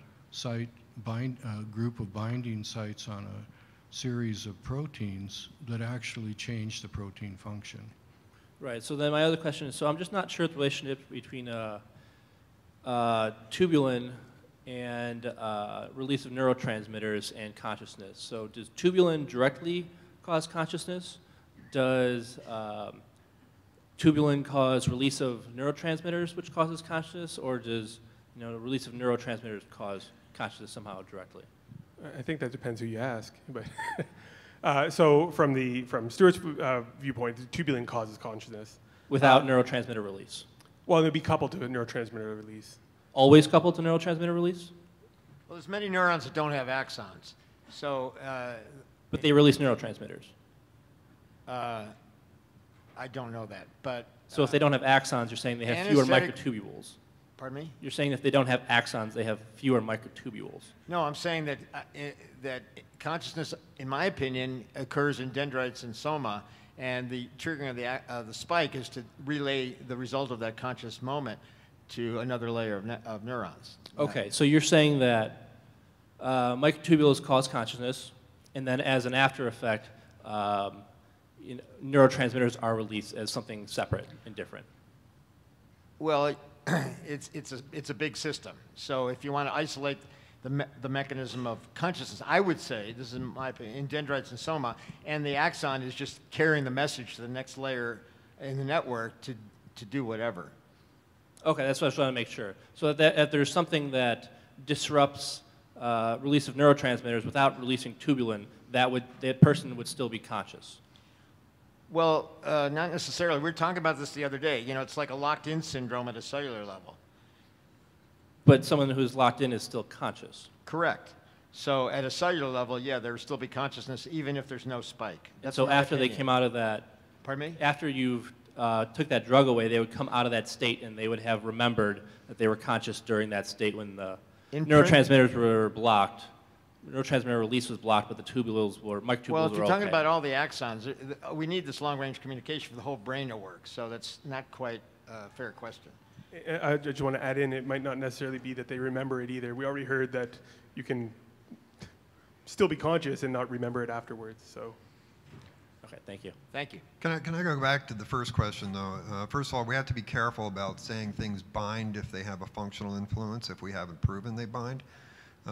S2: group of binding sites on a series of proteins that actually change the protein function.
S16: Right, so then my other question is, so I'm just not sure the relationship between tubulin and release of neurotransmitters and consciousness. So does tubulin directly cause consciousness? Does tubulin cause release of neurotransmitters, which causes consciousness, or does the release of neurotransmitters cause consciousness somehow directly?
S10: I think that depends who you ask. But so from Stuart's viewpoint, the tubulin causes consciousness.
S16: Without neurotransmitter release?
S10: Well, it would be coupled to a neurotransmitter release.
S16: Always coupled to neurotransmitter release?
S1: Well, there's many neurons that don't have axons. So,
S16: but they release neurotransmitters.
S1: I don't know that, but.
S16: So if they don't have axons, you're saying they have fewer microtubules.
S1: Pardon me?
S16: You're saying if they don't have axons, they have fewer microtubules.
S1: No, I'm saying that that consciousness, in my opinion, occurs in dendrites and soma, and the triggering of the spike is to relay the result of that conscious moment to another layer of neurons.
S16: Okay, so you're saying that microtubules cause consciousness, and then as an after effect, neurotransmitters are released as something separate and different.
S1: Well, it's a big system. So if you want to isolate the mechanism of consciousness, I would say, this is my opinion, in dendrites and soma, and the axon is just carrying the message to the next layer in the network to do whatever.
S16: Okay, that's what I was trying to make sure. So that if there's something that disrupts release of neurotransmitters without releasing tubulin, that person would still be conscious.
S1: Well, not necessarily. We were talking about this the other day. You know, it's like a locked-in syndrome at a cellular level.
S16: But someone who's locked in is still conscious.
S1: Correct. So at a cellular level, yeah, there would still be consciousness even if there's no spike.
S16: That's so after they came out of that,
S1: pardon me?
S16: After you took that drug away, they would come out of that state and they would have remembered that they were conscious during that state when the neurotransmitters were blocked. Neurotransmitter release was blocked, but the tubules were, microtubules were okay.
S1: Well, if you're talking about all the axons, we need this long-range communication for the whole brain to work, so that's not quite a fair question.
S10: I just want to add in, it might not necessarily be that they remember it either. We already heard that you can still be conscious and not remember it afterwards, so.
S16: Okay, thank you.
S1: Thank you.
S8: Can I go back to the first question, though? First of all, we have to be careful about saying things bind if they have a functional influence, if we haven't proven they bind.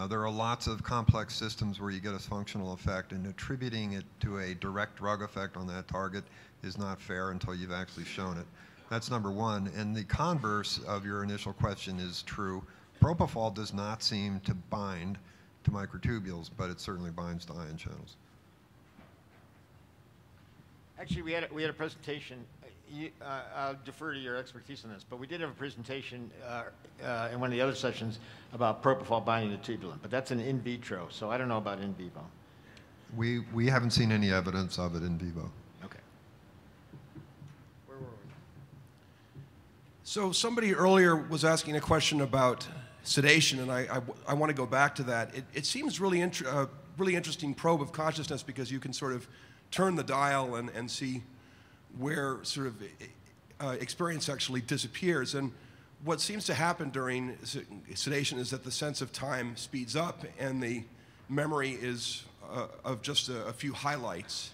S8: There are lots of complex systems where you get a functional effect, and attributing it to a direct drug effect on that target is not fair until you've actually shown it. That's number one. And the converse of your initial question is true. Propofol does not seem to bind to microtubules, but it certainly binds to ion channels.
S1: Actually, we had a presentation. I'll defer to your expertise on this, but we did have a presentation in one of the other sessions about propofol binding to tubulin, but that's an in vitro, so I don't know about in vivo.
S8: We haven't seen any evidence of it in vivo.
S1: Okay. Where were we?
S17: So somebody earlier was asking a question about sedation, and I want to go back to that. It seems really interesting probe of consciousness because you can sort of turn the dial and see where sort of experience actually disappears. And what seems to happen during sedation is that the sense of time speeds up and the memory is of just a few highlights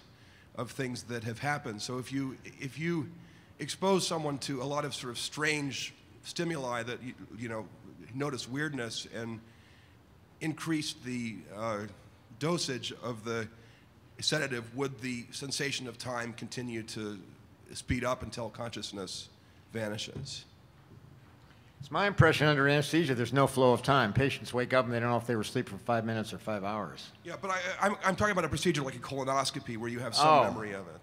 S17: of things that have happened. So if you expose someone to a lot of sort of strange stimuli that you know notice weirdness and increase the dosage of the sedative, would the sensation of time continue to speed up until consciousness vanishes?
S1: It's my impression under anesthesia there's no flow of time. Patients wake up and they don't know if they were asleep for 5 minutes or 5 hours.
S17: Yeah, but I'm talking about a procedure like a colonoscopy where you have some memory of it.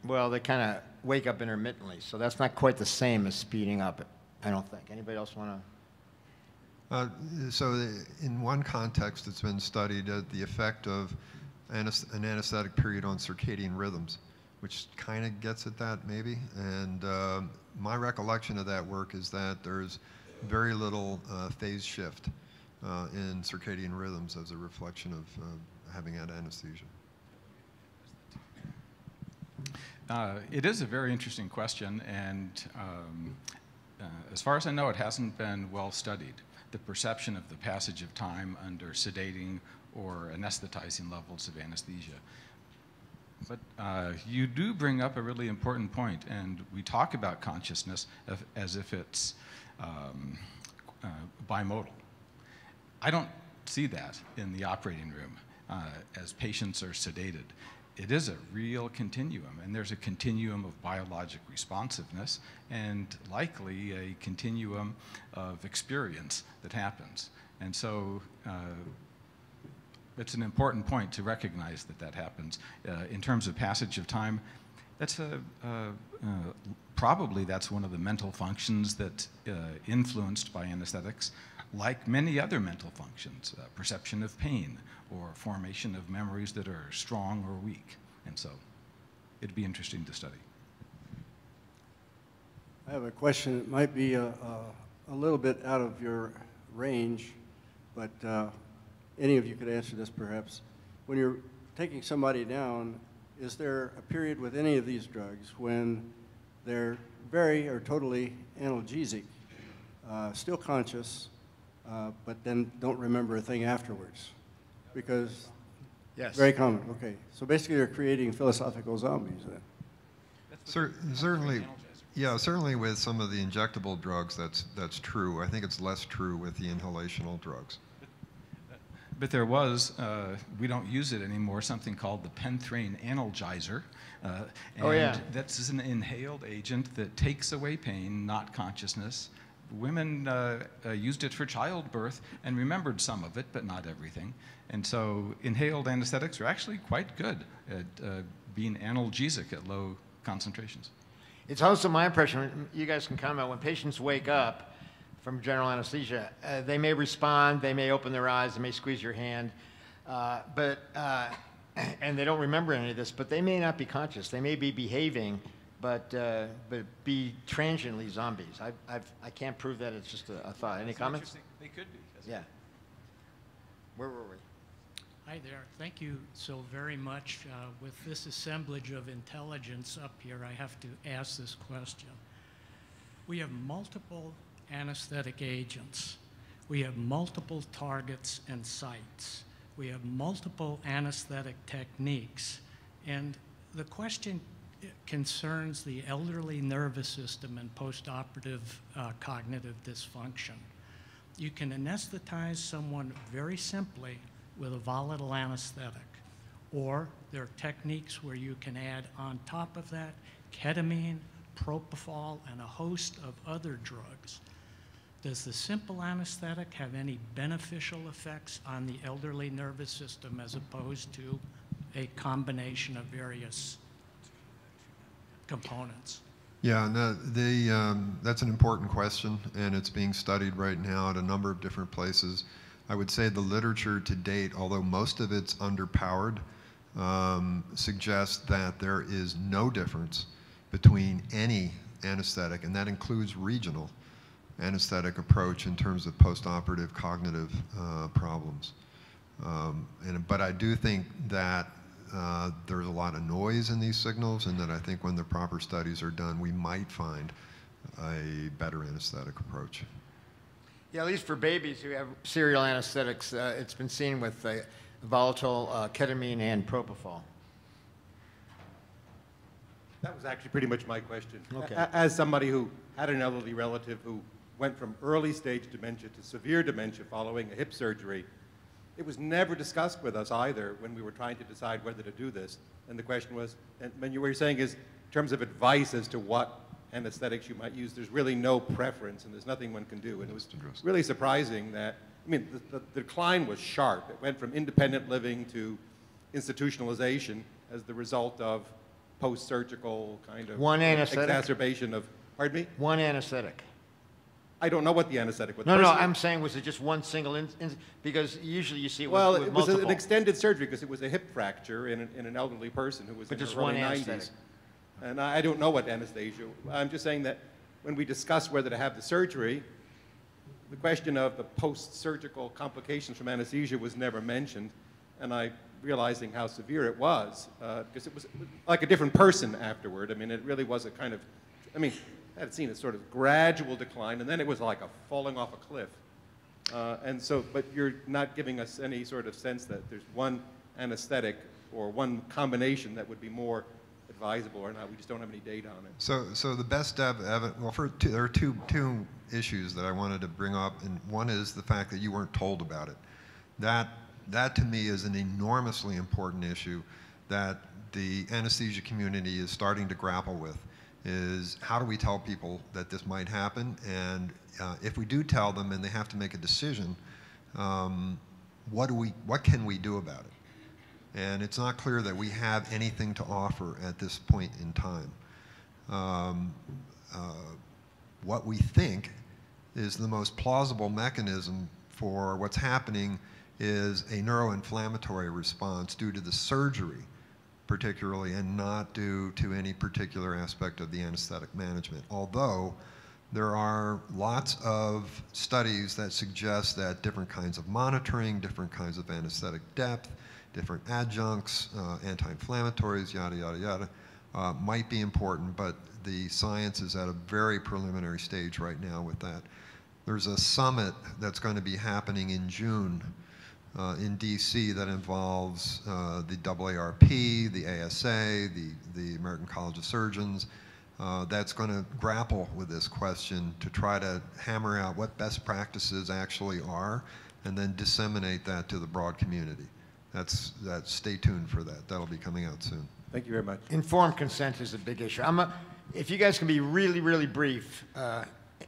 S1: Well, they kind of wake up intermittently, so that's not quite the same as speeding up, I don't think. Anybody else want to?
S8: So in one context, it's been studied the effect of an anesthetic period on circadian rhythms, which kind of gets at that maybe. And my recollection of that work is that there's very little phase shift in circadian rhythms as a reflection of having had anesthesia.
S5: It is a very interesting question, and as far as I know, it hasn't been well studied. The perception of the passage of time under sedating or anesthetizing levels of anesthesia. But you do bring up a really important point, and we talk about consciousness as if it's bimodal. I don't see that in the operating room as patients are sedated. It is a real continuum, and there's a continuum of biologic responsiveness and likely a continuum of experience that happens. And so it's an important point to recognize that that happens. In terms of passage of time, that's probably that's one of the mental functions that influenced by anesthetics, like many other mental functions, perception of pain or formation of memories that are strong or weak. And so it'd be interesting to study.
S18: I have a question. It might be a little bit out of your range, but any of you could answer this perhaps. When you're taking somebody down, is there a period with any of these drugs when they're very or totally analgesic, still conscious, but then don't remember a thing afterwards? Because
S1: yes,
S18: very common. Okay, so basically they're creating philosophical zombies then.
S8: Certainly, yeah, certainly with some of the injectable drugs, that's true. I think it's less true with the inhalational drugs.
S5: But there was, we don't use it anymore, something called the penthrane analgizer. And that's an inhaled agent that takes away pain, not consciousness. Women used it for childbirth and remembered some of it, but not everything. And so inhaled anesthetics are actually quite good at being analgesic at low concentrations.
S1: It's also my impression, you guys can comment, when patients wake up from general anesthesia, they may respond, they may open their eyes, they may squeeze your hand, and they don't remember any of this, but they may not be conscious. They may be behaving, but be transiently zombies. I can't prove that, it's just a thought. Any comments?
S5: They could be.
S1: Yeah. Where were we?
S19: Hi there. Thank you so very much. With this assemblage of intelligence up here, I have to ask this question. We have multiple anesthetic agents. We have multiple targets and sites. We have multiple anesthetic techniques. And the question concerns the elderly nervous system and postoperative cognitive dysfunction. You can anesthetize someone very simply with a volatile anesthetic, or there are techniques where you can add on top of that ketamine, propofol, and a host of other drugs. Does the simple anesthetic have any beneficial effects on the elderly nervous system as opposed to a combination of various components?
S8: Yeah, no, that's an important question, and it's being studied right now at a number of different places. I would say the literature to date, although most of it's underpowered, suggests that there is no difference between any anesthetic, and that includes regional anesthetic approach in terms of postoperative cognitive problems. But I do think that there's a lot of noise in these signals, and that I think when the proper studies are done, we might find a better anesthetic approach.
S1: Yeah, at least for babies who have serial anesthetics, it's been seen with volatile ketamine and propofol.
S20: That was actually pretty much my question.
S1: Okay.
S20: As somebody who had an elderly relative who went from early stage dementia to severe dementia following a hip surgery, it was never discussed with us either when we were trying to decide whether to do this. And the question was, and what you're saying is, in terms of advice as to what anesthetics you might use, there's really no preference and there's nothing one can do. And it was really surprising that, I mean, the decline was sharp. It went from independent living to institutionalization as the result of post-surgical kind of
S1: One anesthetic?
S20: exacerbation of, pardon me?
S1: One anesthetic.
S20: I don't know what the anesthetic was.
S1: No, I'm saying, was it just one single because usually you see it with,
S20: well,
S1: with
S20: it was
S1: multiple.
S20: an extended surgery because it was a hip fracture in an elderly person who was
S1: But
S20: in
S1: just
S20: her early
S1: one
S20: 90s.
S1: anesthetic.
S20: And I don't know what anesthesia. I'm just saying that when we discussed whether to have the surgery, the question of the post-surgical complications from anesthesia was never mentioned. And I, realizing how severe it was, because it was like a different person afterward. I mean, it really was a kind of, I mean, I had seen a sort of gradual decline, and then it was like a falling off a cliff. And so, but you're not giving us any sort of sense that there's one anesthetic or one combination that would be more advisable or not. We just don't have any data on it.
S8: So the best evidence, well, there are two issues that I wanted to bring up, and one is the fact that you weren't told about it. That to me is an enormously important issue that the anesthesia community is starting to grapple with, is how do we tell people that this might happen, and if we do tell them and they have to make a decision, what can we do about it? And it's not clear that we have anything to offer at this point in time. What we think is the most plausible mechanism for what's happening is a neuroinflammatory response due to the surgery, particularly, and not due to any particular aspect of the anesthetic management. Although there are lots of studies that suggest that different kinds of monitoring, different kinds of anesthetic depth, different adjuncts, anti-inflammatories, yada, yada, yada, might be important, but the science is at a very preliminary stage right now with that. There's a summit that's going to be happening in June in DC that involves the AARP, the ASA, the American College of Surgeons, that's going to grapple with this question to try to hammer out what best practices actually are and then disseminate that to the broad community. Stay tuned for that. That'll be coming out soon.
S20: Thank you very much.
S1: Informed consent is a big issue. If you guys can be really, really brief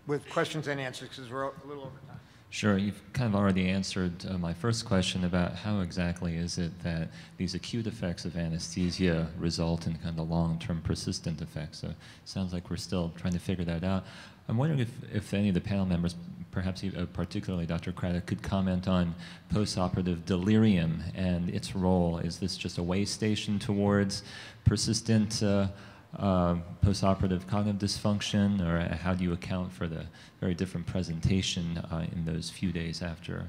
S1: with questions and answers, because we're a little over time.
S21: Sure, you've kind of already answered my first question about how exactly is it that these acute effects of anesthesia result in kind of the long-term persistent effects. So it sounds like we're still trying to figure that out. I'm wondering if any of the panel members, perhaps particularly Dr. Craddock, could comment on postoperative delirium and its role. Is this just a way station towards persistent postoperative cognitive dysfunction, or how do you account for the very different presentation in those few days after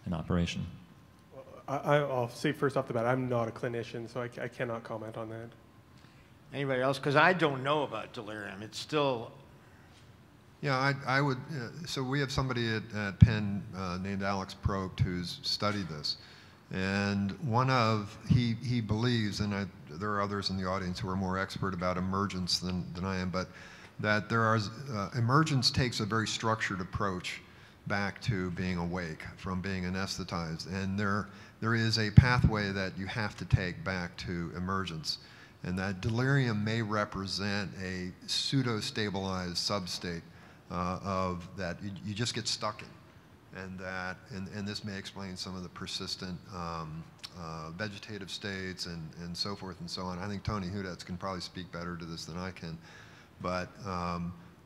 S21: an operation?
S15: I'll say first off the bat, I'm not a clinician, so I cannot comment on that.
S1: Anybody else? Because I don't know about delirium. It's still...
S8: Yeah, I would, so we have somebody at Penn named Alex Probst who's studied this. And he believes, and there are others in the audience who are more expert about emergence than I am, but that emergence takes a very structured approach back to being awake from being anesthetized. And there is a pathway that you have to take back to emergence. And that delirium may represent a pseudo-stabilized substate of that you just get stuck in. And this may explain some of the persistent vegetative states and so forth and so on. I think Tony Hudetz can probably speak better to this than I can. But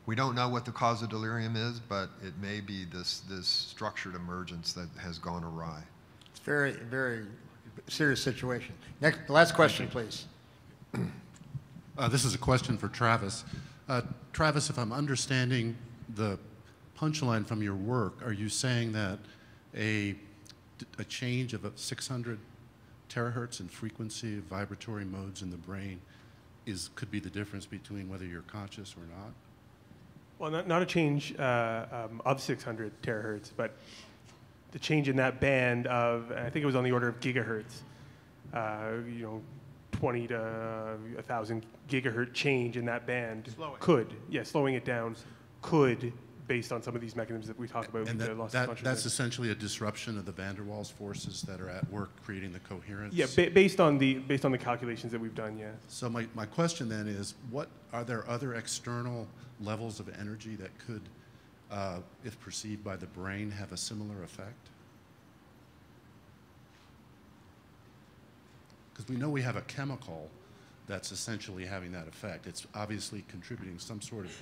S8: we don't know what the cause of delirium is, but it may be this structured emergence that has gone awry.
S1: It's very, very serious situation. Last question, please.
S22: This is a question for Travis. Travis, if I'm understanding the punchline from your work, are you saying that a change of 600 terahertz in frequency of vibratory modes in the brain could be the difference between whether you're conscious or not?
S15: Well, not a change of 600 terahertz, but the change in that band of, I think it was on the order of gigahertz, 20 to 1,000 gigahertz change in that band slowing it down could, based on some of these mechanisms that we talk about,
S22: and
S15: the loss of consciousness.
S22: That's essentially a disruption of the van der Waals forces that are at work creating the coherence?
S15: Yeah, based on the calculations that we've done, yeah.
S22: So my question then is, are there other external levels of energy that could, if perceived by the brain, have a similar effect? Because we know we have a chemical that's essentially having that effect. It's obviously contributing some sort of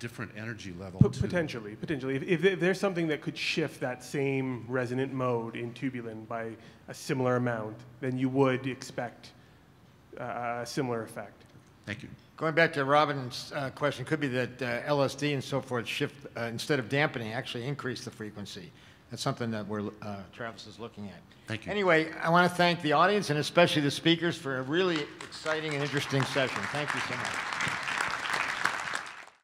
S22: different energy level.
S15: Potentially. If there's something that could shift that same resonant mode in tubulin by a similar amount, then you would expect a similar effect.
S22: Thank you.
S1: Going back to Robin's question, could be that LSD and so forth shift, instead of dampening, actually increase the frequency. That's something that Travis is looking at.
S22: Thank you.
S1: Anyway, I want to thank the audience and especially the speakers for a really exciting and interesting session. Thank you so much.